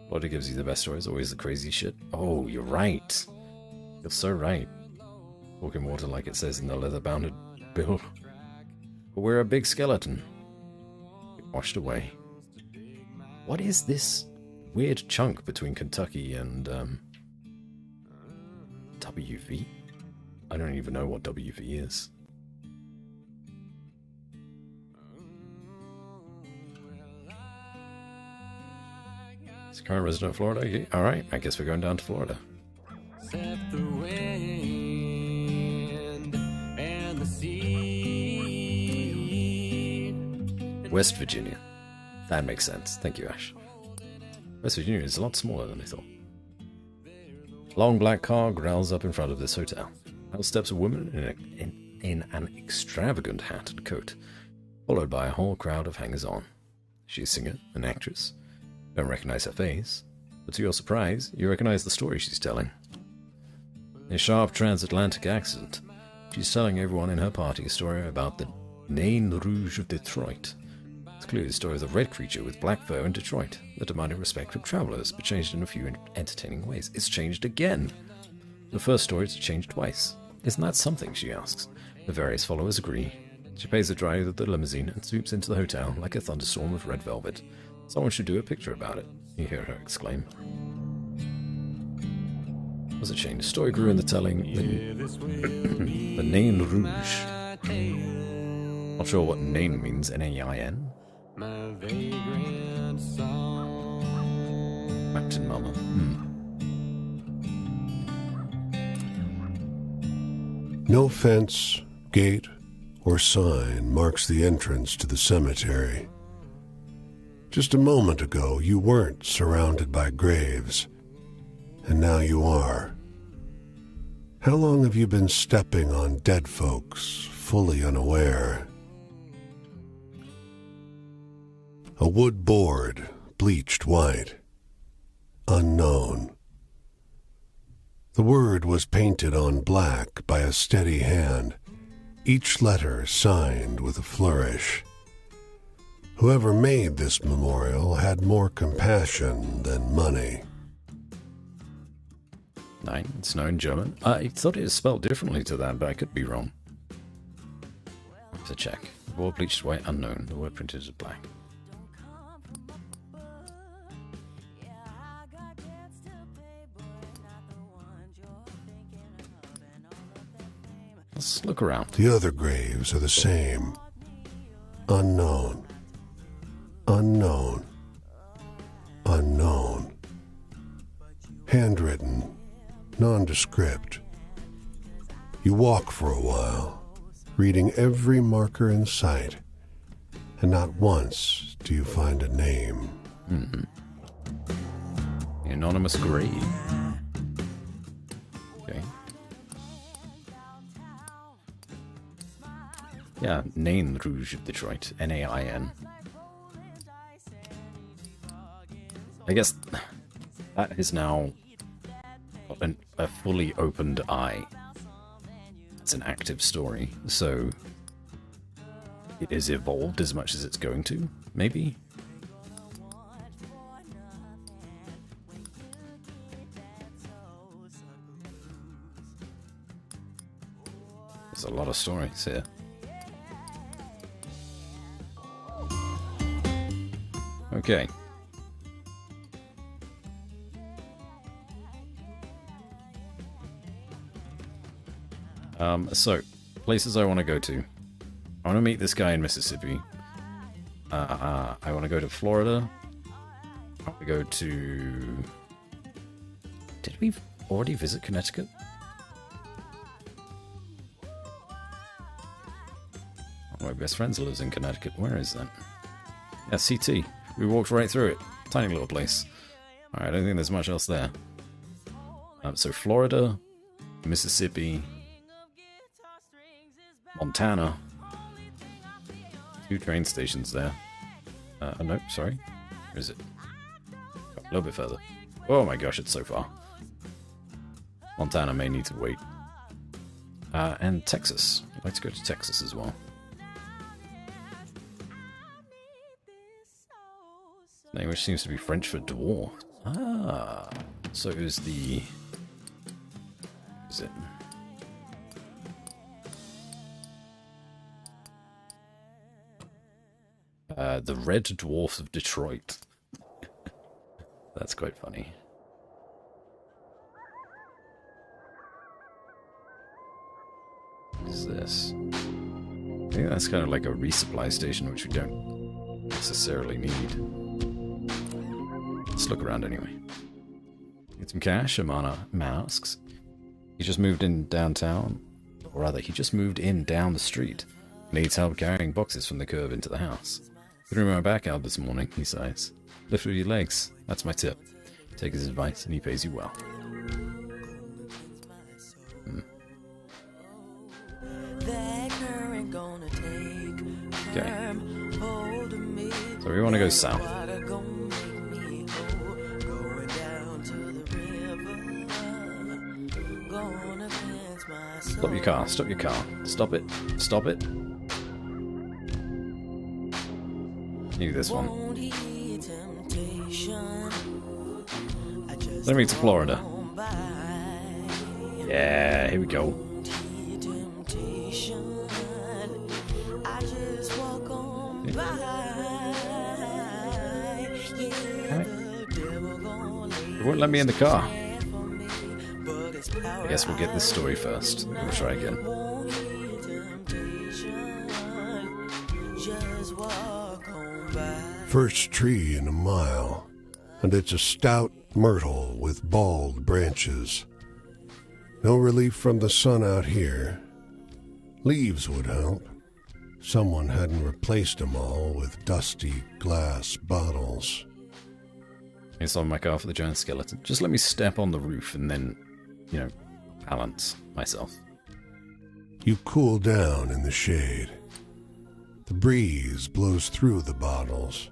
What gives you the best stories? Always the crazy shit. Oh, you're right. You're so right. Walking water like it says in the leather-bounded bill. But we're a big skeleton. Washed away. What is this weird chunk between Kentucky and WV? I don't even know what WV is. Is current resident of Florida? Yeah. Alright, I guess we're going down to Florida. Set the wind and the sea. West Virginia. That makes sense. Thank you, Ash. West Virginia is a lot smaller than I thought. Long black car growls up in front of this hotel. Out steps a woman in an extravagant hat and coat, followed by a whole crowd of hangers-on. She's a singer, an actress. Don't recognize her face, but to your surprise, you recognize the story she's telling. A sharp transatlantic accent, She's telling everyone in her party a story about the Nain Rouge of Detroit. It's clearly the story of the red creature with black fur in Detroit that demanded respect from travelers, but changed in a few entertaining ways. It's changed again. The first story it's changed twice. Isn't that something, she asks. The various followers agree. She pays the driver of the limousine and swoops into the hotel like a thunderstorm of red velvet. Someone should do a picture about it, you hear her exclaim. Was it changed? The story grew in the telling. The Nain Rouge. Not sure what Nain means. N-A-I-N? Mountain Mama. No fence, gate, or sign marks the entrance to the cemetery. Just a moment ago, you weren't surrounded by graves, and now you are. How long have you been stepping on dead folks, fully unaware? A wood board, bleached white. Unknown. The word was painted on black by a steady hand, each letter signed with a flourish. Whoever made this memorial had more compassion than money. Nein, it's no in German. I thought it was spelled differently to that, but I could be wrong. Let's check. The word bleached white, unknown. The word printed as black. Let's look around. The other graves are the same. Unknown. Unknown. Unknown. Handwritten. Nondescript. You walk for a while, reading every marker in sight, and not once do you find a name. The anonymous grave. Okay. Yeah, Nain Rouge of Detroit. N-A-I-N. I guess that is now a fully opened eye. It's an active story, so it is evolved as much as it's going to, maybe? There's a lot of stories here. Okay. So, places I want to go to. I want to meet this guy in Mississippi. I want to go to Florida. I want to go to... Did we already visit Connecticut? One of my best friends lives in Connecticut. Where is that? Yeah, CT. We walked right through it. Tiny little place. Alright, I don't think there's much else there. So Florida, Mississippi, Montana. 2 train stations there. No, sorry. Where is it? A little bit further. Oh my gosh, it's so far. Montana may need to wait. And Texas. I'd like to go to Texas as well. Name which seems to be French for dwarf. Ah, so it was the... Is it? The Red Dwarfs of Detroit. That's quite funny. What is this? I think that's kind of like a resupply station, which we don't necessarily need. Let's look around anyway. Get some cash, Amana asks. He just moved in downtown. Or rather, he just moved in down the street. Needs help carrying boxes from the curb into the house. Threw my back out this morning, he sighs. Lift with your legs. That's my tip. Take his advice and he pays you well. Okay. So we want to go south. Stop your car. Stop your car. Stop it. Stop it. You this one. Let me to Florida. Yeah, here we go. It won't let me in the car. I guess we'll get this story first. We'll try again. First tree in a mile, and it's a stout myrtle with bald branches. No relief from the sun out here. Leaves would help. Someone hadn't replaced them all with dusty glass bottles. It's on my car for the giant skeleton. Just let me step on the roof and then, balance myself. You cool down in the shade. The breeze blows through the bottles,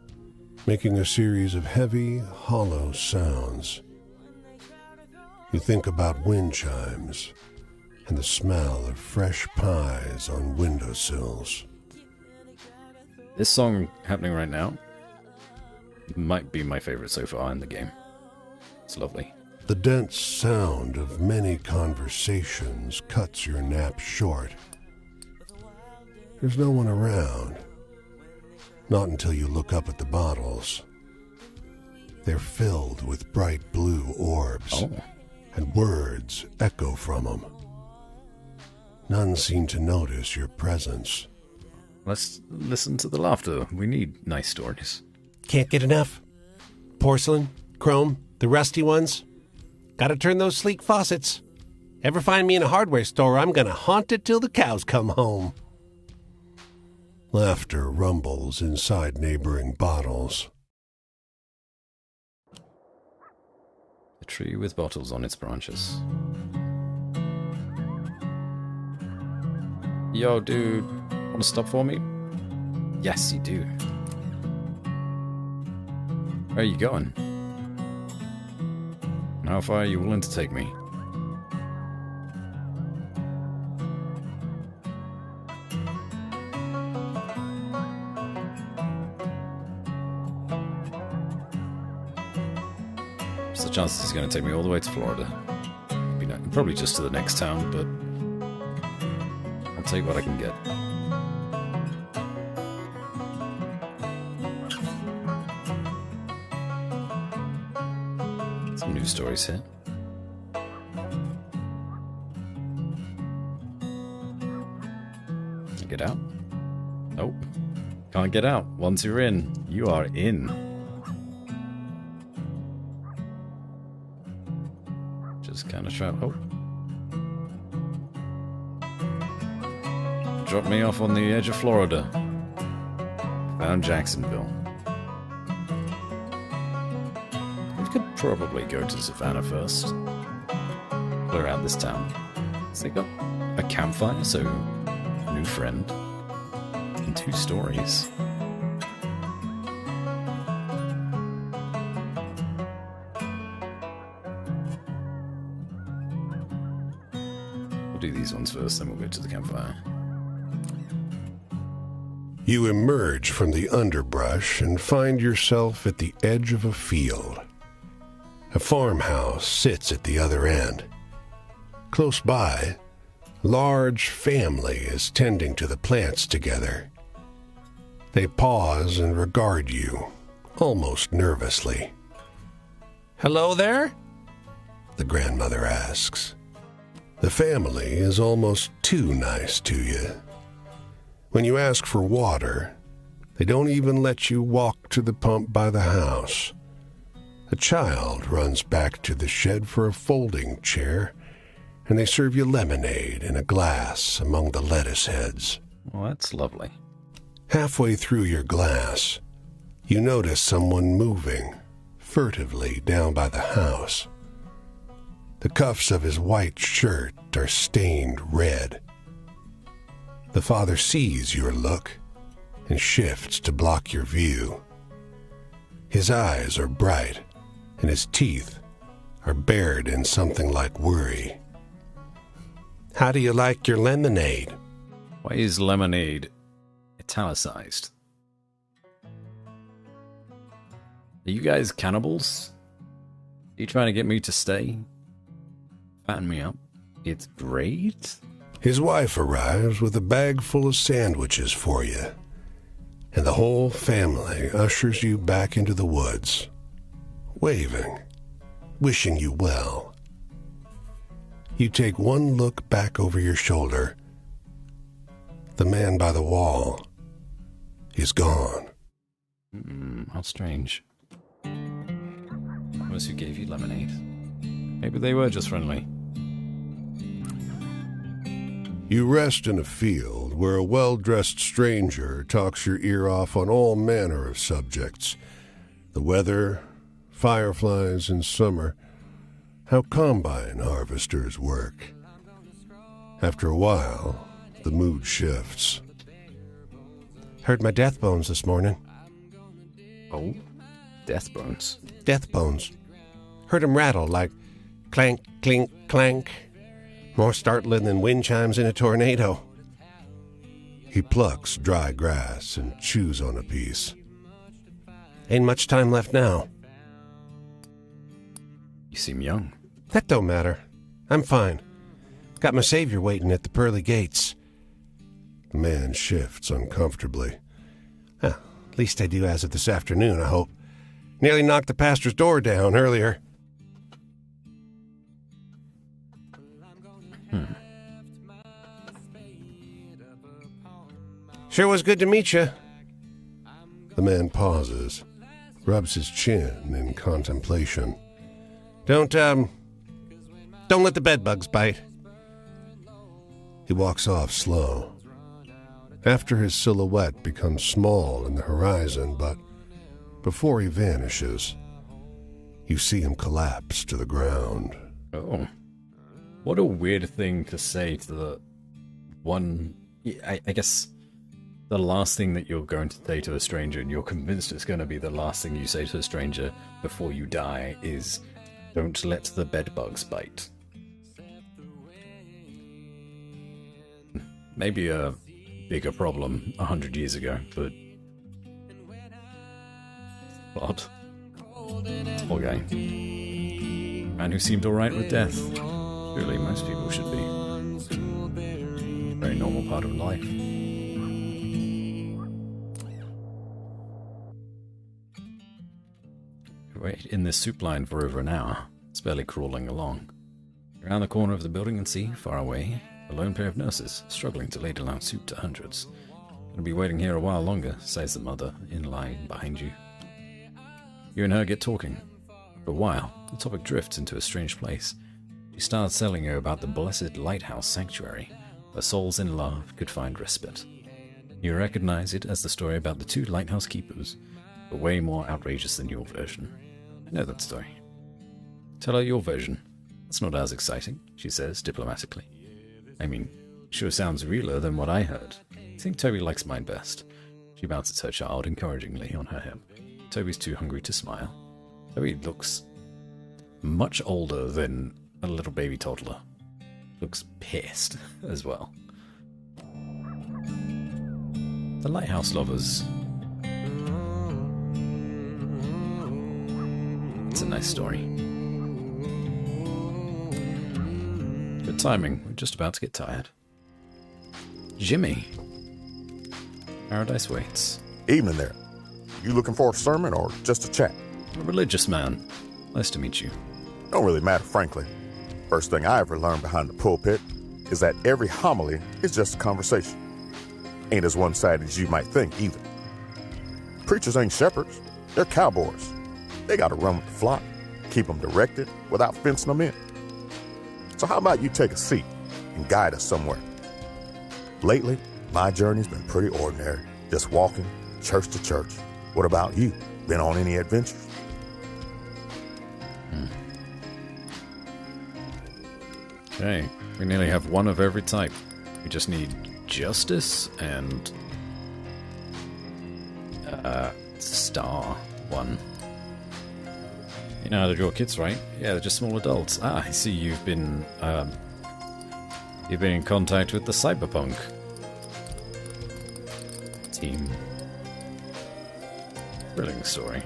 making a series of heavy, hollow sounds. You think about wind chimes and the smell of fresh pies on windowsills. This song happening right now might be my favorite so far in the game. It's lovely. The dense sound of many conversations cuts your nap short. There's no one around. Not until you look up at the bottles. They're filled with bright blue orbs, and words echo from them. None seem to notice your presence. Let's listen to the laughter. We need nice stories. Can't get enough. Porcelain, chrome, the rusty ones. Gotta turn those sleek faucets. Ever find me in a hardware store, I'm gonna haunt it till the cows come home. Laughter rumbles inside neighboring bottles. A tree with bottles on its branches. Yo, dude, want to stop for me? Yes, you do. Where are you going? And how far are you willing to take me? What's the chances he's going to take me all the way to Florida? Probably just to the next town, but I'll take what I can get. Some news stories here. Can you get out? Nope. Can't get out. Once you're in, you are in. Just kind of try. Oh. Dropped me off on the edge of Florida. Found Jacksonville. We could probably go to Savannah first. Clear out this town. So they got a campfire, so a new friend. And 2 stories. We'll do these ones first, then we'll go to the campfire. You emerge from the underbrush and find yourself at the edge of a field. A farmhouse sits at the other end. Close by, a large family is tending to the plants together. They pause and regard you, almost nervously. Hello there? The grandmother asks. The family is almost too nice to you. When you ask for water, they don't even let you walk to the pump by the house. A child runs back to the shed for a folding chair, and they serve you lemonade in a glass among the lettuce heads. Well, that's lovely. Halfway through your glass, you notice someone moving furtively down by the house. The cuffs of his white shirt are stained red. The father sees your look and shifts to block your view. His eyes are bright, and his teeth are bared in something like worry. How do you like your lemonade? Why is lemonade italicized? Are you guys cannibals? Are you trying to get me to stay? Fatten me up. It's great. His wife arrives with a bag full of sandwiches for you, and the whole family ushers you back into the woods, waving, wishing you well. You take one look back over your shoulder. The man by the wall is gone. How strange. Those who gave you lemonade. Maybe they were just friendly. You rest in a field where a well-dressed stranger talks your ear off on all manner of subjects. The weather, fireflies in summer, how combine harvesters work. After a while, the mood shifts. Heard my death bones this morning. Oh? Death bones? Death bones. Heard 'em rattle like clank, clink, clank. More startling than wind chimes in a tornado. He plucks dry grass and chews on a piece. Ain't much time left now. You seem young. That don't matter. I'm fine. Got my savior waiting at the pearly gates. The man shifts uncomfortably. At least I do as of this afternoon, I hope. Nearly knocked the pastor's door down earlier. Sure was good to meet you. The man pauses, rubs his chin in contemplation. Don't let the bedbugs bite. He walks off slow. After his silhouette becomes small in the horizon, but before he vanishes, you see him collapse to the ground. Oh. What a weird thing to say to the one... I guess the last thing that you're going to say to a stranger, and you're convinced it's going to be the last thing you say to a stranger before you die, is, don't let the bedbugs bite. Maybe a bigger problem 100 years ago, but... odd. Poor guy. Man who seemed alright with death. Surely most people should be. Very normal part of life. Wait in this soup line for over an hour. It's barely crawling along. Around the corner of the building and see, far away, a lone pair of nurses struggling to ladle out soup to hundreds. Gonna be waiting here a while longer, says the mother, in line behind you. You and her get talking. For a while, the topic drifts into a strange place. She starts telling you about the blessed lighthouse sanctuary, where souls in love could find respite. You recognize it as the story about the two lighthouse keepers, but way more outrageous than your version. I know that story. Tell her your version. That's not as exciting, she says diplomatically. I mean, sure sounds realer than what I heard. I think Toby likes mine best. She bounces her child encouragingly on her hip. Toby's too hungry to smile. Toby looks much older than a little baby toddler. Looks pissed as well. The lighthouse lovers. It's a nice story. Good timing. We're just about to get tired. Jimmy. Paradise waits. Evening there. You looking for a sermon or just a chat? A religious man. Nice to meet you. Don't really matter, frankly. First thing I ever learned behind the pulpit is that every homily is just a conversation. Ain't as one-sided as you might think, either. Preachers ain't shepherds. They're cowboys. They gotta run with the flock, keep them directed without fencing them in. So how about you take a seat and guide us somewhere? Lately, my journey's been pretty ordinary. Just walking, church to church. What about you? Been on any adventures? Okay, we nearly have one of every type. We just need justice and... star one. You know how to draw kids, right? Yeah, they're just small adults. Ah, I see you've been, You've been in contact with the cyberpunk team. Thrilling story.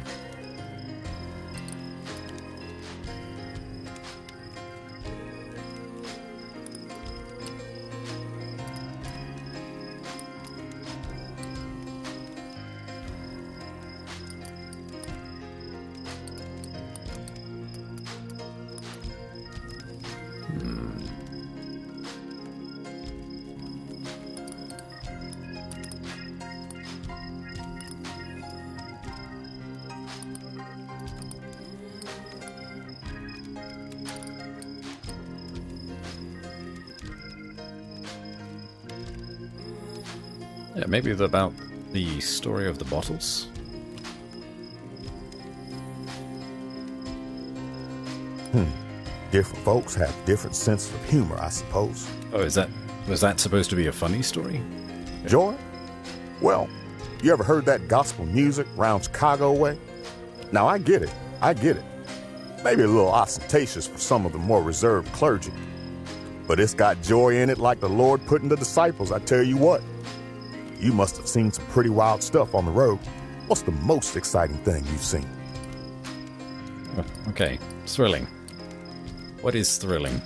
Yeah, maybe about the story of the bottles. Different folks have different senses of humor, I suppose. Oh, was that supposed to be a funny story? Joy? Well, you ever heard that gospel music round Chicago way? Now, I get it. Maybe a little ostentatious for some of the more reserved clergy. But it's got joy in it like the Lord put in the disciples, I tell you what. You must have seen some pretty wild stuff on the road. What's the most exciting thing you've seen? Okay, thrilling. What is thrilling?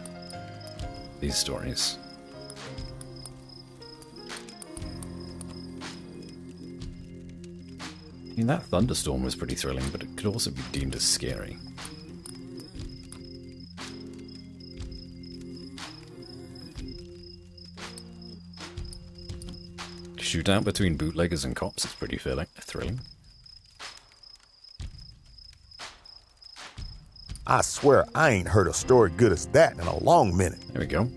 These stories. I mean, that thunderstorm was pretty thrilling, but it could also be deemed as scary. Shootout between bootleggers and cops is pretty thrilling. I swear I ain't heard a story good as that in a long minute. There we go.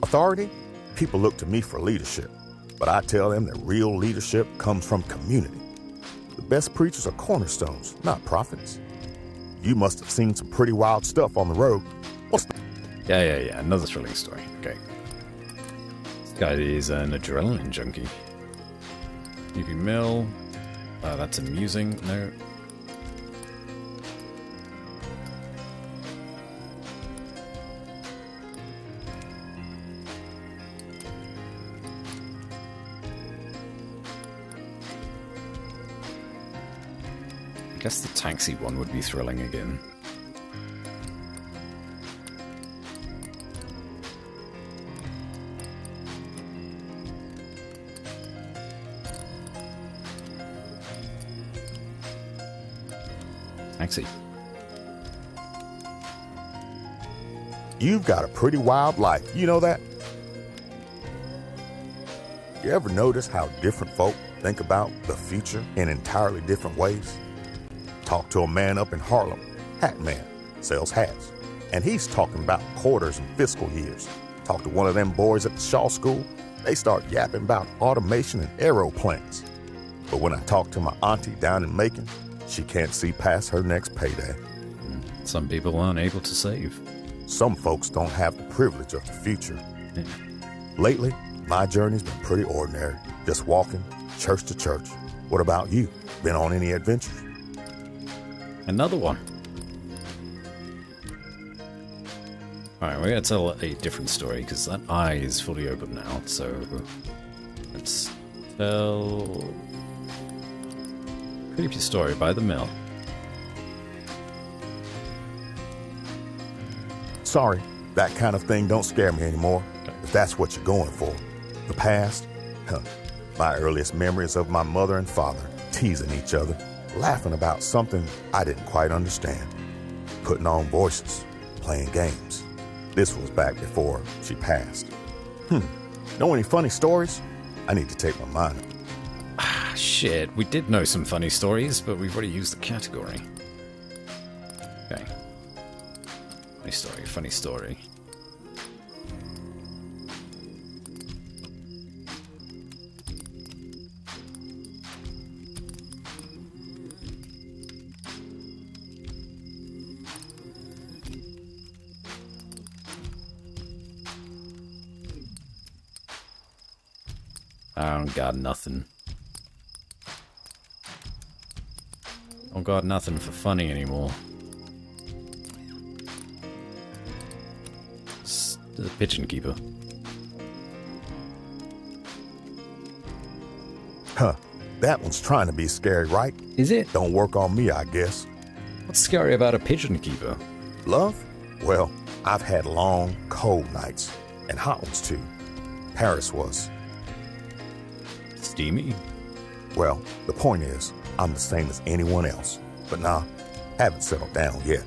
Authority? People look to me for leadership, but I tell them that real leadership comes from community. The best preachers are cornerstones, not prophets. You must have seen some pretty wild stuff on the road. What's the... Yeah. Another thrilling story. Okay. This guy is an adrenaline junkie. UP Mill. That's amusing. No. I guess the taxi one would be thrilling again. Taxi. You've got a pretty wild life, you know that? You ever notice how different folk think about the future in entirely different ways? Talk to a man up in Harlem, Hat Man, sells hats, and he's talking about quarters and fiscal years. Talk to one of them boys at the Shaw School, they start yapping about automation and aeroplanes. But when I talk to my auntie down in Macon, she can't see past her next payday. Some people aren't able to save. Some folks don't have the privilege of the future. Yeah. Lately, my journey's been pretty ordinary, just walking church to church. What about you? Been on any adventures? Another one. Alright, we're going to tell a different story, because that eye is fully open now, so let's tell a creepy story by the mill. Sorry, that kind of thing don't scare me anymore, if that's what you're going for. The past? My earliest memories of my mother and father teasing each other, laughing about something I didn't quite understand, putting on voices, playing games. This was back before she passed. Know any funny stories? I need to take my mind. Ah, shit. We did know some funny stories, but we've already used the category. Okay. Funny story. I don't got nothing. Don't got nothing for funny anymore. It's the pigeon keeper. Huh. That one's trying to be scary, right? Is it? Don't work on me, I guess. What's scary about a pigeon keeper? Love? Well, I've had long, cold nights. And hot ones, too. Paris was. Steamy? Well, the point is, I'm the same as anyone else. But nah, haven't settled down yet.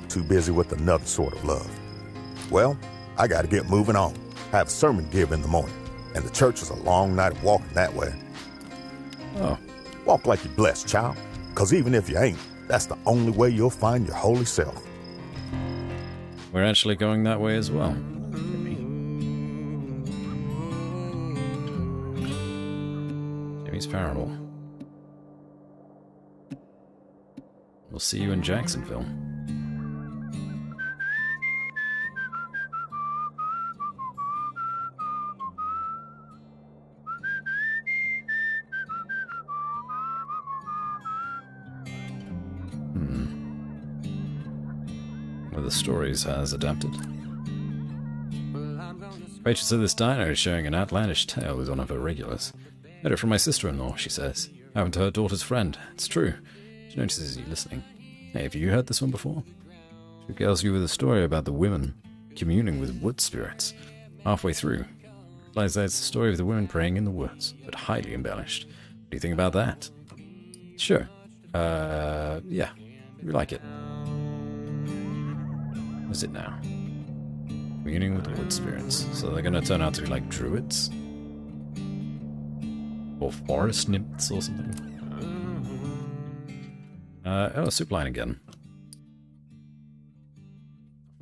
Too busy with another sort of love. Well, I gotta get moving on. I have a sermon to give in the morning. And the church is a long night of walking that way. Oh. Walk like you're blessed, child. Because even if you ain't, that's the only way you'll find your holy self. We're actually going that way as well. Jimmy's Parable. We'll see you in Jacksonville. The stories has adapted. Patrons of this diner is sharing an outlandish tale with one of her regulars. Heard it from my sister-in-law, she says. Happened to her daughter's friend. It's true. She notices you listening. Hey, have you heard this one before? She regales you with a story about the women communing with wood spirits. Halfway through, realize that it's the story of the women praying in the woods, but highly embellished. What do you think about that? Sure. Yeah. We like it. What is it now? Communing with wood spirits. So they're gonna turn out to be like druids? Or forest nymphs or something? Soup line again.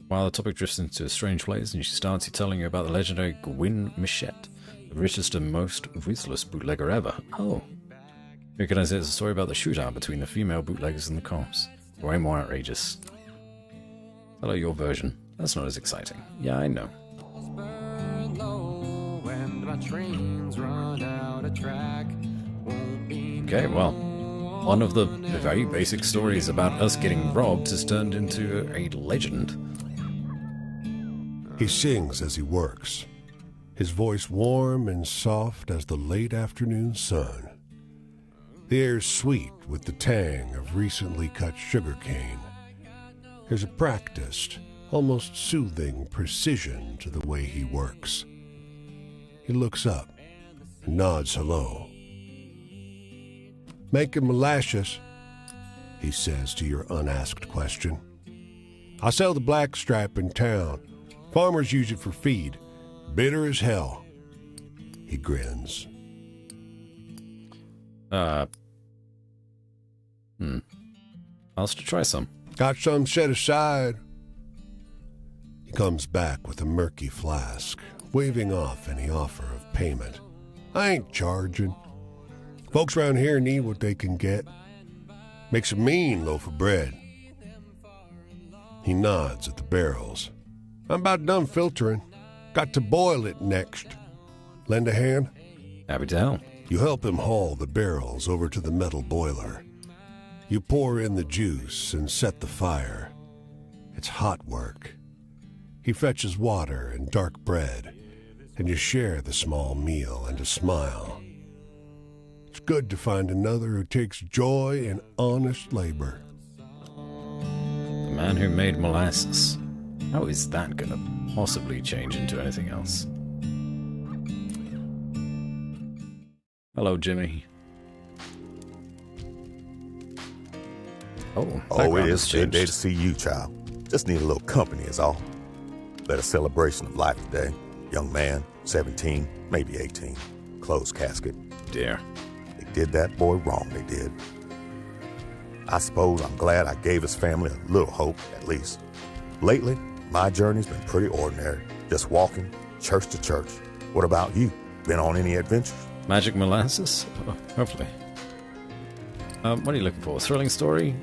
While the topic drifts into a strange place and she starts telling you about the legendary Gwyn Michette, the richest and most ruthless bootlegger ever. Oh. You recognize it as a story about the shootout between the female bootleggers and the cops. Way more outrageous. Hello, your version. That's not as exciting. Yeah, I know. Okay, well, one of the very basic stories about us getting robbed has turned into a legend. He sings as he works, his voice warm and soft as the late afternoon sun. The air's sweet with the tang of recently cut sugar cane. There's a practiced, almost soothing precision to the way he works. He looks up and nods hello. "Making molasses," he says to your unasked question. "I sell the blackstrap in town. Farmers use it for feed. Bitter as hell." He grins. I'll still try some. "Got some set aside." He comes back with a murky flask, waving off any offer of payment. "I ain't charging. Folks around here need what they can get. Makes a mean loaf of bread." He nods at the barrels. "I'm about done filtering. Got to boil it next. Lend a hand?" Happy to help. You help him haul the barrels over to the metal boiler. You pour in the juice and set the fire. It's hot work. He fetches water and dark bread, and you share the small meal and a smile. It's good to find another who takes joy in honest labor. The man who made molasses. How is that gonna possibly change into anything else? Hello, Jimmy. Oh, it is a good day to see you, child. Just need a little company is all. Led a celebration of life today. Young man, 17, maybe 18. Closed casket. Dear. They did that boy wrong, they did. I suppose I'm glad I gave his family a little hope, at least. Lately, my journey's been pretty ordinary. Just walking, church to church. What about you? Been on any adventures? Magic molasses? Oh, hopefully. What are you looking for? A thrilling story?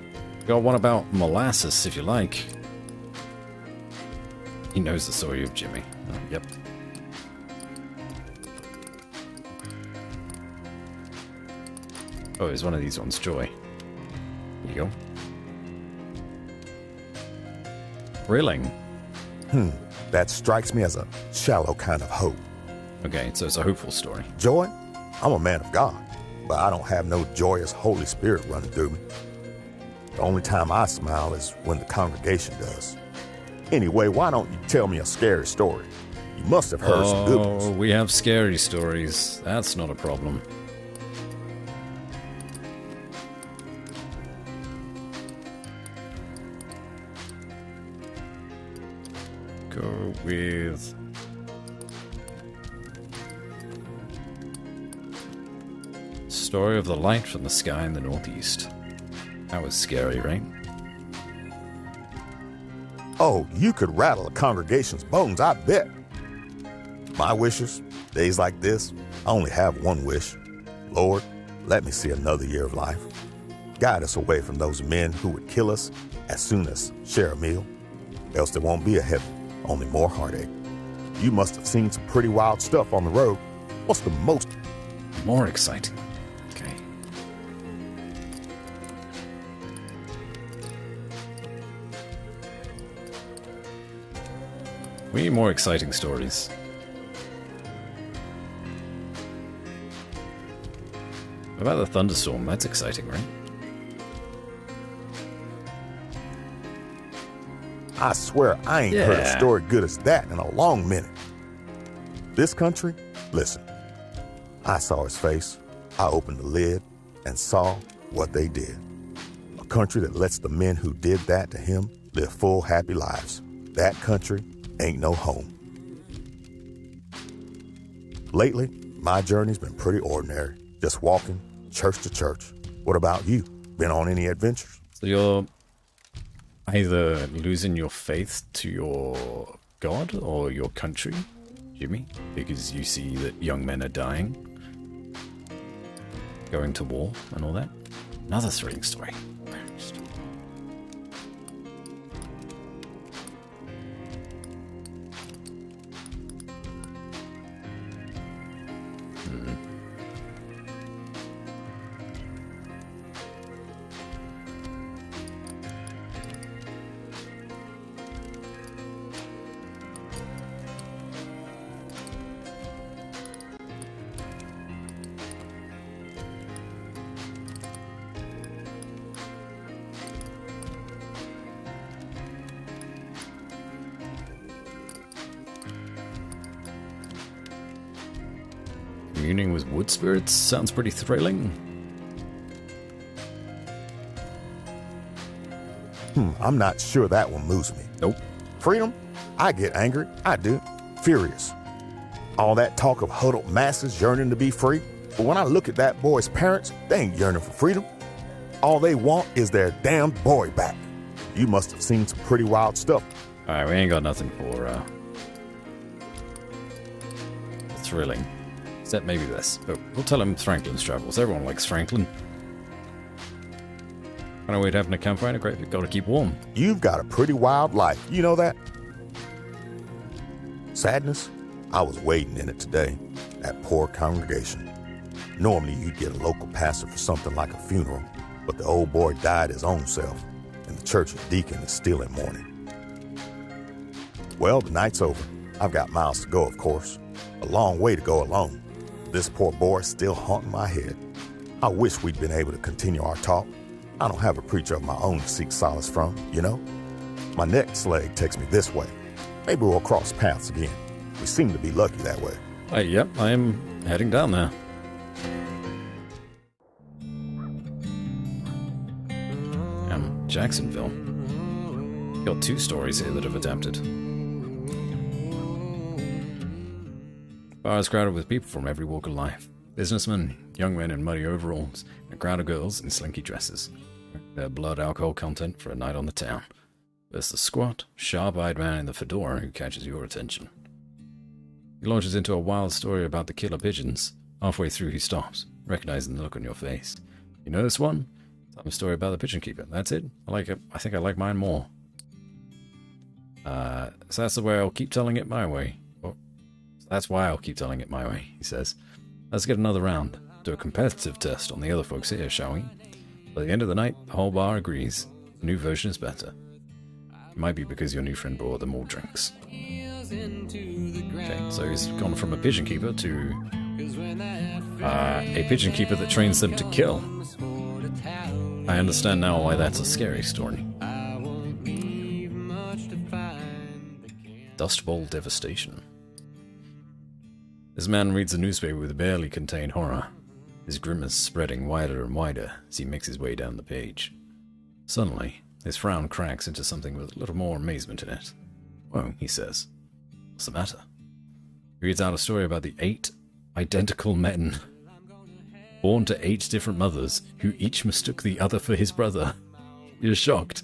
Got one about molasses, if you like. He knows the story of Jimmy. Oh, yep. Oh, it's one of these ones. Joy. Here you go. Thrilling. That strikes me as a shallow kind of hope. Okay, so it's a hopeful story. Joy? I'm a man of God. but I don't have no joyous Holy Spirit running through me. The only time I smile is when the congregation does. Anyway, why don't you tell me a scary story? You must have heard some good ones. Oh, we have scary stories. That's not a problem. Go with... Story of the light from the sky in the northeast. That was scary, right? Oh, you could rattle a congregation's bones, I bet. My wishes, days like this, I only have one wish. Lord, let me see another year of life. Guide us away from those men who would kill us as soon as share a meal. Else there won't be a heaven, only more heartache. You must have seen some pretty wild stuff on the road. What's the most... More exciting. Okay. We need more exciting stories. What about the thunderstorm? That's exciting, right? I swear I ain't heard a story good as that in a long minute. This country, listen. I saw his face. I opened the lid and saw what they did. A country that lets the men who did that to him live full, happy lives. That country ain't no home. Lately, my journey's been pretty ordinary. Just walking church to church. What about you? Been on any adventures? So you're either losing your faith to your god or your country, Jimmy, because you see that young men are dying, going to war and all that. Another thrilling story. Communing with wood spirits sounds pretty thrilling. I'm not sure that one moves me. Nope. Freedom? I get angry. I do. Furious. All that talk of huddled masses yearning to be free. But when I look at that boy's parents, they ain't yearning for freedom. All they want is their damn boy back. You must have seen some pretty wild stuff. Alright, we ain't got nothing for thrilling. Except maybe this. But we'll tell him Franklin's travels. Everyone likes Franklin. I know we'd having a campfire and a great big goal to keep warm. You've got a pretty wild life. You know that? Sadness? I was wading in it today. That poor congregation. Normally you'd get a local pastor for something like a funeral, but the old boy died his own self, and the church's deacon is still in mourning. Well, the night's over. I've got miles to go, of course. A long way to go alone. This poor boy's still haunting my head. I wish we'd been able to continue our talk. I don't have a preacher of my own to seek solace from, you know? My next leg takes me this way. Maybe we'll cross paths again. We seem to be lucky that way. Yep, I am heading down there. Jacksonville. Got two stories here that have adapted. Bar is crowded with people from every walk of life. Businessmen, young men in muddy overalls, and a crowd of girls in slinky dresses. Their blood alcohol content for a night on the town. There's the squat, sharp-eyed man in the fedora who catches your attention. He launches into a wild story about the killer pigeons. Halfway through he stops, recognizing the look on your face. You know this one? Tell him a story about the pigeon keeper. That's it? I like it. I think I like mine more. So that's the way I'll keep telling it my way. That's why I'll keep telling it my way, he says. Let's get another round. Do a competitive test on the other folks here, shall we? By the end of the night, the whole bar agrees. The new version is better. It might be because your new friend brought them more drinks. Okay, so he's gone from a pigeon keeper to A pigeon keeper that trains them to kill. I understand now why that's a scary story. Dust Bowl devastation. This man reads the newspaper with barely contained horror, his grimace spreading wider and wider as he makes his way down the page. Suddenly, his frown cracks into something with a little more amazement in it. "Whoa," he says. "What's the matter?" He reads out a story about the 8 identical men, born to 8 different mothers, who each mistook the other for his brother. You're shocked.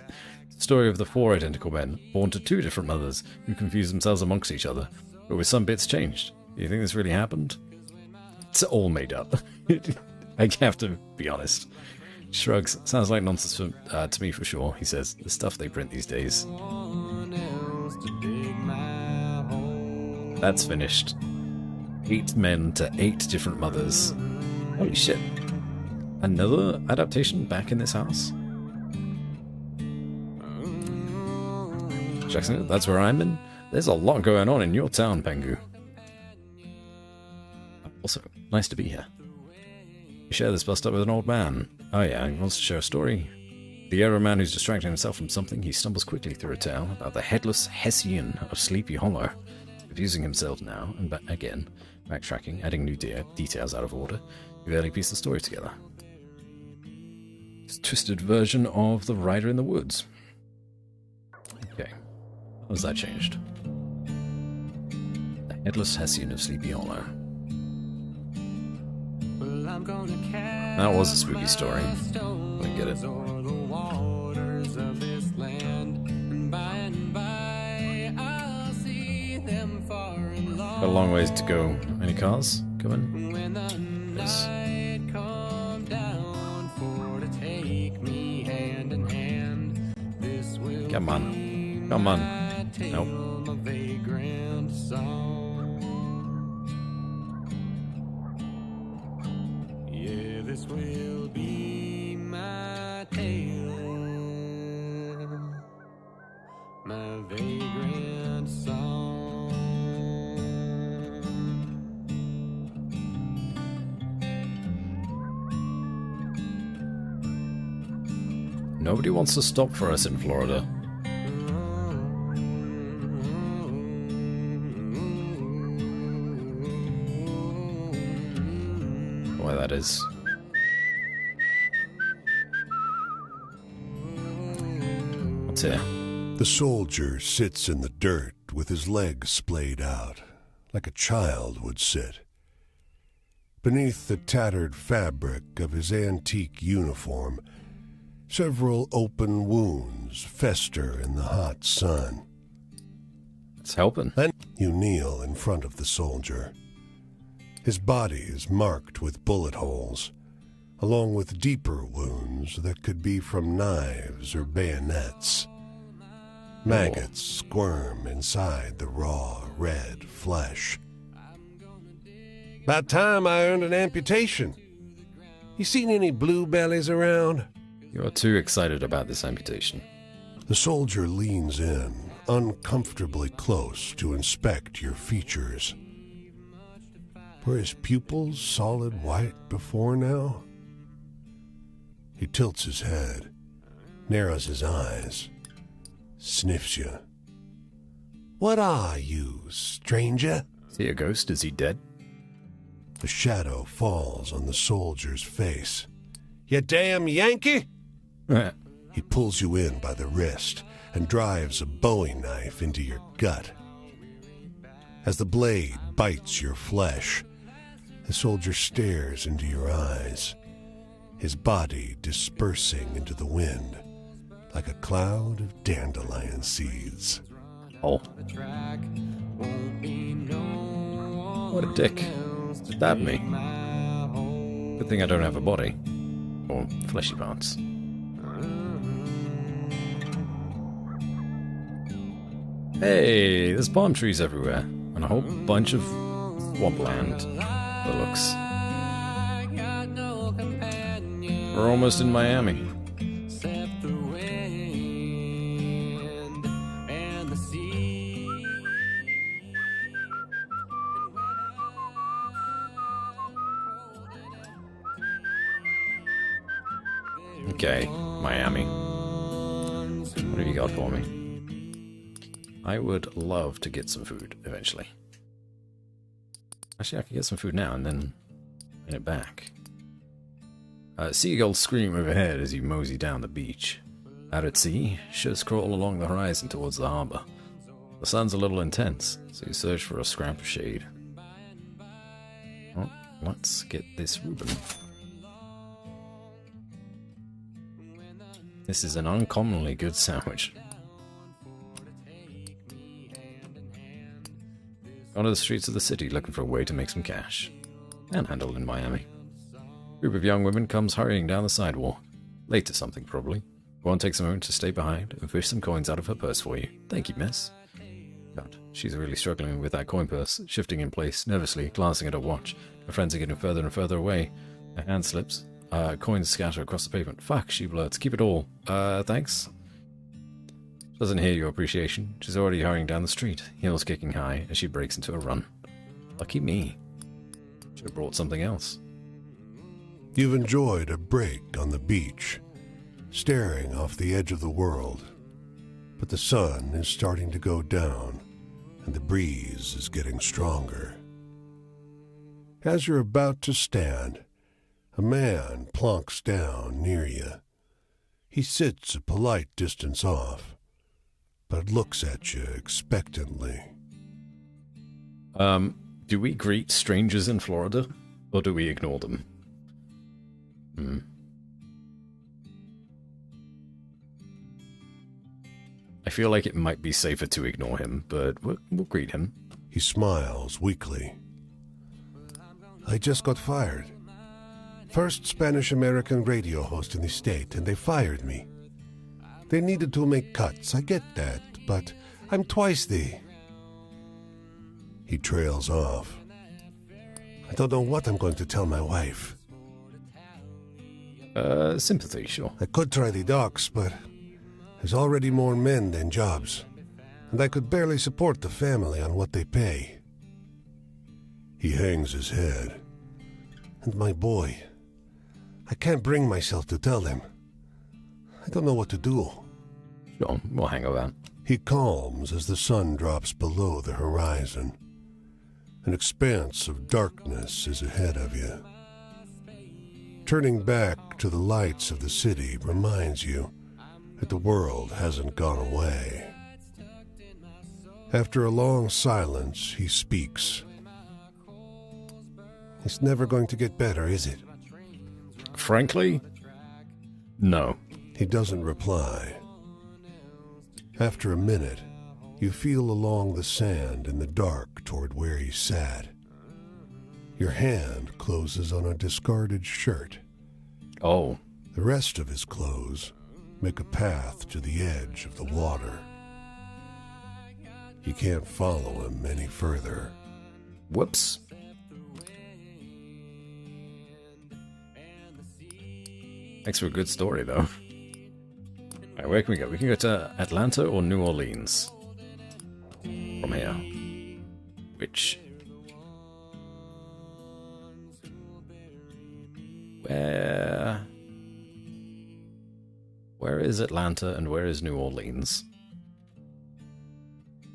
The story of the 4 identical men, born to 2 different mothers, who confused themselves amongst each other, but with some bits changed. Do you think this really happened? It's all made up. I have to be honest. Shrugs. Sounds like nonsense to me for sure, he says. The stuff they print these days. That's finished. 8 men to 8 different mothers. Holy shit. Another adaptation back in this house? Jackson, that's where I'm in. There's a lot going on in your town, Pengu. Also, nice to be here. You share this bust up with an old man. Oh yeah, he wants to share a story. The air of a man who's distracting himself from something, he stumbles quickly through a tale about the headless Hessian of Sleepy Hollow. Confusing himself now, and again, backtracking, adding new details out of order, you barely piece the story together. It's a twisted version of The Rider in the Woods. Okay, how has that changed? The headless Hessian of Sleepy Hollow. That was a spooky story. I get it. Got a long ways to go. Any cars coming? Yes. Come on. Come on. Nope. This will be my tale, my vagrant song. Nobody wants to stop for us in Florida. Why that is. Here. The soldier sits in the dirt with his legs splayed out, like a child would sit. Beneath the tattered fabric of his antique uniform, several open wounds fester in the hot sun. It's helping. Then you kneel in front of the soldier. His body is marked with bullet holes, along with deeper wounds that could be from knives or bayonets. Maggots squirm inside the raw, red flesh. About time I earned an amputation. You seen any bluebellies around? You're too excited about this amputation. The soldier leans in, uncomfortably close to inspect your features. Were his pupils solid white before now? He tilts his head, narrows his eyes, sniffs you. What are you, stranger? Is he a ghost? Is he dead? A shadow falls on the soldier's face. You damn Yankee! He pulls you in by the wrist and drives a bowie knife into your gut. As the blade bites your flesh, the soldier stares into your eyes, his body dispersing into the wind like a cloud of dandelion seeds. Oh. What a dick. Stabbed me. Good thing I don't have a body. Or fleshy parts. Hey, there's palm trees everywhere. And a whole bunch of swampland. That looks. We're almost in Miami. Okay, Miami. What have you got for me? I would love to get some food eventually. Actually, I can get some food now and then bring it back. Seagulls scream overhead as you mosey down the beach. Out at sea, ships crawl along the horizon towards the harbor. The sun's a little intense, so you search for a scrap of shade. Well, let's get this Reuben. This is an uncommonly good sandwich. Gone to the streets of the city looking for a way to make some cash. Panhandle in Miami. Group of young women comes hurrying down the sidewalk. Late to something, probably. One takes a moment to stay behind and fish some coins out of her purse for you. Thank you, miss. God, she's really struggling with that coin purse, shifting in place, nervously, glancing at her watch. Her friends are getting further and further away. Her hand slips. Coins scatter across the pavement. Fuck, she blurts. Keep it all. Thanks. Doesn't hear your appreciation. She's already hurrying down the street, heels kicking high as she breaks into a run. Lucky me. Should have brought something else. You've enjoyed a break on the beach, staring off the edge of the world. But the sun is starting to go down, and the breeze is getting stronger. As you're about to stand, a man plonks down near you. He sits a polite distance off, but looks at you expectantly. Do we greet strangers in Florida, or do we ignore them? I feel like it might be safer to ignore him, but we'll greet him. He smiles weakly. I just got fired. First Spanish-American radio host in the state, and they fired me. They needed to make cuts, I get that, but I'm twice the... He trails off. I don't know what I'm going to tell my wife. Sympathy, sure. I could try the docks, but there's already more men than jobs, and I could barely support the family on what they pay. He hangs his head. And my boy, I can't bring myself to tell them. I don't know what to do. Sure, we'll hang around. He calms as the sun drops below the horizon. An expanse of darkness is ahead of you. Turning back to the lights of the city reminds you that the world hasn't gone away. After a long silence, he speaks. It's never going to get better, is it? Frankly, no. He doesn't reply. After a minute, you feel along the sand in the dark toward where he sat. Your hand closes on a discarded shirt. Oh. The rest of his clothes make a path to the edge of the water. You can't follow him any further. Whoops. Thanks for a good story, though. Alright, where can we go? We can go to Atlanta or New Orleans. From here. Which... Where is Atlanta and where is New Orleans?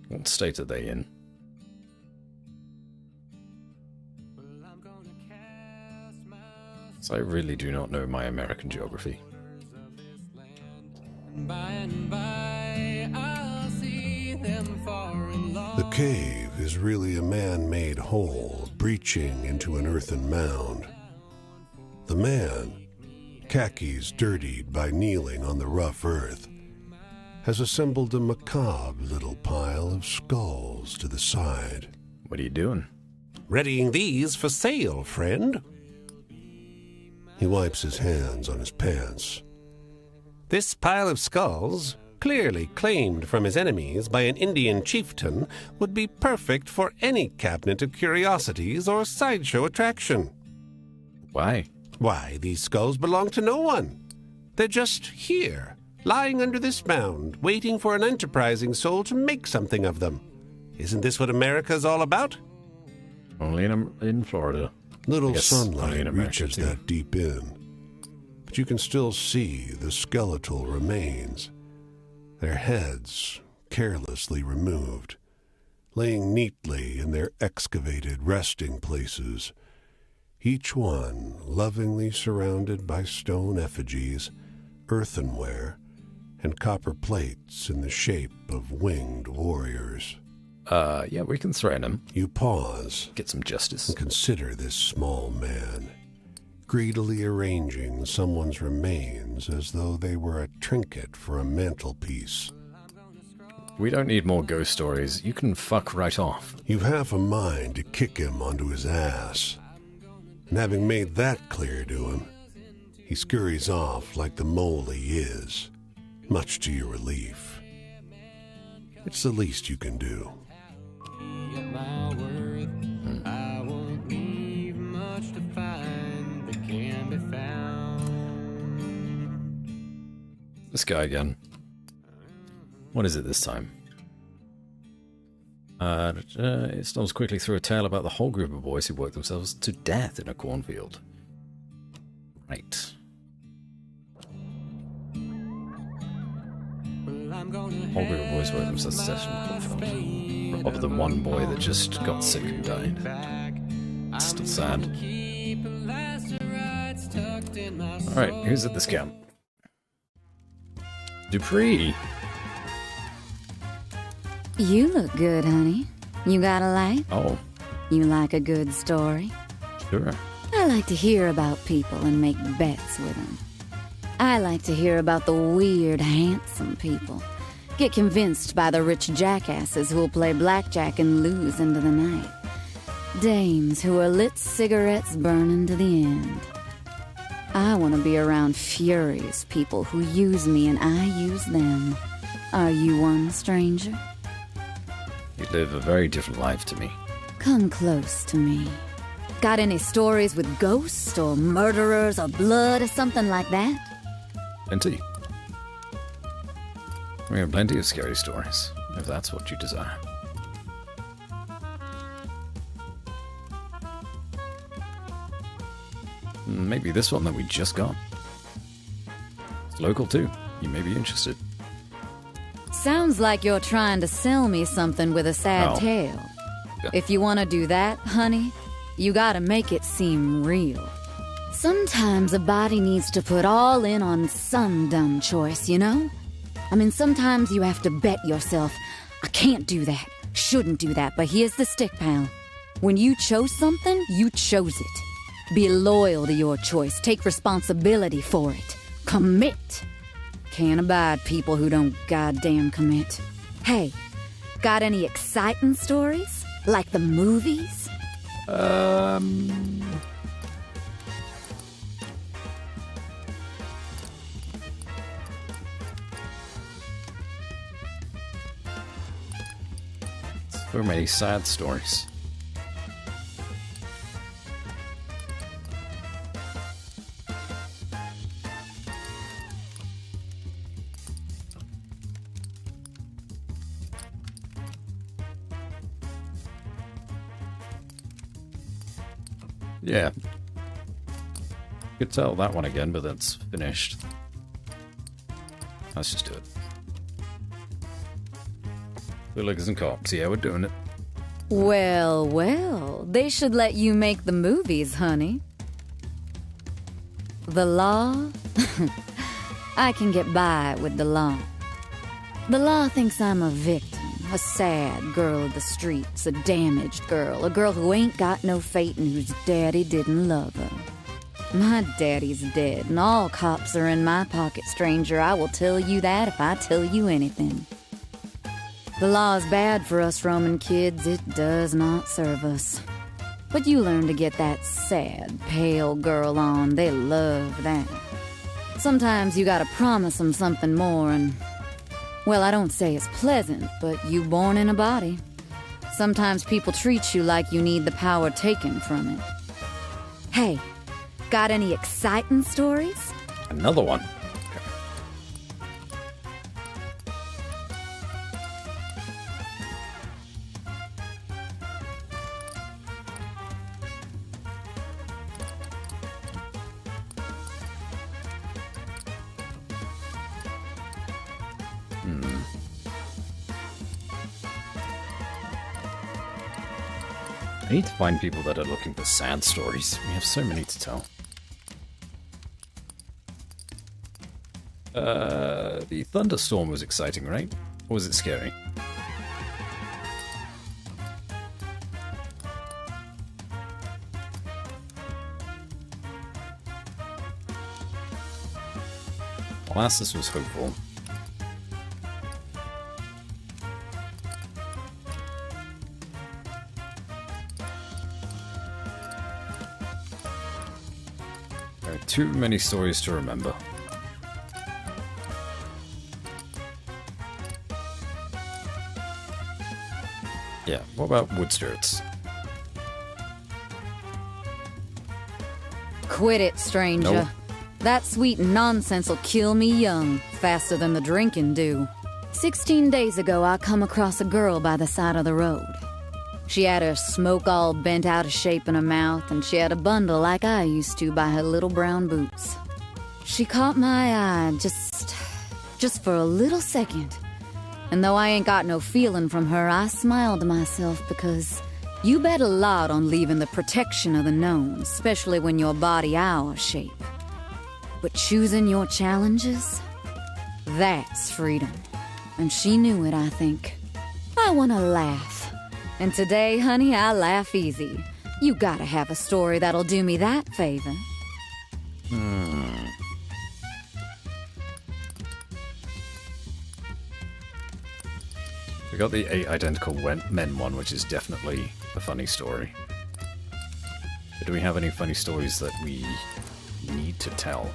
What state are they in? So I really do not know my American geography. The cave is really a man-made hole breaching into an earthen mound. The man, khakis dirtied by kneeling on the rough earth, has assembled a macabre little pile of skulls to the side. What are you doing? Readying these for sale, friend. He wipes his hands on his pants. This pile of skulls, clearly claimed from his enemies by an Indian chieftain, would be perfect for any cabinet of curiosities or sideshow attraction. Why? Why, these skulls belong to no one. They're just here, lying under this mound, waiting for an enterprising soul to make something of them. Isn't this what America's all about? Only in Florida. Little sunlight reaches too. that deep in, but you can still see the skeletal remains, their heads carelessly removed, laying neatly in their excavated resting places, each one lovingly surrounded by stone effigies, earthenware, and copper plates in the shape of winged warriors. Yeah, we can threaten him. You pause. Get some justice. And consider this small man, greedily arranging someone's remains as though they were a trinket for a mantelpiece. We don't need more ghost stories. You can fuck right off. You've half a mind to kick him onto his ass. And having made that clear to him, he scurries off like the mole he is, much to your relief. It's the least you can do. I won't leave much to find that can be found. This guy again. What is it this time? It stumbles quickly through a tale about the whole group of boys who worked themselves to death in a cornfield. Right. Whole group of boys worked themselves to death in a cornfield. Other than one boy that just got sick and died. It's still sad. Alright, who's at this camp? Dupree! You look good, honey. You got a light? Oh. You like a good story? Sure. I like to hear about people and make bets with them. I like to hear about the weird, handsome people. Get convinced by the rich jackasses who'll play blackjack and lose into the night. Dames who are lit cigarettes burning to the end. I want to be around furious people who use me and I use them. Are you one, stranger? You live a very different life to me. Come close to me. Got any stories with ghosts or murderers or blood or something like that? Plenty. We have plenty of scary stories, if that's what you desire. Maybe this one that we just got. It's local too. You may be interested. Sounds like you're trying to sell me something with a sad tale. Yeah. If you want to do that, honey, you gotta make it seem real. Sometimes a body needs to put all in on some dumb choice, you know? I mean, sometimes you have to bet yourself, I can't do that, shouldn't do that, but here's the stick, pal. When you chose something, you chose it. Be loyal to your choice. Take responsibility for it. Commit. Can't abide people who don't goddamn commit. Hey, got any exciting stories? Like the movies? So many sad stories. Yeah. Could tell that one again, but that's finished. Let's just do it. Bootleggers and cops, yeah, we're doing it. Well, well, they should let you make the movies, honey. The law? I can get by with the law. The law thinks I'm a victim, a sad girl of the streets, a damaged girl, a girl who ain't got no fate and whose daddy didn't love her. My daddy's dead, and all cops are in my pocket, stranger. I will tell you that if I tell you anything. The law is bad for us Roman kids. It does not serve us. But you learn to get that sad, pale girl on. They love that. Sometimes you gotta promise them something more and... Well, I don't say it's pleasant, but you born in a body. Sometimes people treat you like you need the power taken from it. Hey, got any exciting stories? Another one. I need to find people that are looking for sad stories. We have so many to tell. The thunderstorm was exciting, right? Or was it scary? Molasses was hopeful. There are too many stories to remember. Yeah, what about wood spirits? Quit it, stranger. Nope. That sweet nonsense'll kill me young, faster than the drinking do. 16 days ago, I come across a girl by the side of the road. She had her smoke all bent out of shape in her mouth, and she had a bundle like I used to by her little brown boots. She caught my eye just for a little second. And though I ain't got no feeling from her, I smiled to myself because you bet a lot on leaving the protection of the known, especially when your body our shape. But choosing your challenges, that's freedom. And she knew it, I think. I want to laugh. And today, honey, I laugh easy. You gotta have a story that'll do me that favor. We got the 8 identical men one, which is definitely a funny story. But do we have any funny stories that we need to tell?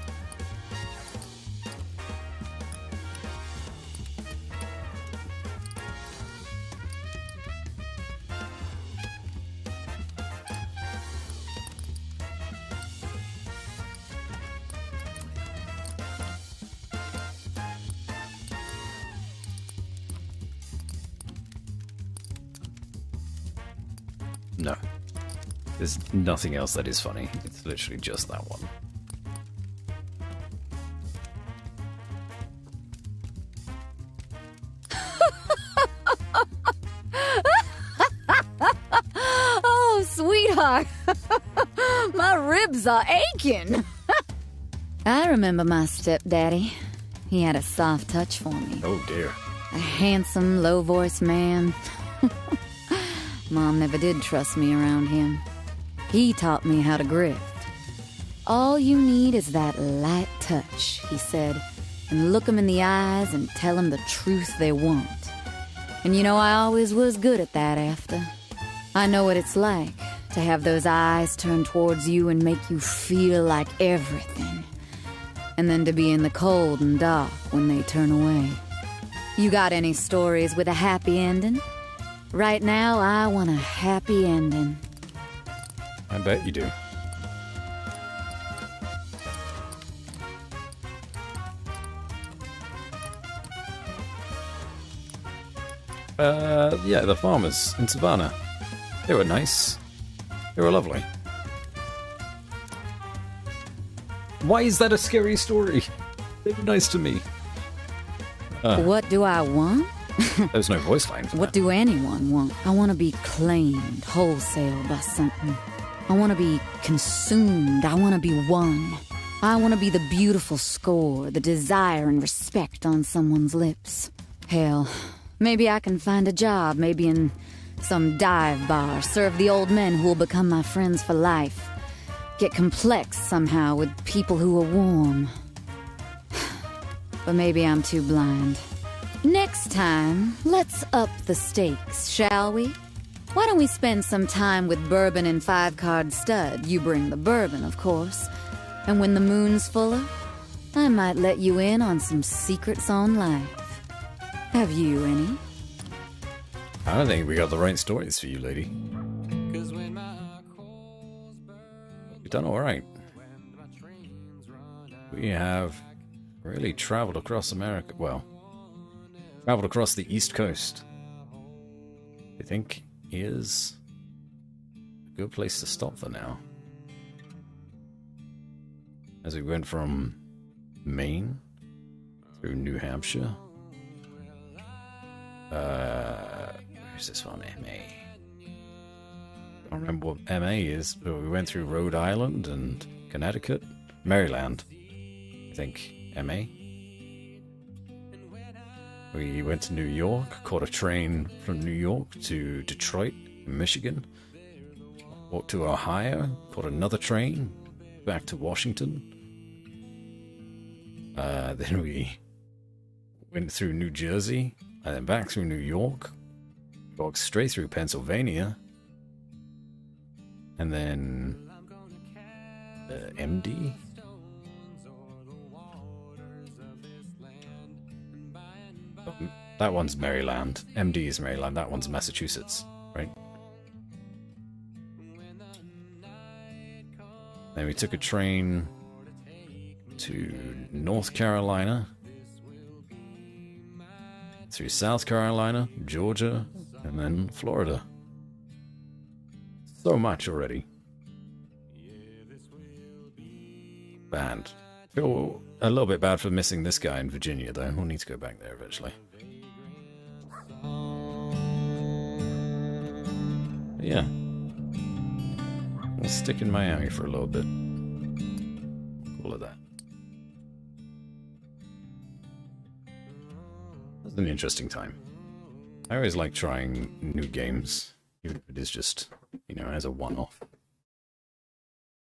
No. There's nothing else that is funny. It's literally just that one. Oh, sweetheart. My ribs are aching. I remember my stepdaddy. He had a soft touch for me. Oh, dear. A handsome, low-voiced man. Mom never did trust me around him. He taught me how to grift. All you need is that light touch, he said, and look 'em in the eyes and tell 'em the truth they want. And you know, I always was good at that after. I know what it's like to have those eyes turn towards you and make you feel like everything. And then to be in the cold and dark when they turn away. You got any stories with a happy ending? Right now, I want a happy ending. I bet you do. Yeah, the farmers in Savannah. They were nice. They were lovely. Why is that a scary story? They were nice to me. What do I want? There's no voice line for What do anyone want? I want to be claimed wholesale by something. I want to be consumed. I want to be won. I want to be the beautiful score, the desire and respect on someone's lips. Hell, maybe I can find a job, maybe in some dive bar, serve the old men who will become my friends for life. Get complex somehow with people who are warm. But maybe I'm too blind. Next time, let's up the stakes, shall we? Why don't we spend some time with bourbon and 5-card stud? You bring the bourbon, of course. And when the moon's fuller, I might let you in on some secrets on life. Have you any? I don't think we got the right stories for you, lady. You've done alright. We have really traveled across America. Well, traveled across the East Coast. I think is a good place to stop for now. As we went from Maine through New Hampshire, Where's this one? MA. I don't remember what MA is, but we went through Rhode Island and Connecticut, Maryland, I think. MA. We went to New York, caught a train from New York to Detroit, Michigan. Walked to Ohio, caught another train back to Washington. Then we went through New Jersey, and then back through New York. Walked straight through Pennsylvania. And then MD. Oh, that one's Maryland. MD is Maryland. That one's Massachusetts, right? Then we took a train to North Carolina, through South Carolina, Georgia, and then Florida. So much already. Bad. Feel a little bit bad for missing this guy in Virginia, though. We'll need to go back there eventually. But yeah. We'll stick in Miami for a little bit. All of that. It was an interesting time. I always like trying new games, even if it is just, you know, as a one-off.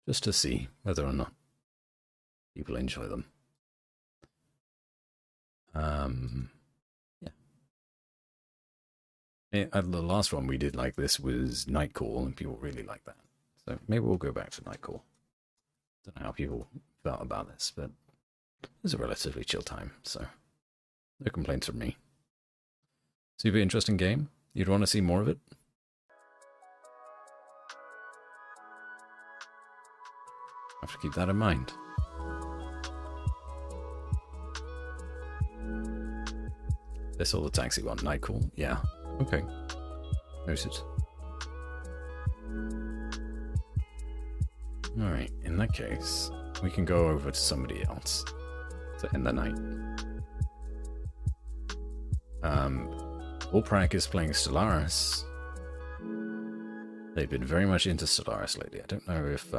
Just to see whether or not people enjoy them. Yeah. The last one we did like this was Nightcall, and people really liked that. So maybe we'll go back to Nightcall. Don't know how people felt about this, but it was a relatively chill time, so no complaints from me. Super interesting game. You'd want to see more of it? I have to keep that in mind. This or the taxi one, Nightcall? Yeah. Okay. Noted. Alright, in that case, we can go over to somebody else to end the night. Wolprak is playing Stellaris. They've been very much into Stellaris lately. I don't know if,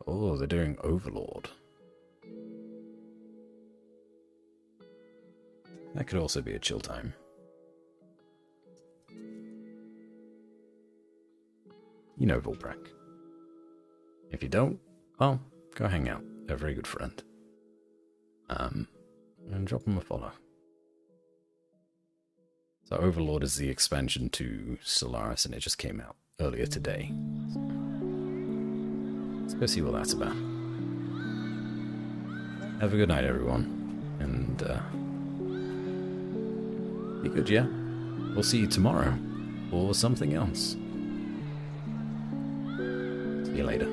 oh, they're doing Overlord. That could also be a chill time. You know Volprak. If you don't, well, go hang out. They're a very good friend. And drop them a follow. So Overlord is the expansion to Stellaris, and it just came out earlier today. So let's go see what that's about. Have a good night, everyone. And, be good, yeah? We'll see you tomorrow. Or something else. See you later.